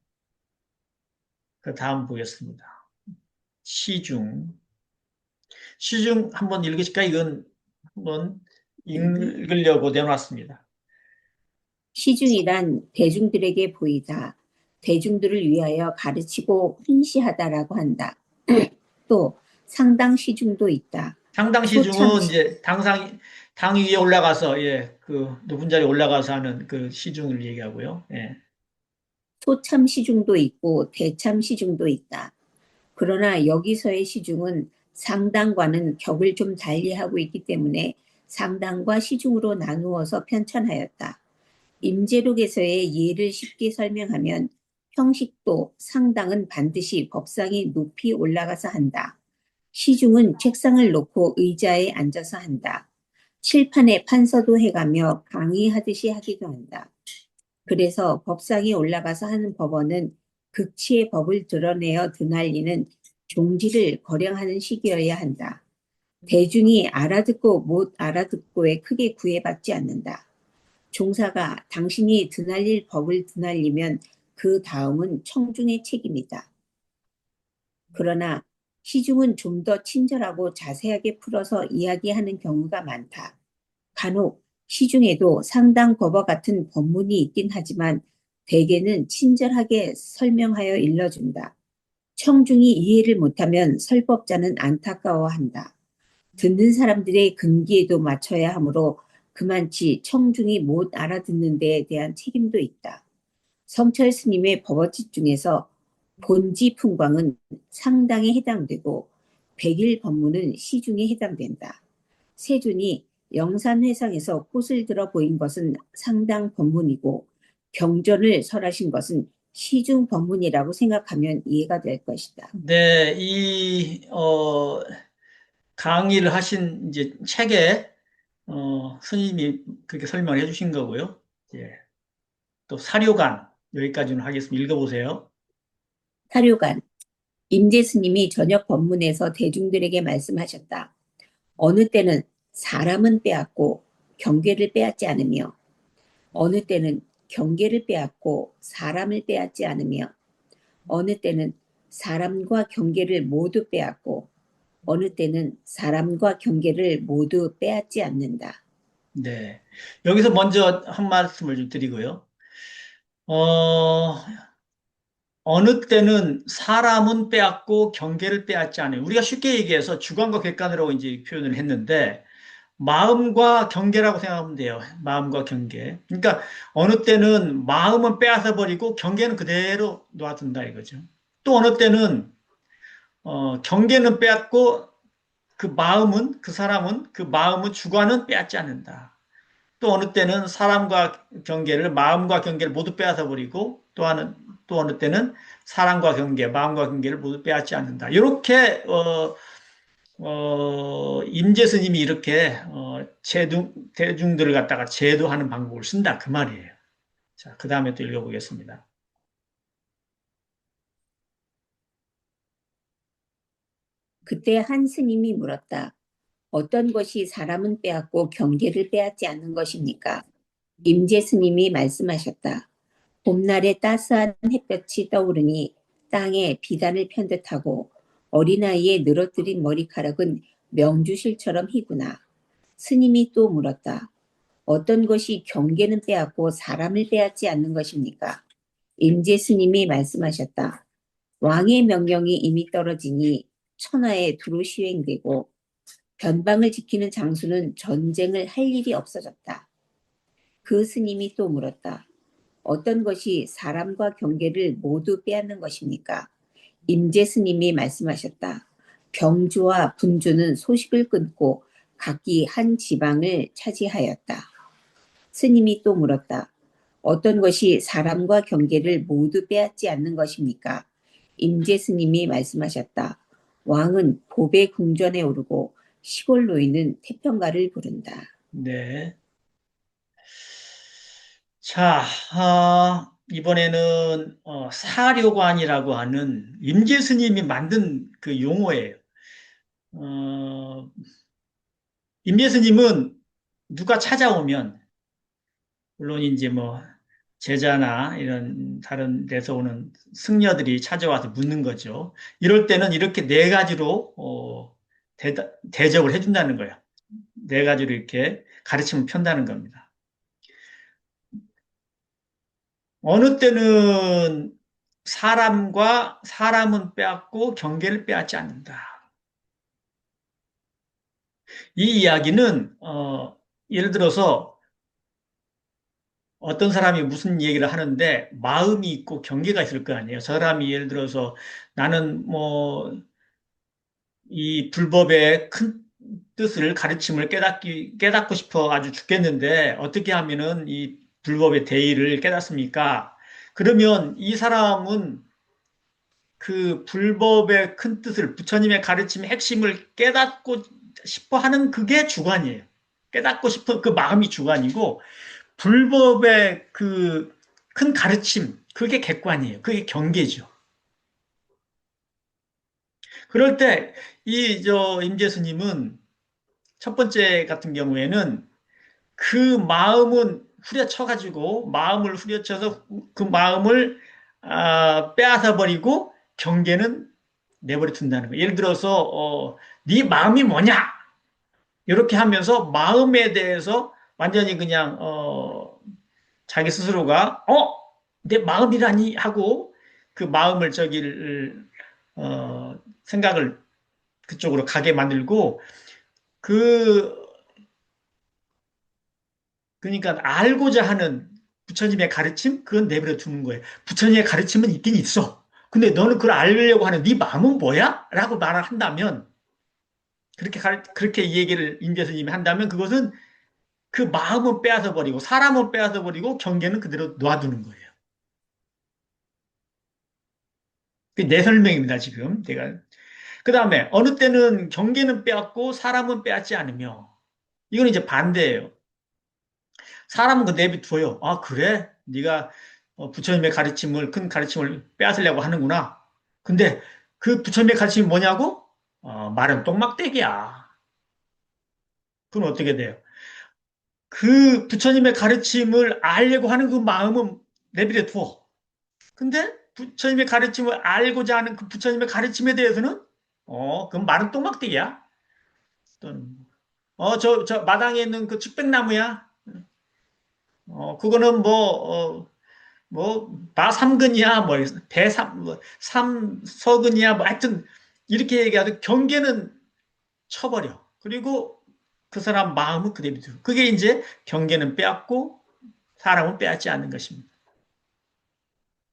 그 다음 보겠습니다. 시중. 시중 한번 읽으실까? 이건 한번 읽으려고 내놨습니다. 시중이란 대중들에게 보이다. 대중들을 위하여 가르치고 훈시하다라고 한다. 또 상당 시중도 있다. 상당 소참 시중은 이제 당 위에 올라가서 그 높은 자리에 올라가서 하는 그 시중을 얘기하고요. 소참 시중도 있고 대참 시중도 있다. 그러나 여기서의 시중은 상당과는 격을 좀 달리하고 있기 때문에 상당과 시중으로 나누어서 편찬하였다. 임제록에서의 예를 쉽게 설명하면 형식도 상당은 반드시 법상이 높이 올라가서 한다. 시중은 책상을 놓고 의자에 앉아서 한다. 칠판에 판서도 해가며 강의하듯이 하기도 한다. 그래서 법상에 올라가서 하는 법원은 극치의 법을 드러내어 드날리는 종지를 거량하는 식이어야 한다. 대중이 알아듣고 못 알아듣고에 크게 구애받지 않는다. 종사가 당신이 드날릴 법을 드날리면 그 다음은 청중의 책임이다. 그러나 시중은 좀 더 친절하고 자세하게 풀어서 이야기하는 경우가 많다. 간혹 시중에도 상당 법과 같은 법문이 있긴 하지만 대개는 친절하게 설명하여 일러준다. 청중이 이해를 못하면 설법자는 안타까워한다. 듣는 사람들의 금기에도 맞춰야 하므로 그만치 청중이 못 알아듣는 데에 대한 책임도 있다. 성철 스님의 법어집 중에서 본지 풍광은 상당에 해당되고 백일 법문은 시중에 해당된다. 세존이 영산회상에서 꽃을 들어 보인 것은 상당 법문이고 경전을 설하신 것은 시중 법문이라고 생각하면 이해가 될 것이다. 네, 강의를 하신 이제 책에 스님이 그렇게 설명을 해주신 거고요. 또 사료관 여기까지는 하겠습니다. 읽어보세요. 사료관 임재 스님이 저녁 법문에서 대중들에게 말씀하셨다. 어느 때는 사람은 빼앗고 경계를 빼앗지 않으며 어느 때는 경계를 빼앗고 사람을 빼앗지 않으며 어느 때는 사람과 경계를 모두 빼앗고 어느 때는 사람과 경계를 모두 빼앗지 않는다. 네. 여기서 먼저 한 말씀을 좀 드리고요. 어, 어느 때는 사람은 빼앗고 경계를 빼앗지 않아요. 우리가 쉽게 얘기해서 주관과 객관으로 이제 표현을 했는데 마음과 경계라고 생각하면 돼요. 마음과 경계. 그러니까 어느 때는 마음은 빼앗아 버리고 경계는 그대로 놔둔다 이거죠. 또 어느 때는 경계는 빼앗고 그 마음은 그 사람은 그 마음은 주관은 빼앗지 않는다. 또 어느 때는 사람과 경계를 마음과 경계를 모두 빼앗아 버리고 또 어느 때는 사랑과 경계, 마음과 경계를 모두 빼앗지 않는다. 이렇게 임재 스님이 이렇게 대중들을 갖다가 제도하는 방법을 쓴다 그 말이에요. 자, 그 다음에 또 읽어보겠습니다. 그때 한 스님이 물었다. 어떤 것이 사람은 빼앗고 경계를 빼앗지 않는 것입니까? 임재 스님이 말씀하셨다. 봄날에 따스한 햇볕이 떠오르니 땅에 비단을 편 듯하고 어린아이의 늘어뜨린 머리카락은 명주실처럼 희구나. 스님이 또 물었다. 어떤 것이 경계는 빼앗고 사람을 빼앗지 않는 것입니까? 임재 스님이 말씀하셨다. 왕의 명령이 이미 떨어지니 천하에 두루 시행되고 변방을 지키는 장수는 전쟁을 할 일이 없어졌다. 그 스님이 또 물었다. 어떤 것이 사람과 경계를 모두 빼앗는 것입니까? 임재 스님이 말씀하셨다. 병주와 분주는 소식을 끊고 각기 한 지방을 차지하였다. 스님이 또 물었다. 어떤 것이 사람과 경계를 모두 빼앗지 않는 것입니까? 임재 스님이 말씀하셨다. 왕은 보배 궁전에 오르고 시골 노인은 태평가를 부른다. 네. 자, 이번에는 사료관이라고 하는 임재 스님이 만든 그 용어예요. 어, 임재 스님은 누가 찾아오면 물론 이제 뭐 제자나 이런 다른 데서 오는 승려들이 찾아와서 묻는 거죠. 이럴 때는 이렇게 네 가지로 대접을 해준다는 거예요. 네 가지로 이렇게 가르침을 편다는 겁니다. 어느 때는 사람은 빼앗고 경계를 빼앗지 않는다. 이 이야기는 예를 들어서 어떤 사람이 무슨 얘기를 하는데 마음이 있고 경계가 있을 거 아니에요. 저 사람이 예를 들어서 나는 뭐 이 불법의 큰 뜻을 가르침을 깨닫고 싶어 아주 죽겠는데 어떻게 하면은 이 불법의 대의를 깨닫습니까? 그러면 이 사람은 그 불법의 큰 뜻을 부처님의 가르침의 핵심을 깨닫고 싶어 하는 그게 주관이에요. 깨닫고 싶은 그 마음이 주관이고 불법의 그 큰 가르침 그게 객관이에요. 그게 경계죠. 그럴 때 이 저 임재 스님은 첫 번째 같은 경우에는 그 마음은 후려쳐가지고 마음을 후려쳐서 그 마음을 빼앗아 버리고 경계는 내버려 둔다는 거예요. 예를 들어서 네 마음이 뭐냐? 이렇게 하면서 마음에 대해서 완전히 그냥 자기 스스로가 내 마음이라니 하고 그 마음을 저기를 생각을 그쪽으로 가게 만들고 그 그러니까 알고자 하는 부처님의 가르침 그건 내버려 두는 거예요. 부처님의 가르침은 있긴 있어. 근데 너는 그걸 알려고 하는 네 마음은 뭐야? 라고 말을 한다면 그렇게 이 얘기를 임재 스님이 한다면 그것은 그 마음은 빼앗아 버리고 사람은 빼앗아 버리고 경계는 그대로 놔두는 거예요. 그게 내 설명입니다, 지금. 내가. 그 다음에 어느 때는 경계는 빼앗고 사람은 빼앗지 않으며 이건 이제 반대예요. 사람은 그 내비둬요. 아, 그래? 네가 부처님의 가르침을 큰 가르침을 빼앗으려고 하는구나. 근데 그 부처님의 가르침이 뭐냐고? 말은 똥막대기야. 그럼 어떻게 돼요? 그 부처님의 가르침을 알려고 하는 그 마음은 내버려 두어. 근데 부처님의 가르침을 알고자 하는 그 부처님의 가르침에 대해서는 그럼 말은 똥막대기야. 또는 저 마당에 있는 그 측백나무야. 그거는 뭐 뭐 마삼근이야, 뭐 배삼, 뭐 삼서근이야, 뭐 하여튼 이렇게 얘기하도 경계는 쳐버려. 그리고 그 사람 마음은 그대로 둬. 그게 이제 경계는 빼앗고 사람은 빼앗지 않는 것입니다.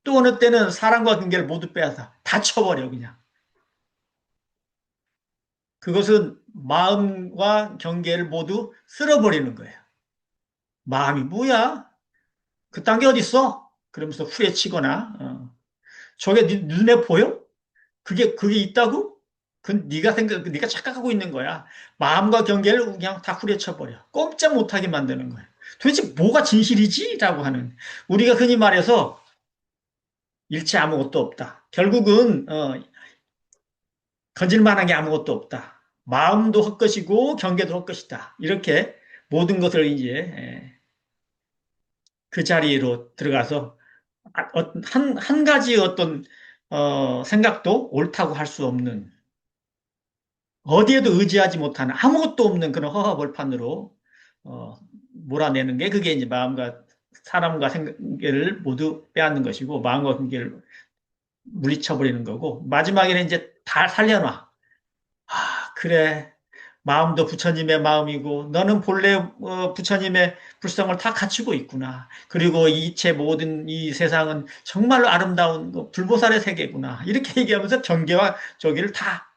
또 어느 때는 사람과 경계를 모두 빼앗아 다 쳐버려 그냥. 그것은 마음과 경계를 모두 쓸어버리는 거예요. 마음이 뭐야? 그딴 게 어딨어? 그러면서 후려치거나 저게 눈에 보여? 그게 있다고? 네가 착각하고 있는 거야. 마음과 경계를 그냥 다 후려쳐버려. 꼼짝 못하게 만드는 거야. 도대체 뭐가 진실이지? 라고 하는. 우리가 흔히 말해서 일체 아무것도 없다. 결국은 건질만한 게 아무것도 없다. 마음도 헛것이고 경계도 헛것이다. 이렇게 모든 것을 이제 그 자리로 들어가서 한 가지 어떤 생각도 옳다고 할 수 없는 어디에도 의지하지 못하는 아무것도 없는 그런 허허벌판으로 어, 몰아내는 게 그게 이제 마음과 사람과 생각을 모두 빼앗는 것이고 마음과 관계를 물리쳐버리는 거고 마지막에는 이제 다 살려놔. 아, 그래. 마음도 부처님의 마음이고 너는 본래 부처님의 불성을 다 갖추고 있구나. 그리고 이체 모든 이 세상은 정말로 아름다운 불보살의 세계구나. 이렇게 얘기하면서 경계와 저기를 다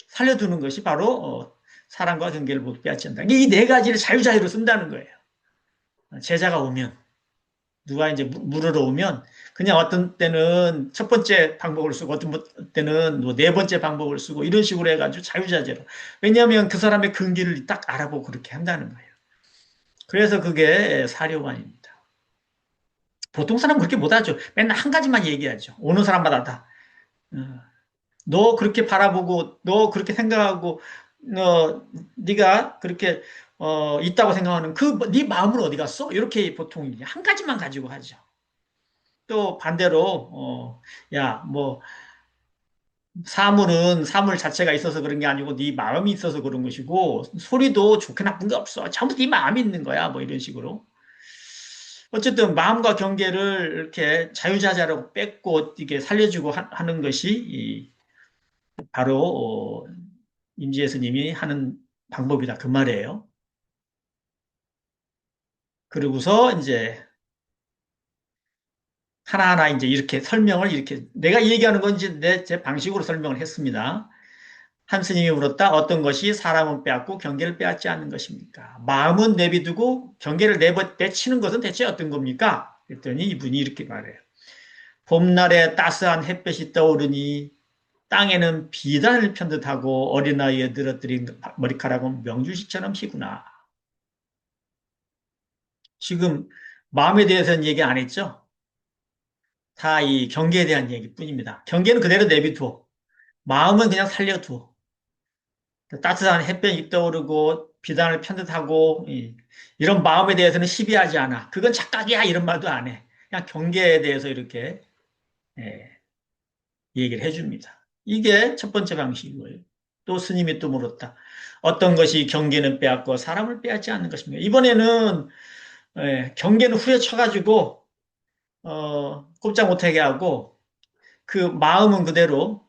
살려두는 것이 바로 사랑과 경계를 모두 빼앗지 않는다. 이 네 가지를 자유자유로 쓴다는 거예요. 제자가 오면 누가 이제 물으러 오면 그냥 어떤 때는 첫 번째 방법을 쓰고 어떤 때는 뭐 네 번째 방법을 쓰고 이런 식으로 해가지고 자유자재로. 왜냐하면 그 사람의 근기를 딱 알아보고 그렇게 한다는 거예요. 그래서 그게 사료관입니다. 보통 사람 그렇게 못하죠. 맨날 한 가지만 얘기하죠. 오는 사람마다 다. 어, 너 그렇게 바라보고 너 그렇게 생각하고 네가 그렇게 있다고 생각하는 그 네 마음은 어디 갔어? 이렇게 보통 한 가지만 가지고 하죠. 또 반대로 야, 뭐 사물은 사물 자체가 있어서 그런 게 아니고 네 마음이 있어서 그런 것이고 소리도 좋게 나쁜 게 없어. 전부 네 마음이 있는 거야. 뭐 이런 식으로. 어쨌든 마음과 경계를 이렇게 자유자재로 뺏고 이게 살려주고 하는 것이 바로 임지혜 스님이 하는 방법이다. 그 말이에요. 그러고서 이제 하나하나 이제 이렇게 설명을 이렇게 내가 얘기하는 건 이제 제 방식으로 설명을 했습니다. 한 스님이 물었다. 어떤 것이 사람은 빼앗고 경계를 빼앗지 않는 것입니까? 마음은 내비두고 경계를 내치는 것은 대체 어떤 겁니까? 그랬더니 이분이 이렇게 말해요. 봄날에 따스한 햇볕이 떠오르니 땅에는 비단을 편듯하고 어린아이에 늘어뜨린 머리카락은 명주시처럼 희구나. 지금 마음에 대해서는 얘기 안 했죠? 다 이 경계에 대한 얘기뿐입니다. 경계는 그대로 내비둬. 마음은 그냥 살려둬. 따뜻한 햇볕이 떠오르고 비단을 편듯하고 이런 마음에 대해서는 시비하지 않아. 그건 착각이야 이런 말도 안 해. 그냥 경계에 대해서 이렇게 예, 얘기를 해줍니다. 이게 첫 번째 방식이고요. 또 스님이 또 물었다. 어떤 것이 경계는 빼앗고 사람을 빼앗지 않는 것입니까? 이번에는 경계는 후려쳐가지고 꼼짝 못하게 하고 그 마음은 그대로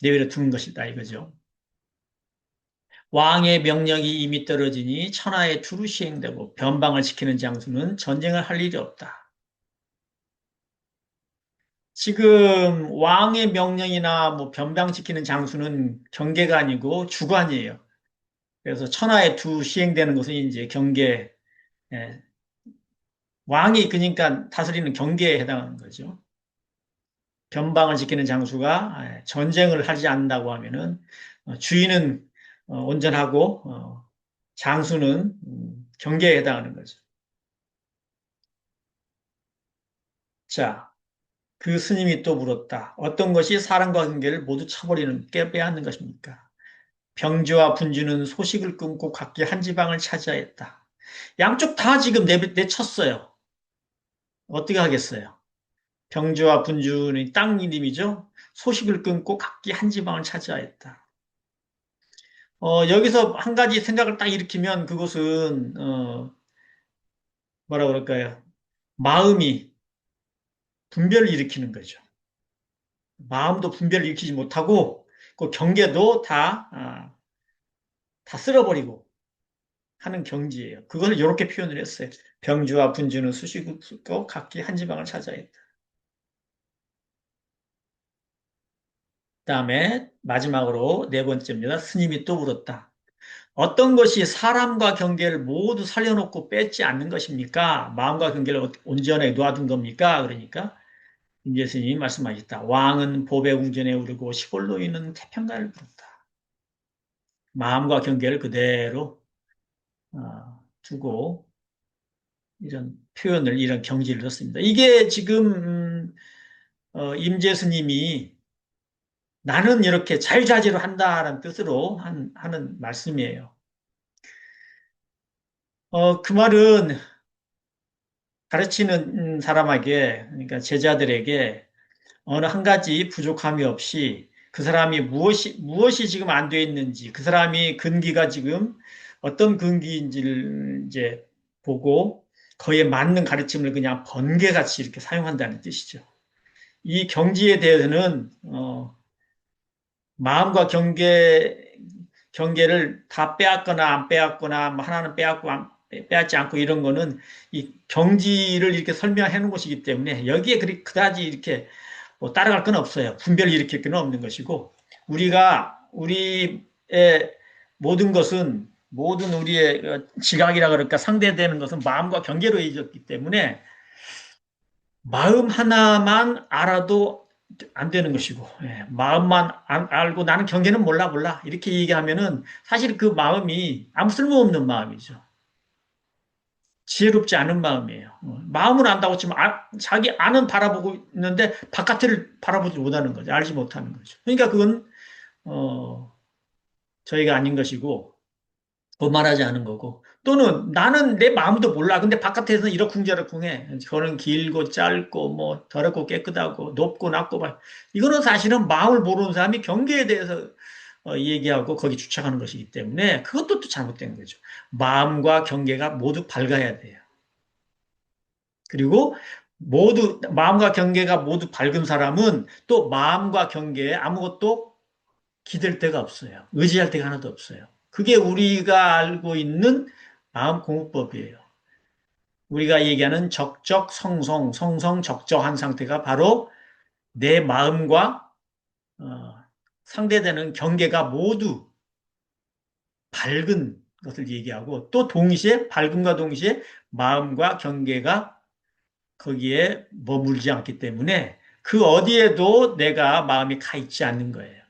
내버려 두는 것이다 이거죠. 왕의 명령이 이미 떨어지니 천하에 두루 시행되고 변방을 지키는 장수는 전쟁을 할 일이 없다. 지금 왕의 명령이나 뭐 변방 지키는 장수는 경계가 아니고 주관이에요. 그래서 천하에 두 시행되는 것은 이제 경계, 예, 왕이 그러니까 다스리는 경계에 해당하는 거죠. 변방을 지키는 장수가 전쟁을 하지 않는다고 하면은 주인은 온전하고 장수는 경계에 해당하는 거죠. 자, 그 스님이 또 물었다. 어떤 것이 사랑과 관계를 모두 쳐버리는, 빼앗는 것입니까? 병주와 분주는 소식을 끊고 각기 한 지방을 차지하였다. 양쪽 다 지금 내쳤어요. 어떻게 하겠어요? 병주와 분주는 땅 이름이죠. 소식을 끊고 각기 한 지방을 차지하였다. 여기서 한 가지 생각을 딱 일으키면 그것은 뭐라 그럴까요? 마음이 분별을 일으키는 거죠. 마음도 분별을 일으키지 못하고 그 경계도 다 쓸어버리고 하는 경지예요. 그걸 이렇게 표현을 했어요. 병주와 분주는 쑤시고 각기 한 지방을 찾아야 했다. 그다음에 마지막으로 네 번째입니다. 스님이 또 물었다. 어떤 것이 사람과 경계를 모두 살려놓고 뺏지 않는 것입니까? 마음과 경계를 온전하게 놓아둔 겁니까? 그러니까 임재 스님이 말씀하셨다. 왕은 보배 궁전에 오르고 시골노인은 태평가를 부른다. 마음과 경계를 그대로 두고 이런 표현을 이런 경지를 뒀습니다. 이게 지금 임재 스님이 나는 이렇게 자유자재로 한다라는 뜻으로 하는 말씀이에요. 그 말은 가르치는 사람에게, 그러니까 제자들에게 어느 한 가지 부족함이 없이 그 사람이 무엇이 지금 안 돼 있는지, 그 사람이 근기가 지금 어떤 근기인지를 이제 보고 그에 맞는 가르침을 그냥 번개같이 이렇게 사용한다는 뜻이죠. 이 경지에 대해서는, 마음과 경계를 다 빼앗거나 안 빼앗거나, 뭐 하나는 빼앗지 않고 이런 거는 이 경지를 이렇게 설명해 놓은 것이기 때문에 여기에 그다지 이렇게 뭐 따라갈 건 없어요. 분별을 일으킬 건 없는 것이고, 우리의 모든 것은, 모든 우리의 지각이라 그럴까, 상대되는 것은 마음과 경계로 이어졌기 때문에 마음 하나만 알아도 안 되는 것이고, 마음만 알고 나는 경계는 몰라 이렇게 얘기하면은 사실 그 마음이 아무 쓸모없는 마음이죠. 지혜롭지 않은 마음이에요. 마음은 안다고 치면 자기 안은 바라보고 있는데 바깥을 바라보지 못하는 거죠. 알지 못하는 거죠. 그러니까 그건 어, 저희가 아닌 것이고 오만하지 않은 거고, 또는 나는 내 마음도 몰라. 근데 바깥에서는 이러쿵저러쿵해. 저는 길고 짧고 뭐 더럽고 깨끗하고 높고 낮고 이거는 사실은 마음을 모르는 사람이 경계에 대해서 얘기하고 거기 주착하는 것이기 때문에 그것도 또 잘못된 거죠. 마음과 경계가 모두 밝아야 돼요. 그리고 마음과 경계가 모두 밝은 사람은 또 마음과 경계에 아무것도 기댈 데가 없어요. 의지할 데가 하나도 없어요. 그게 우리가 알고 있는 마음 공부법이에요. 우리가 얘기하는 적적, 성성, 성성, 적적한 상태가 바로 내 마음과 어, 상대되는 경계가 모두 밝은 것을 얘기하고, 또 동시에 밝음과 동시에 마음과 경계가 거기에 머물지 않기 때문에 그 어디에도 내가 마음이 가 있지 않는 거예요.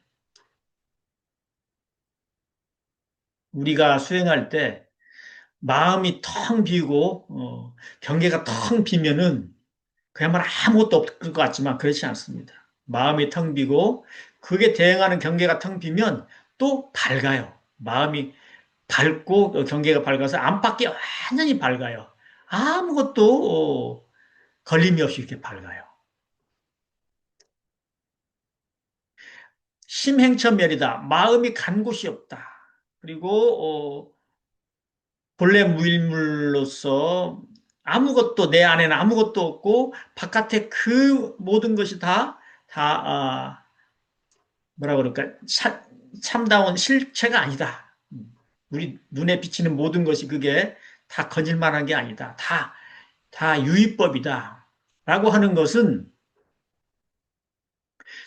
우리가 수행할 때 마음이 텅 비고 경계가 텅 비면은 그야말로 아무것도 없을 것 같지만 그렇지 않습니다. 마음이 텅 비고 그게 대응하는 경계가 텅 비면 또 밝아요. 마음이 밝고 경계가 밝아서 안팎이 완전히 밝아요. 아무것도 걸림이 없이 이렇게 밝아요. 심행천멸이다. 마음이 간 곳이 없다. 그리고 본래 무일물로서 아무것도, 내 안에는 아무것도 없고 바깥에 그 모든 것이 다 뭐라 그럴까, 참다운 실체가 아니다. 우리 눈에 비치는 모든 것이 그게 다 거짓말한 게 아니다. 다 유의법이다. 라고 하는 것은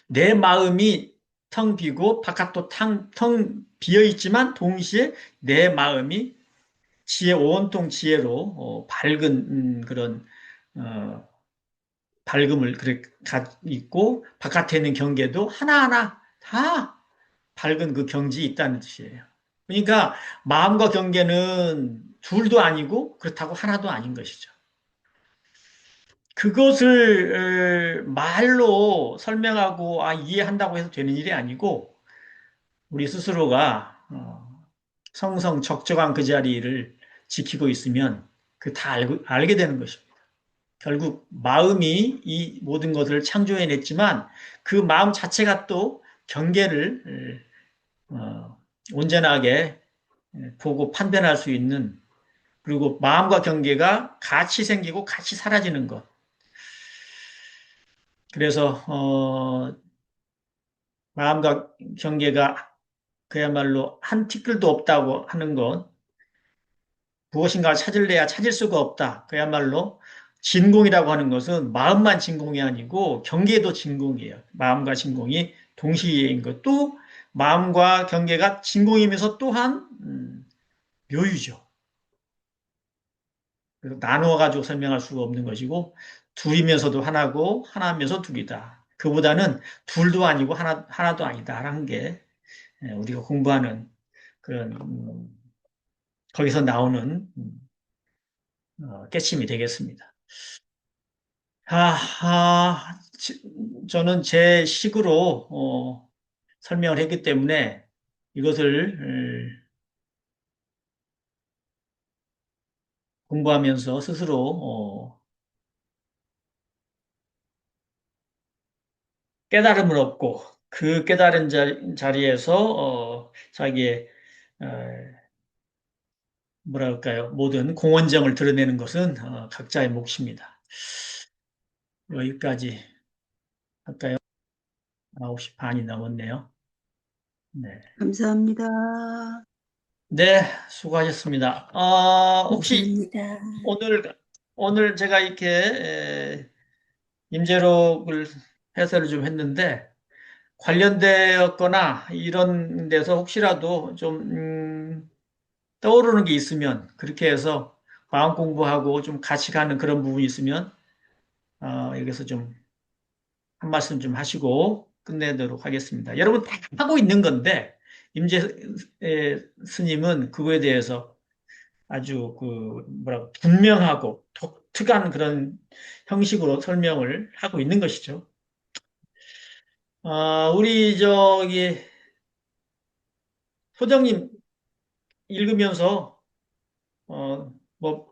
내 마음이 텅 비고 바깥도 텅 비어 있지만 동시에 내 마음이 온통 지혜로 밝은 그런 어, 밝음을 있고 바깥에 있는 경계도 하나하나 다 밝은 그 경지에 있다는 뜻이에요. 그러니까 마음과 경계는 둘도 아니고 그렇다고 하나도 아닌 것이죠. 그것을 말로 설명하고 이해한다고 해서 되는 일이 아니고 우리 스스로가 성성 적정한 그 자리를 지키고 있으면 그 다 알게 되는 것입니다. 결국 마음이 이 모든 것을 창조해냈지만 그 마음 자체가 또 경계를 온전하게 보고 판단할 수 있는 그리고 마음과 경계가 같이 생기고 같이 사라지는 것. 그래서 마음과 경계가 그야말로 한 티끌도 없다고 하는 것, 무엇인가 찾을래야 찾을 수가 없다. 그야말로 진공이라고 하는 것은 마음만 진공이 아니고 경계도 진공이에요. 마음과 진공이 동시에인 것. 또 마음과 경계가 진공이면서 또한 묘유죠. 그래서 나누어 가지고 설명할 수가 없는 것이고 둘이면서도 하나고 하나면서 둘이다. 그보다는 둘도 아니고 하나도 아니다라는 게 우리가 공부하는 그런 거기서 나오는 깨침이 되겠습니다. 저는 제 식으로 설명을 했기 때문에 이것을 공부하면서 스스로 깨달음을 얻고 그 깨달은 자리에서 자기의 어, 뭐랄까요 모든 공원정을 드러내는 것은 각자의 몫입니다. 여기까지 할까요? 9시 반이 넘었네요. 네. 감사합니다. 네, 수고하셨습니다. 혹시 감사합니다. 오늘 제가 이렇게 임재록을 해설을 좀 했는데 관련되었거나 이런 데서 혹시라도 좀 떠오르는 게 있으면 그렇게 해서 마음 공부하고 좀 같이 가는 그런 부분이 있으면 여기서 좀 한 말씀 좀 하시고 끝내도록 하겠습니다. 여러분 다 하고 있는 건데 임재 스님은 그거에 대해서 아주 그 뭐라고 분명하고 독특한 그런 형식으로 설명을 하고 있는 것이죠. 우리 저기 소장님 읽으면서 뭐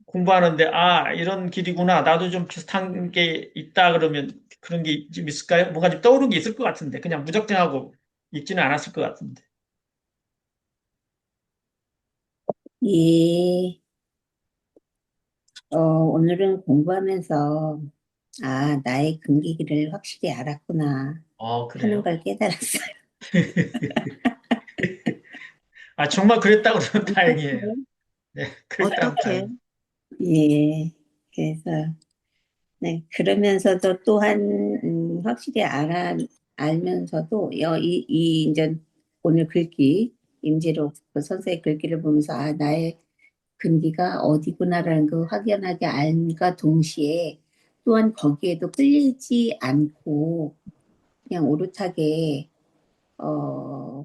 공부하는데 이런 길이구나. 나도 좀 비슷한 게 있다 그러면 그런 게 좀 있을까요? 뭔가 좀 떠오르는 게 있을 것 같은데 그냥 무작정하고 읽지는 않았을 것 같은데. 예, 오늘은 공부하면서, 나의 금기기를 확실히 알았구나 하는 그래요? 걸 깨달았어요. 정말 그랬다고 그러면 다행이에요. 어떻게? 네, 그랬다면 어떻게? 다행. 예, 그래서, 네, 그러면서도 또한, 확실히 알면서도, 이제 오늘 글귀, 임지로 그 선생의 글귀를 보면서, 나의 근기가 어디구나라는 걸 확연하게 알과 동시에 또한 거기에도 끌리지 않고 그냥 오롯하게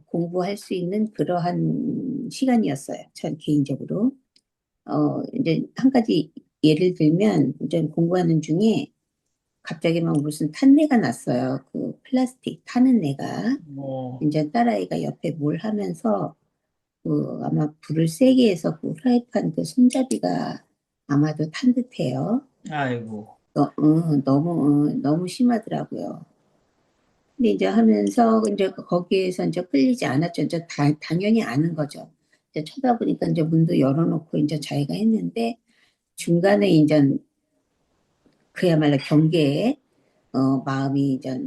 공부할 수 있는 그러한 시간이었어요. 전 개인적으로. 이제 한 가지 예를 들면 이제 공부하는 중에 갑자기 막 무슨 탄내가 났어요. 그 플라스틱 타는 내가. 뭐, 이제 딸아이가 옆에 뭘 하면서 아마 불을 세게 해서 그 프라이팬 그 손잡이가 아마도 탄 듯해요. 아이고, 너무 심하더라고요. 근데 이제 하면서 이제 거기에서 이제 끌리지 않았죠. 이제 당연히 아는 거죠. 이제 쳐다보니까 이제 문도 열어놓고 이제 자기가 했는데 중간에 이제 그야말로 경계에 마음이 이제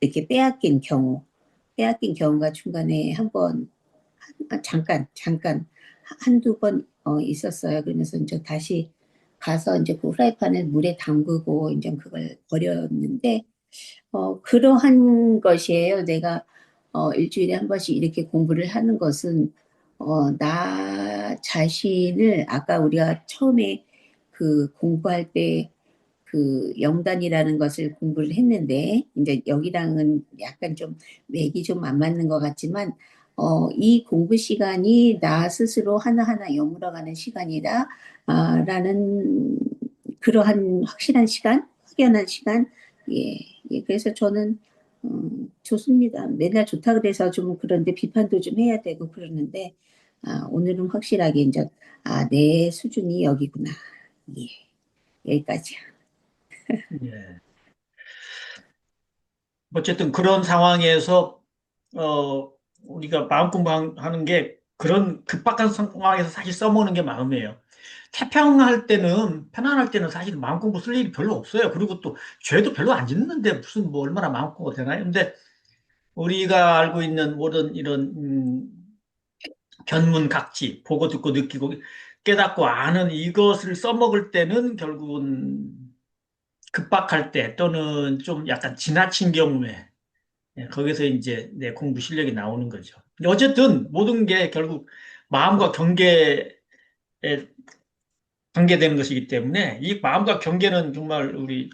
이렇게 빼앗긴 경우가 중간에 한번 잠깐 한두 번 있었어요. 그러면서 이제 다시 가서 이제 그 후라이팬을 물에 담그고 이제 그걸 버렸는데 그러한 것이에요. 내가 일주일에 한 번씩 이렇게 공부를 하는 것은 나 자신을 아까 우리가 처음에 그 공부할 때 그 영단이라는 것을 공부를 했는데 이제 여기랑은 약간 좀 맥이 좀 안 맞는 것 같지만 이 공부 시간이 나 스스로 하나하나 여물어가는 시간이다 라는 그러한 확실한 시간, 확연한 시간 예, 예 그래서 저는 좋습니다. 맨날 좋다 그래서 좀 그런데 비판도 좀 해야 되고 그러는데 오늘은 확실하게 이제 내 수준이 여기구나. 예, 여기까지요. 예. 어쨌든 그런 상황에서, 우리가 마음 공부하는 게 그런 급박한 상황에서 사실 써먹는 게 마음이에요. 태평할 때는, 편안할 때는 사실 마음 공부 쓸 일이 별로 없어요. 그리고 또 죄도 별로 안 짓는데 무슨 뭐 얼마나 마음 공부가 되나요? 근데 우리가 알고 있는 모든 이런, 견문각지, 보고 듣고 느끼고 깨닫고 아는 이것을 써먹을 때는 결국은 급박할 때 또는 좀 약간 지나친 경우에 거기서 이제 내 공부 실력이 나오는 거죠. 근데 어쨌든 모든 게 결국 마음과 경계에 관계되는 것이기 때문에 이 마음과 경계는 정말 우리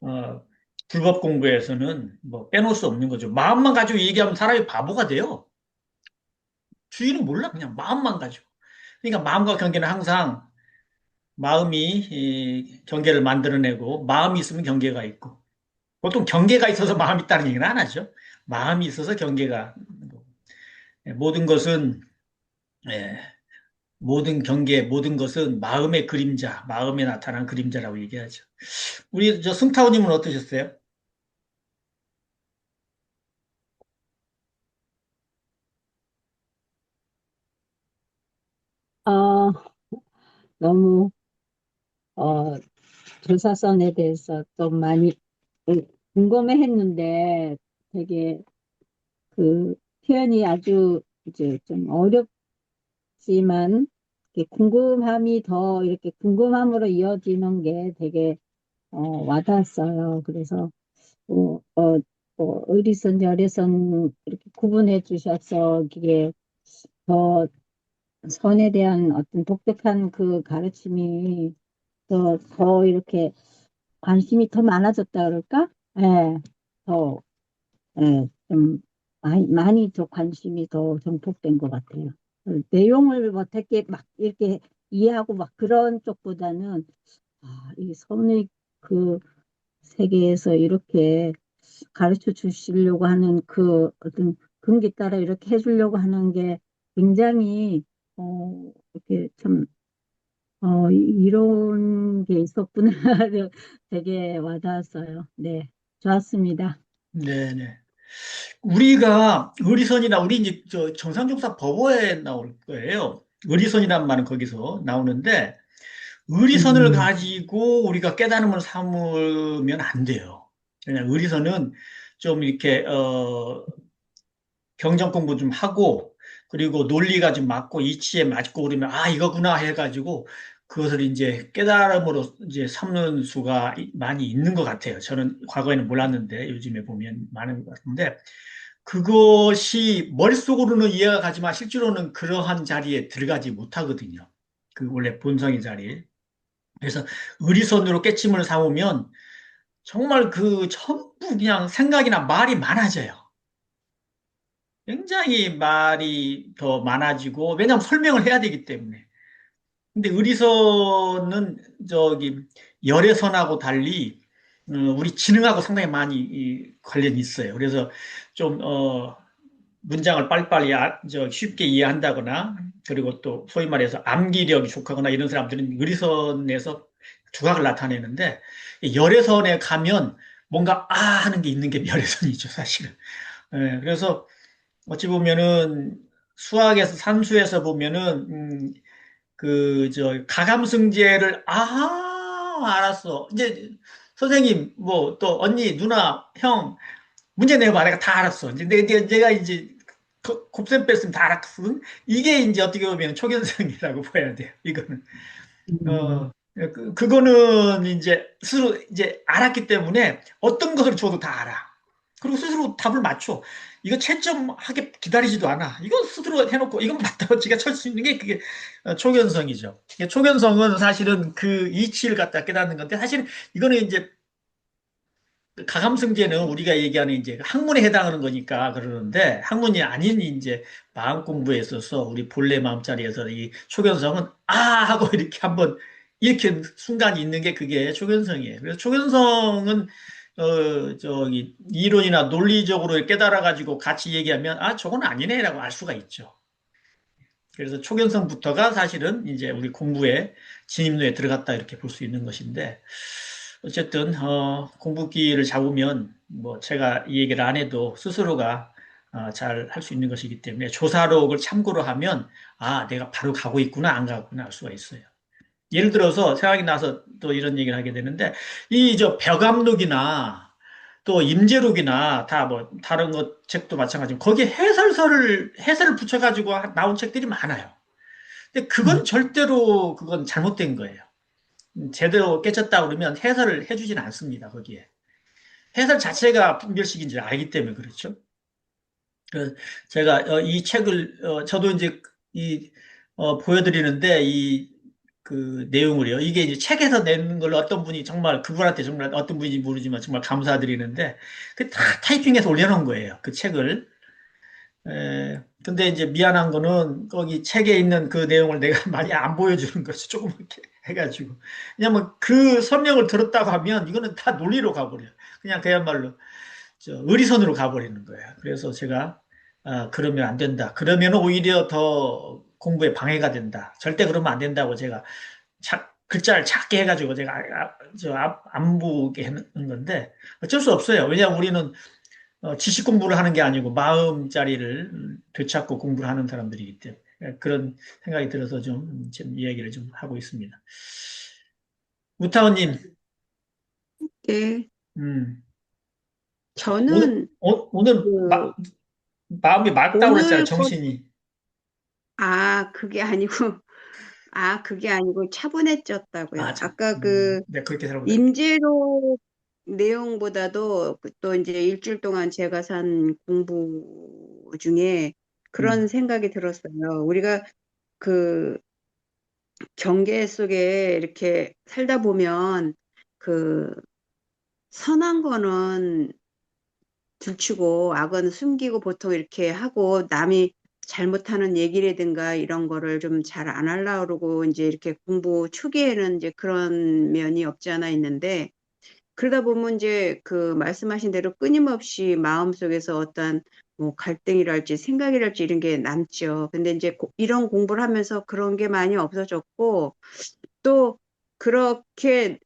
어, 불법 공부에서는 뭐 빼놓을 수 없는 거죠. 마음만 가지고 얘기하면 사람이 바보가 돼요. 주의는 몰라 그냥 마음만 가지고. 그러니까 마음과 경계는 항상 마음이 이 경계를 만들어내고 마음이 있으면 경계가 있고 보통 경계가 있어서 마음이 있다는 얘기는 안 하죠. 마음이 있어서 경계가 모든 것은 예, 모든 경계 모든 것은 마음의 그림자 마음에 나타난 그림자라고 얘기하죠. 우리 저 승타오님은 어떠셨어요? 어, 너무, 조사선에 대해서 좀 많이 궁금해 했는데 되게 그 표현이 아주 이제 좀 어렵지만 이렇게 궁금함이 더 이렇게 궁금함으로 이어지는 게 되게 와닿았어요. 그래서 어, 어, 의리선, 열애선 이렇게 구분해 주셔서 이게 더 선에 대한 어떤 독특한 그 가르침이 더 이렇게 관심이 더 많아졌다 그럴까? 예, 더, 예, 좀 많이 더 관심이 더 정폭된 것 같아요. 그 내용을 뭐 어떻게 막 이렇게 이해하고 막 그런 쪽보다는 이 선의 그 세계에서 이렇게 가르쳐 주시려고 하는 그 어떤 근기 따라 이렇게 해주려고 하는 게 굉장히 이렇게 참 이런 게 있었구나. 되게 와닿았어요. 네, 좋았습니다. 네네. 우리가 의리선이나 우리 이제 저 정상적사 법어에 나올 거예요. 의리선이란 말은 거기서 나오는데 의리선을 음, 가지고 우리가 깨달음을 삼으면 안 돼요. 그냥 의리선은 좀 이렇게 경전 공부 좀 하고 그리고 논리가 좀 맞고 이치에 맞고 그러면 아 이거구나 해가지고 그것을 이제 깨달음으로 이제 삼는 수가 많이 있는 것 같아요. 저는 과거에는 몰랐는데 요즘에 보면 많은 것 같은데 그것이 머릿속으로는 이해가 가지만 실제로는 그러한 자리에 들어가지 못하거든요. 그 원래 본성의 자리에. 그래서 의리선으로 깨침을 삼으면 정말 그 전부 그냥 생각이나 말이 많아져요. 굉장히 말이 더 많아지고, 왜냐하면 설명을 해야 되기 때문에. 근데 의리선은 저기 열애선하고 달리 우리 지능하고 상당히 많이 관련이 있어요. 그래서 좀 문장을 빨리빨리 쉽게 이해한다거나 그리고 또 소위 말해서 암기력이 좋거나 이런 사람들은 의리선에서 두각을 나타내는데 이 열애선에 가면 뭔가 하는 게 있는 게 열애선이죠, 사실은. 그래서 어찌 보면은 수학에서 산수에서 보면은 그 저 가감승제를 알았어. 이제 선생님 뭐 또 언니 누나 형 문제 내봐 내가 다 알았어. 이제 내가 이제 곱셈 뺐으면 다 알았거든. 이게 이제 어떻게 보면 초견성이라고 봐야 돼요. 이거는 음, 그거는 이제 스스로 이제 알았기 때문에 어떤 것을 줘도 다 알아. 그리고 스스로 답을 맞춰. 이거 채점하게 기다리지도 않아. 이거 스스로 해놓고 이건 맞다고 지가 칠 수 있는 게 그게 초견성이죠. 초견성은 사실은 그 이치를 갖다 깨닫는 건데 사실 이거는 이제 가감승제는 우리가 얘기하는 이제 학문에 해당하는 거니까 그러는데 학문이 아닌 이제 마음 공부에 있어서 우리 본래 마음자리에서 이 초견성은 하고 이렇게 한번 이렇게 순간이 있는 게 그게 초견성이에요. 그래서 초견성은 저기 이론이나 논리적으로 깨달아 가지고 같이 얘기하면 저건 아니네라고 알 수가 있죠. 그래서 초견성부터가 사실은 이제 우리 공부에 진입로에 들어갔다 이렇게 볼 수 있는 것인데 어쨌든 공부기를 잡으면 뭐 제가 이 얘기를 안 해도 스스로가 잘 할 수 있는 것이기 때문에 조사록을 참고로 하면 내가 바로 가고 있구나 안 가구나 알 수가 있어요. 예를 들어서 생각이 나서 또 이런 얘기를 하게 되는데 이 저 벼감록이나 또 임제록이나 다 뭐 다른 것 책도 마찬가지고 거기에 해설을 붙여가지고 나온 책들이 많아요. 근데 그건 절대로 그건 잘못된 거예요. 제대로 깨쳤다 그러면 해설을 해주진 않습니다. 거기에 해설 자체가 분별식인 줄 알기 때문에 그렇죠. 그 제가 이 책을 저도 이제 이 보여드리는데 이 그 내용을요. 이게 이제 책에서 내는 걸 어떤 분이 정말 그분한테 정말 어떤 분인지 모르지만 정말 감사드리는데 그 다 타이핑해서 올려놓은 거예요. 그 책을. 근데 이제 미안한 거는 거기 책에 있는 그 내용을 내가 많이 안 보여주는 거죠. 조그맣게 해가지고. 왜냐면 그 설명을 들었다고 하면 이거는 다 논리로 가버려요. 그냥 그야말로 의리선으로 가버리는 거예요. 그래서 제가 그러면 안 된다. 그러면 오히려 더 공부에 방해가 된다. 절대 그러면 안 된다고 제가 글자를 작게 해가지고 제가 안 보게 하는 건데 어쩔 수 없어요. 왜냐하면 우리는 지식 공부를 하는 게 아니고 마음자리를 되찾고 공부를 하는 사람들이기 때문에 그런 생각이 들어서 지금 이야기를 좀 하고 있습니다. 우타원님, 네, 음, 오늘, 저는 오늘 그 마음이 맑다고 그랬잖아요, 오늘 정신이. 그게 아니고 그게 아니고 차분해졌다고요. 아까 네, 그렇게 생각합니다. 임제록 내용보다도 또 이제 일주일 동안 제가 산 공부 중에 그런 음, 생각이 들었어요. 우리가 그 경계 속에 이렇게 살다 보면 그 선한 거는 들추고 악은 숨기고 보통 이렇게 하고 남이 잘못하는 얘기라든가 이런 거를 좀 잘 안 하려고 그러고 이제 이렇게 공부 초기에는 이제 그런 면이 없지 않아 있는데 그러다 보면 이제 그 말씀하신 대로 끊임없이 마음속에서 어떤 뭐 갈등이랄지 생각이랄지 이런 게 남죠. 근데 이제 이런 공부를 하면서 그런 게 많이 없어졌고 또 그렇게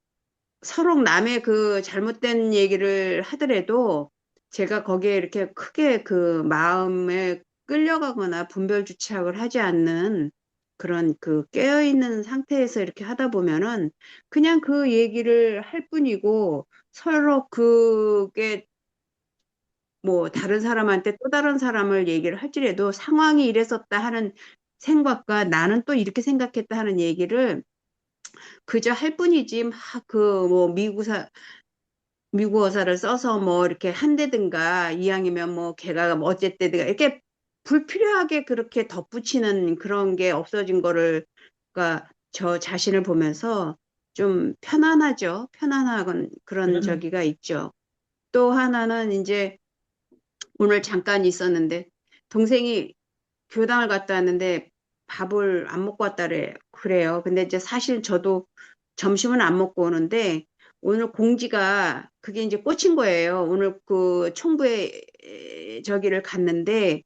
서로 남의 그 잘못된 얘기를 하더라도 제가 거기에 이렇게 크게 그 마음에 끌려가거나 분별주착을 하지 않는 그런 그 깨어있는 상태에서 이렇게 하다 보면은 그냥 그 얘기를 할 뿐이고 서로 그게 뭐 다른 사람한테 또 다른 사람을 얘기를 할지라도 상황이 이랬었다 하는 생각과 나는 또 이렇게 생각했다 하는 얘기를 그저 할 뿐이지 막 그 뭐 미국어사를 써서 뭐 이렇게 한다든가 이왕이면 뭐 걔가 뭐 어쨌대든가 이렇게 불필요하게 그렇게 덧붙이는 그런 게 없어진 거를 그러니까 저 자신을 보면서 좀 편안하죠. 편안한 그런 그런, 저기가 있죠. 또 하나는 이제 오늘 잠깐 있었는데 동생이 교당을 갔다 왔는데 밥을 안 먹고 왔다래 그래요. 근데 이제 사실 저도 점심은 안 먹고 오는데 오늘 공지가 그게 이제 꽂힌 거예요. 오늘 그 총부에 저기를 갔는데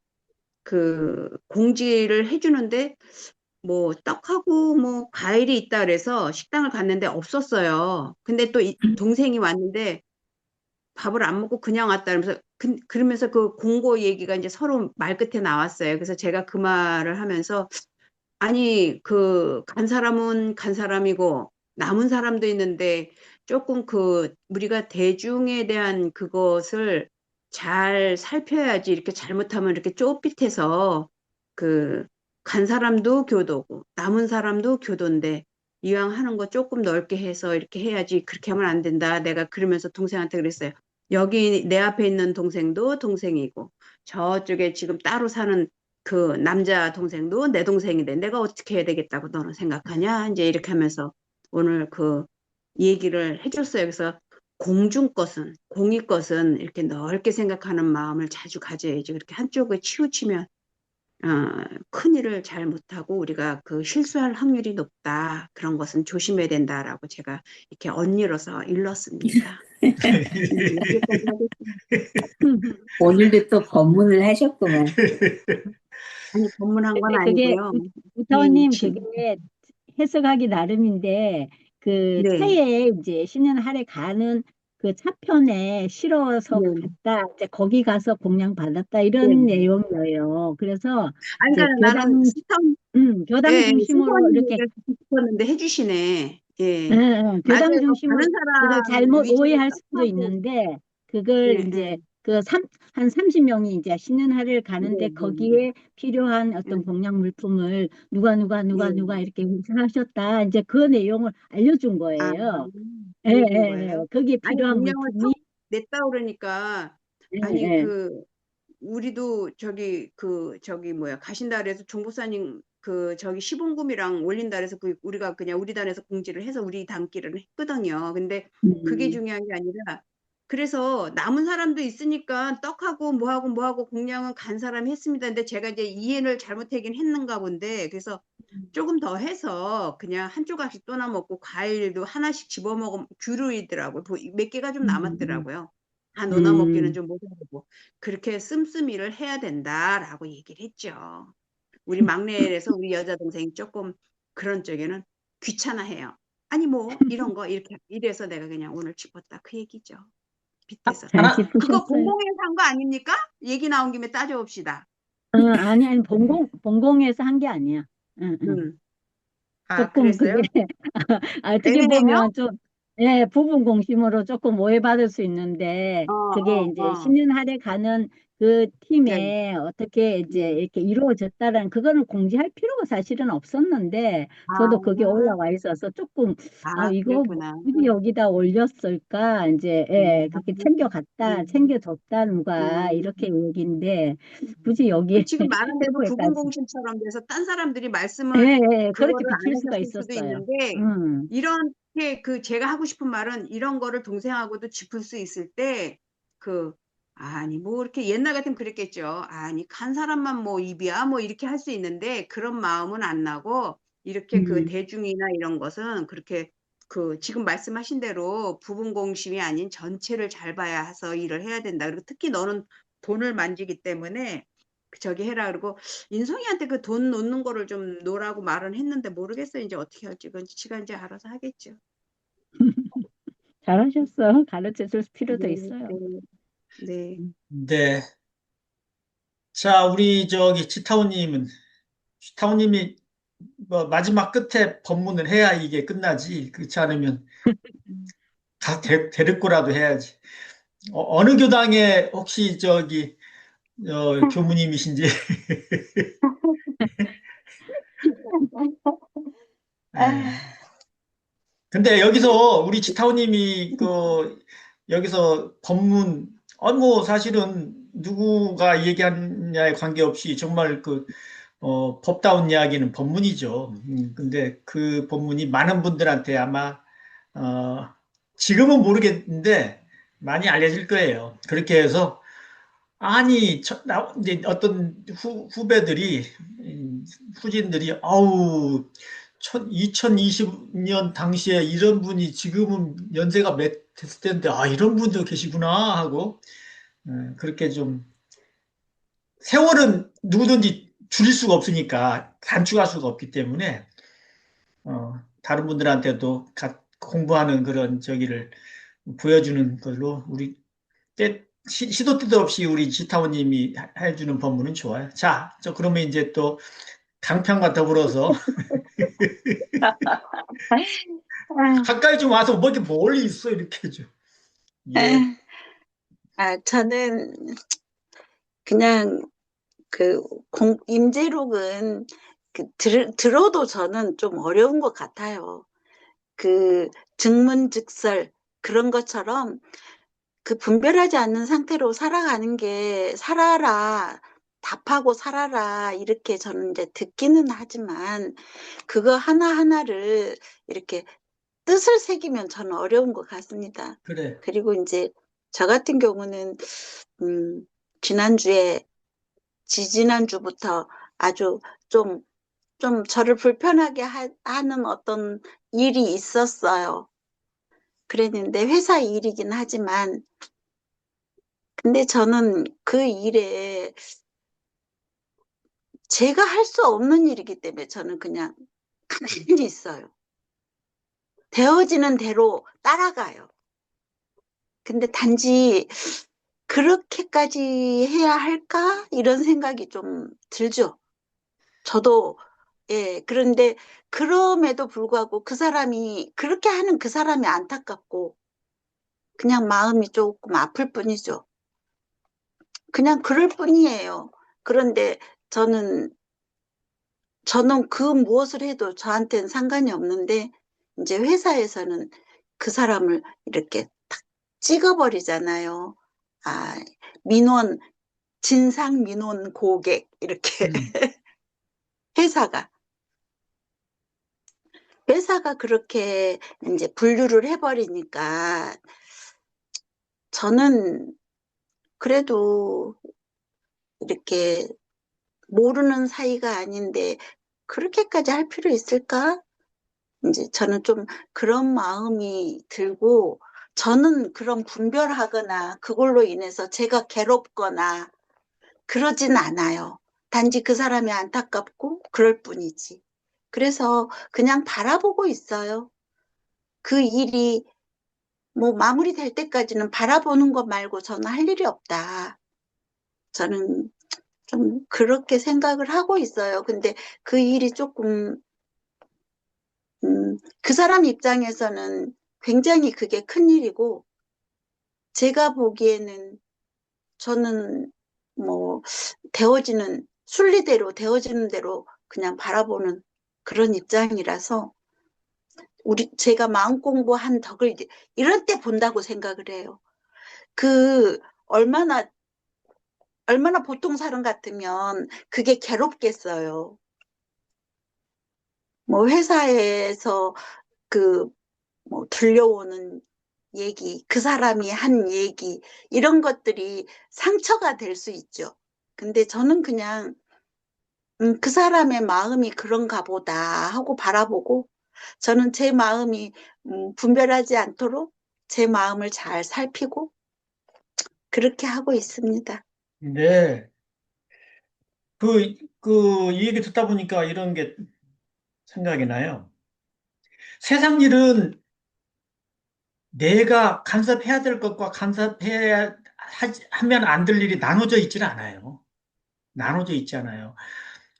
그 공지를 해주는데 뭐 떡하고 뭐 과일이 있다 그래서 식당을 갔는데 없었어요. 근데 또 동생이 왔는데 밥을 안 먹고 그냥 왔다 그러면서 그러면서 그 공고 얘기가 이제 서로 말끝에 나왔어요. 그래서 제가 그 말을 하면서 아니, 그, 간 사람은 간 사람이고, 남은 사람도 있는데, 조금 그, 우리가 대중에 대한 그것을 잘 살펴야지, 이렇게 잘못하면 이렇게 좁빗해서, 그, 간 사람도 교도고, 남은 사람도 교도인데, 이왕 하는 거 조금 넓게 해서 이렇게 해야지, 그렇게 하면 안 된다. 내가 그러면서 동생한테 그랬어요. 여기 내 앞에 있는 동생도 동생이고, 저쪽에 지금 따로 사는 그 남자 동생도 내 동생인데 내가 어떻게 해야 되겠다고 너는 생각하냐? 이제 이렇게 하면서 오늘 그 얘기를 해줬어요. 그래서 공중 것은, 공의 것은 이렇게 넓게 생각하는 마음을 자주 가져야지. 그렇게 한쪽에 치우치면 어, 큰 일을 잘 못하고 우리가 그 실수할 확률이 높다. 그런 것은 조심해야 된다라고 제가 이렇게 엇일어서 일렀습니다. 여기까지 하겠습니다. 오늘도 또 법문을 하셨구만. 아니, 법문한 건 근데 그게 아니고요. 우타원님 지- 그게 해석하기 나름인데 그 네. 차에 이제 신년 할애 가는 그 차편에 실어서 네. 갔다, 이제 거기 가서 공양 받았다, 네. 이런 내용이에요. 그래서 아니, 이제 그러니까 나는 교당 예, 중심으로 스타님 이렇게, 얘기를 듣고 싶었는데 해주시네. 예, 예. 예, 교당 맞아요. 중심으로 다른 그걸 사람 잘못 위주로 오해할 수도 떡하고, 있는데, 그걸 예, 예. 이제 한 30명이 이제 신년할애를 네, 가는데 네, 네. 거기에 필요한 어떤 예, 공양 물품을 누가 예. 이렇게 행사하셨다. 이제 그 내용을 알려준 아, 거예요. 예, 그러신 예, 거예요? 예. 거기에 아니, 필요한 공양을 턱 물품이, 냈다 그러니까, 예, 아니, 예. 우리도 저기 뭐야, 가신다 그래서 종보사님 저기 시봉금이랑 올린다 그래서 우리가 그냥 우리 단에서 공지를 해서 우리 단끼를 했거든요. 근데 그게 음, 중요한 게 아니라, 그래서 남은 사람도 있으니까 떡하고 뭐하고 공양은 간 사람이 했습니다. 근데 제가 이제 이해를 잘못하긴 했는가 본데, 그래서 조금 더 해서 그냥 한 조각씩 떠나 먹고 과일도 하나씩 집어 먹으면 귤이더라고요. 몇 개가 좀 음, 남았더라고요. 다 넣어 먹기는 음. 좀 못하고 그렇게 씀씀이를 해야 된다라고 얘기를 했죠. 우리 막내에서 우리 여자 동생이 조금 그런 쪽에는 귀찮아해요. 아니 뭐 이런 거 이렇게 이래서 내가 그냥 오늘 짚었다 그 얘기죠. 빗대서 잘 하나, 그거 짚으셨어요. 공공에서 한 거 아닙니까? 얘기 나온 김에 따져봅시다. 아니, 본공에서 한 게 아니야. 응, 응. 음. 아, 조금 그게 그랬어요? 어떻게 애매해요? 보면 좀, 예, 부분 공심으로 조금 오해받을 수 있는데, 그게 이제 어. 신년할애 가는 그 네. 팀에 어떻게 이제 네. 이렇게 이루어졌다라는 그거는 공지할 필요가 사실은 없었는데, 저도 그게 아, 올라와 있어서 조금, 이거 뭐 그랬구나. 굳이 여기다 올렸을까? 이제, 예, 그렇게 챙겨갔다, 음, 챙겨줬다, 누가, 음. 이렇게 얘기인데, 굳이 여기에 지금 말한 대로 세부에까지. 부분공신처럼 돼서 딴 사람들이 말씀을 예, 예, 그렇게 그거를 안 비칠 수가 하셨을 수도 있었어요. 있는데 음. 이렇게 제가 하고 싶은 말은 이런 거를 동생하고도 짚을 수 있을 때 그 아니 뭐 이렇게 옛날 같으면 그랬겠죠. 아니 간 사람만 뭐 입이야 뭐 이렇게 할 수 있는데 그런 마음은 안 나고 이렇게 음. 대중이나 이런 것은 그렇게 지금 말씀하신 대로 부분공심이 아닌 전체를 잘 봐야 해서 일을 해야 된다. 그리고 특히 너는 돈을 만지기 때문에 저기 해라 그러고 인성이한테 그 돈 놓는 거를 좀 놓으라고 말은 했는데 모르겠어요. 이제 어떻게 할지 그건 지가 이제 알아서 하겠죠. 잘하셨어. 가르쳐 줄 필요도 네, 있어요. 네, 네. 네. 자, 우리 지타우님이 뭐 마지막 끝에 법문을 해야 이게 끝나지. 그렇지 않으면 다 대립고라도 해야지. 어느 교당에 혹시 교무님이신지. 에, 근데 여기서 우리 지타우님이 여기서 법문, 뭐 사실은 누구가 얘기하느냐에 관계없이 정말 법다운 이야기는 법문이죠. 근데 그 법문이 많은 분들한테 아마, 어, 지금은 모르겠는데 많이 알려질 거예요. 그렇게 해서, 아니, 이제 어떤 후배들이, 후진들이, 2020년 당시에 이런 분이 지금은 연세가 몇 됐을 텐데, 이런 분도 계시구나 하고, 그렇게 좀 세월은 누구든지 줄일 수가 없으니까 단축할 수가 없기 때문에 다른 분들한테도 공부하는 그런 저기를 보여주는 걸로 우리 시도 때도 없이 우리 지타오님이 해주는 법문은 좋아요. 자, 그러면 이제 또 강평과 더불어서 가까이 좀 와서 뭐 이렇게 멀리 있어 이렇게 좀. 예. 저는 그냥 임재록은 들어도 저는 좀 어려운 것 같아요. 증문즉설 그런 것처럼 분별하지 않는 상태로 살아가는 게 살아라, 답하고 살아라, 이렇게 저는 이제 듣기는 하지만 그거 하나하나를 이렇게 뜻을 새기면 저는 어려운 것 같습니다. 그래. 그리고 이제 저 같은 경우는, 지지난주부터 아주 좀 저를 불편하게 하는 어떤 일이 있었어요. 그랬는데 회사 일이긴 하지만, 근데 저는 그 일에 제가 할 수 없는 일이기 때문에 저는 그냥 가만히 있어요. 되어지는 대로 따라가요. 근데 단지 그렇게까지 해야 할까? 이런 생각이 좀 들죠. 저도, 예, 그런데 그럼에도 불구하고 그 사람이, 그렇게 하는 그 사람이 안타깝고, 그냥 마음이 조금 아플 뿐이죠. 그냥 그럴 뿐이에요. 그런데 저는, 저는 그 무엇을 해도 저한테는 상관이 없는데, 이제 회사에서는 그 사람을 이렇게 탁 찍어버리잖아요. 아, 민원, 진상 민원 고객, 이렇게 음. 회사가. 회사가 그렇게 이제 분류를 해버리니까 저는 그래도 이렇게 모르는 사이가 아닌데 그렇게까지 할 필요 있을까? 이제 저는 좀 그런 마음이 들고 저는 그런 분별하거나 그걸로 인해서 제가 괴롭거나 그러진 않아요. 단지 그 사람이 안타깝고 그럴 뿐이지. 그래서 그냥 바라보고 있어요. 그 일이 뭐 마무리될 때까지는 바라보는 것 말고 저는 할 일이 없다. 저는 좀 그렇게 생각을 하고 있어요. 근데 그 일이 조금 그 사람 입장에서는 굉장히 그게 큰 일이고 제가 보기에는 저는 뭐 순리대로 되어지는 대로 그냥 바라보는 그런 입장이라서 제가 마음 공부한 덕을 이럴 때 본다고 생각을 해요. 그 얼마나 보통 사람 같으면 그게 괴롭겠어요. 뭐 회사에서 그 뭐 들려오는 얘기, 그 사람이 한 얘기 이런 것들이 상처가 될 수 있죠. 근데 저는 그냥 그 사람의 마음이 그런가 보다 하고 바라보고 저는 제 마음이 분별하지 않도록 제 마음을 잘 살피고 그렇게 하고 있습니다. 네. 이 얘기 듣다 보니까 이런 게 생각이 나요. 세상 일은 내가 간섭해야 될 것과 하면 안 될 일이 나눠져 있지는 않아요. 나눠져 있잖아요.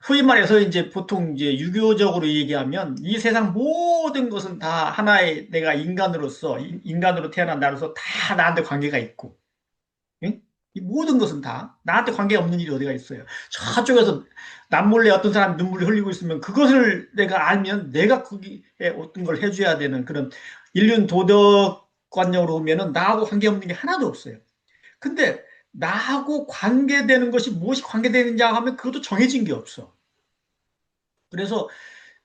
소위 말해서 이제 보통 이제 유교적으로 얘기하면 이 세상 모든 것은 다 하나의 내가 인간으로 태어난 나로서 다 나한테 관계가 있고, 응? 이 모든 것은 다 나한테 관계 없는 일이 어디가 있어요. 저쪽에서 남몰래 어떤 사람이 눈물이 흘리고 있으면 그것을 내가 알면 내가 거기에 어떤 걸 해줘야 되는 그런 인륜 도덕관념으로 보면은 나하고 관계없는 게 하나도 없어요. 근데 나하고 관계되는 것이 무엇이 관계되는지 하면 그것도 정해진 게 없어. 그래서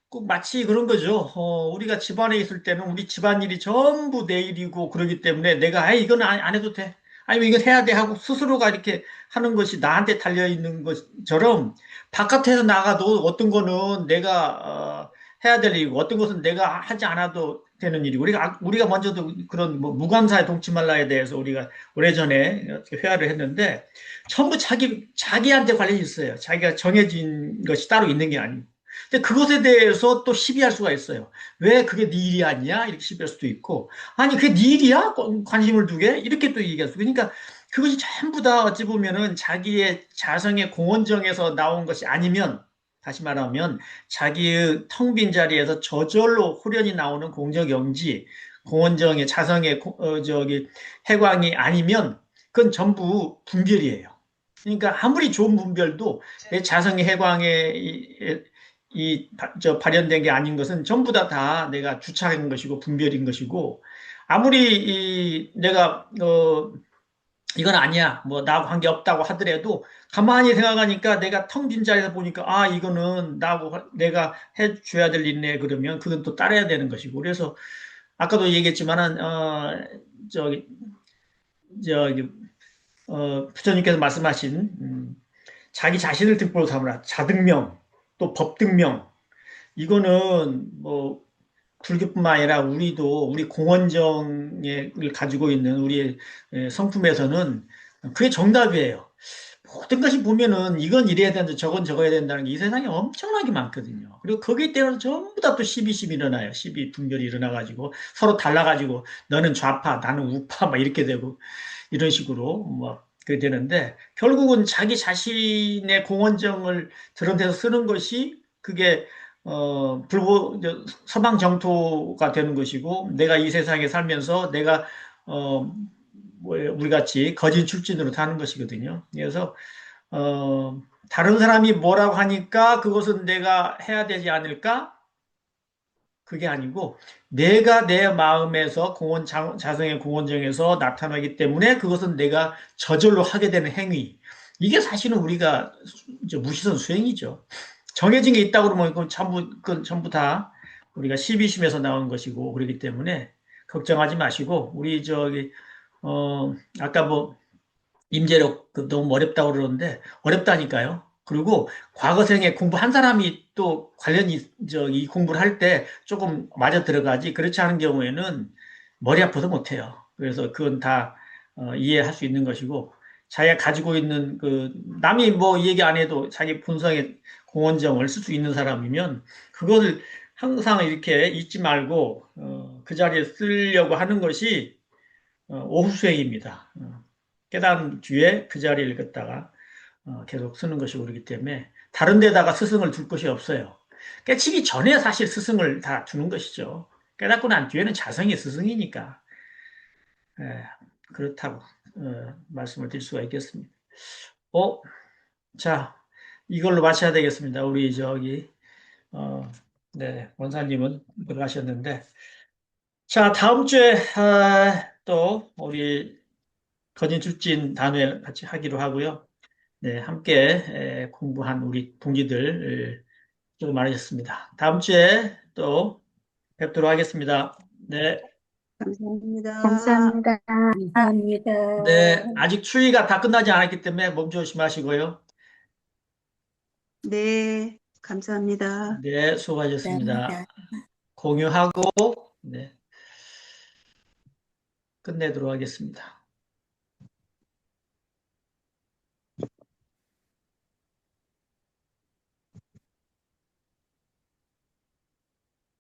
꼭 마치 그런 거죠. 우리가 집안에 있을 때는 우리 집안일이 전부 내 일이고 그러기 때문에 내가 이건 안 해도 돼. 아니면 이건 해야 돼 하고 스스로가 이렇게 하는 것이 나한테 달려 있는 것처럼 바깥에서 나가도 어떤 거는 내가 해야 될 일이고 어떤 것은 내가 하지 않아도 되는 일이고 우리가 먼저도 그런 뭐 무관사의 동치말라에 대해서 우리가 오래전에 회화를 했는데 전부 자기한테 관련이 있어요. 자기가 정해진 것이 따로 있는 게 아니고. 근데 그것에 대해서 또 시비할 수가 있어요. 왜 그게 네 일이 아니야? 이렇게 시비할 수도 있고, 아니, 그게 네 일이야? 관심을 두게? 이렇게 또 얘기할 수. 그러니까 그것이 전부 다 어찌 보면은 자기의 자성의 공원정에서 나온 것이 아니면, 다시 말하면 자기의 텅 빈 자리에서 저절로 후련히 나오는 공적영지, 공원정의 자성의 해광이 아니면 그건 전부 분별이에요. 그러니까 아무리 좋은 분별도 내 자성의 해광에 발현된 게 아닌 것은 전부 다 내가 주착한 것이고 분별인 것이고 아무리 내가 이건 아니야 뭐 나하고 관계 없다고 하더라도 가만히 생각하니까 내가 텅 빈 자리에서 보니까 이거는 내가 해줘야 될 일이네 그러면 그건 또 따라야 되는 것이고 그래서 아까도 얘기했지만은 저기 저기 부처님께서 말씀하신 자기 자신을 등불로 삼으라 자등명 또 법등명 이거는 뭐 불교뿐만 아니라 우리 공원정을 가지고 있는 우리의 성품에서는 그게 정답이에요. 모든 것이 보면은 이건 이래야 된다, 저건 저거 해야 된다는 게 이 세상에 엄청나게 많거든요. 그리고 거기에 따라서 전부 다 또 시비 일어나요. 시비 분별이 일어나가지고 서로 달라가지고 너는 좌파, 나는 우파 막 이렇게 되고 이런 식으로 뭐 그게 되는데 결국은 자기 자신의 공헌정을 저런 데서 쓰는 것이 그게 서방 정토가 되는 것이고 내가 이 세상에 살면서 내가 뭐 우리 같이 거진 출신으로 사는 것이거든요. 그래서 다른 사람이 뭐라고 하니까 그것은 내가 해야 되지 않을까? 그게 아니고 내가 내 마음에서 자성의 공헌정에서 나타나기 때문에 그것은 내가 저절로 하게 되는 행위. 이게 사실은 우리가 무시선 수행이죠. 정해진 게 있다고 그러면 그건 전부 다 우리가 십이심에서 나온 것이고 그렇기 때문에 걱정하지 마시고 우리 아까 뭐 임재력 너무 어렵다고 그러는데 어렵다니까요. 그리고 과거생에 공부한 사람이 또 이 공부를 할 때 조금 맞아 들어가지 그렇지 않은 경우에는 머리 아파도 못해요. 그래서 그건 다 이해할 수 있는 것이고 자기가 가지고 있는 남이 뭐 얘기 안 해도 자기 본성의 공헌정을 쓸 수 있는 사람이면 그것을 항상 이렇게 잊지 말고 그 자리에 쓰려고 하는 것이 오후수행입니다. 깨달은 뒤에 그 자리를 갖다가 계속 쓰는 것이 그렇기 때문에 다른 데다가 스승을 둘 것이 없어요. 깨치기 전에 사실 스승을 다 두는 것이죠. 깨닫고 난 뒤에는 자성이 스승이니까 예, 그렇다고 말씀을 드릴 수가 있겠습니다. 자, 이걸로 마쳐야 되겠습니다. 우리 네, 원사님은 들어가셨는데 자, 다음 주에 또 우리 거진 출진 단회 같이 하기로 하고요. 네, 함께 공부한 우리 동지들 수고 많으셨습니다. 다음 주에 또 뵙도록 하겠습니다. 네, 감사합니다. 감사합니다. 감사합니다. 네, 아직 추위가 다 끝나지 않았기 때문에 몸 조심하시고요. 네, 감사합니다. 네, 수고하셨습니다. 감사합니다. 공유하고 네, 끝내도록 하겠습니다.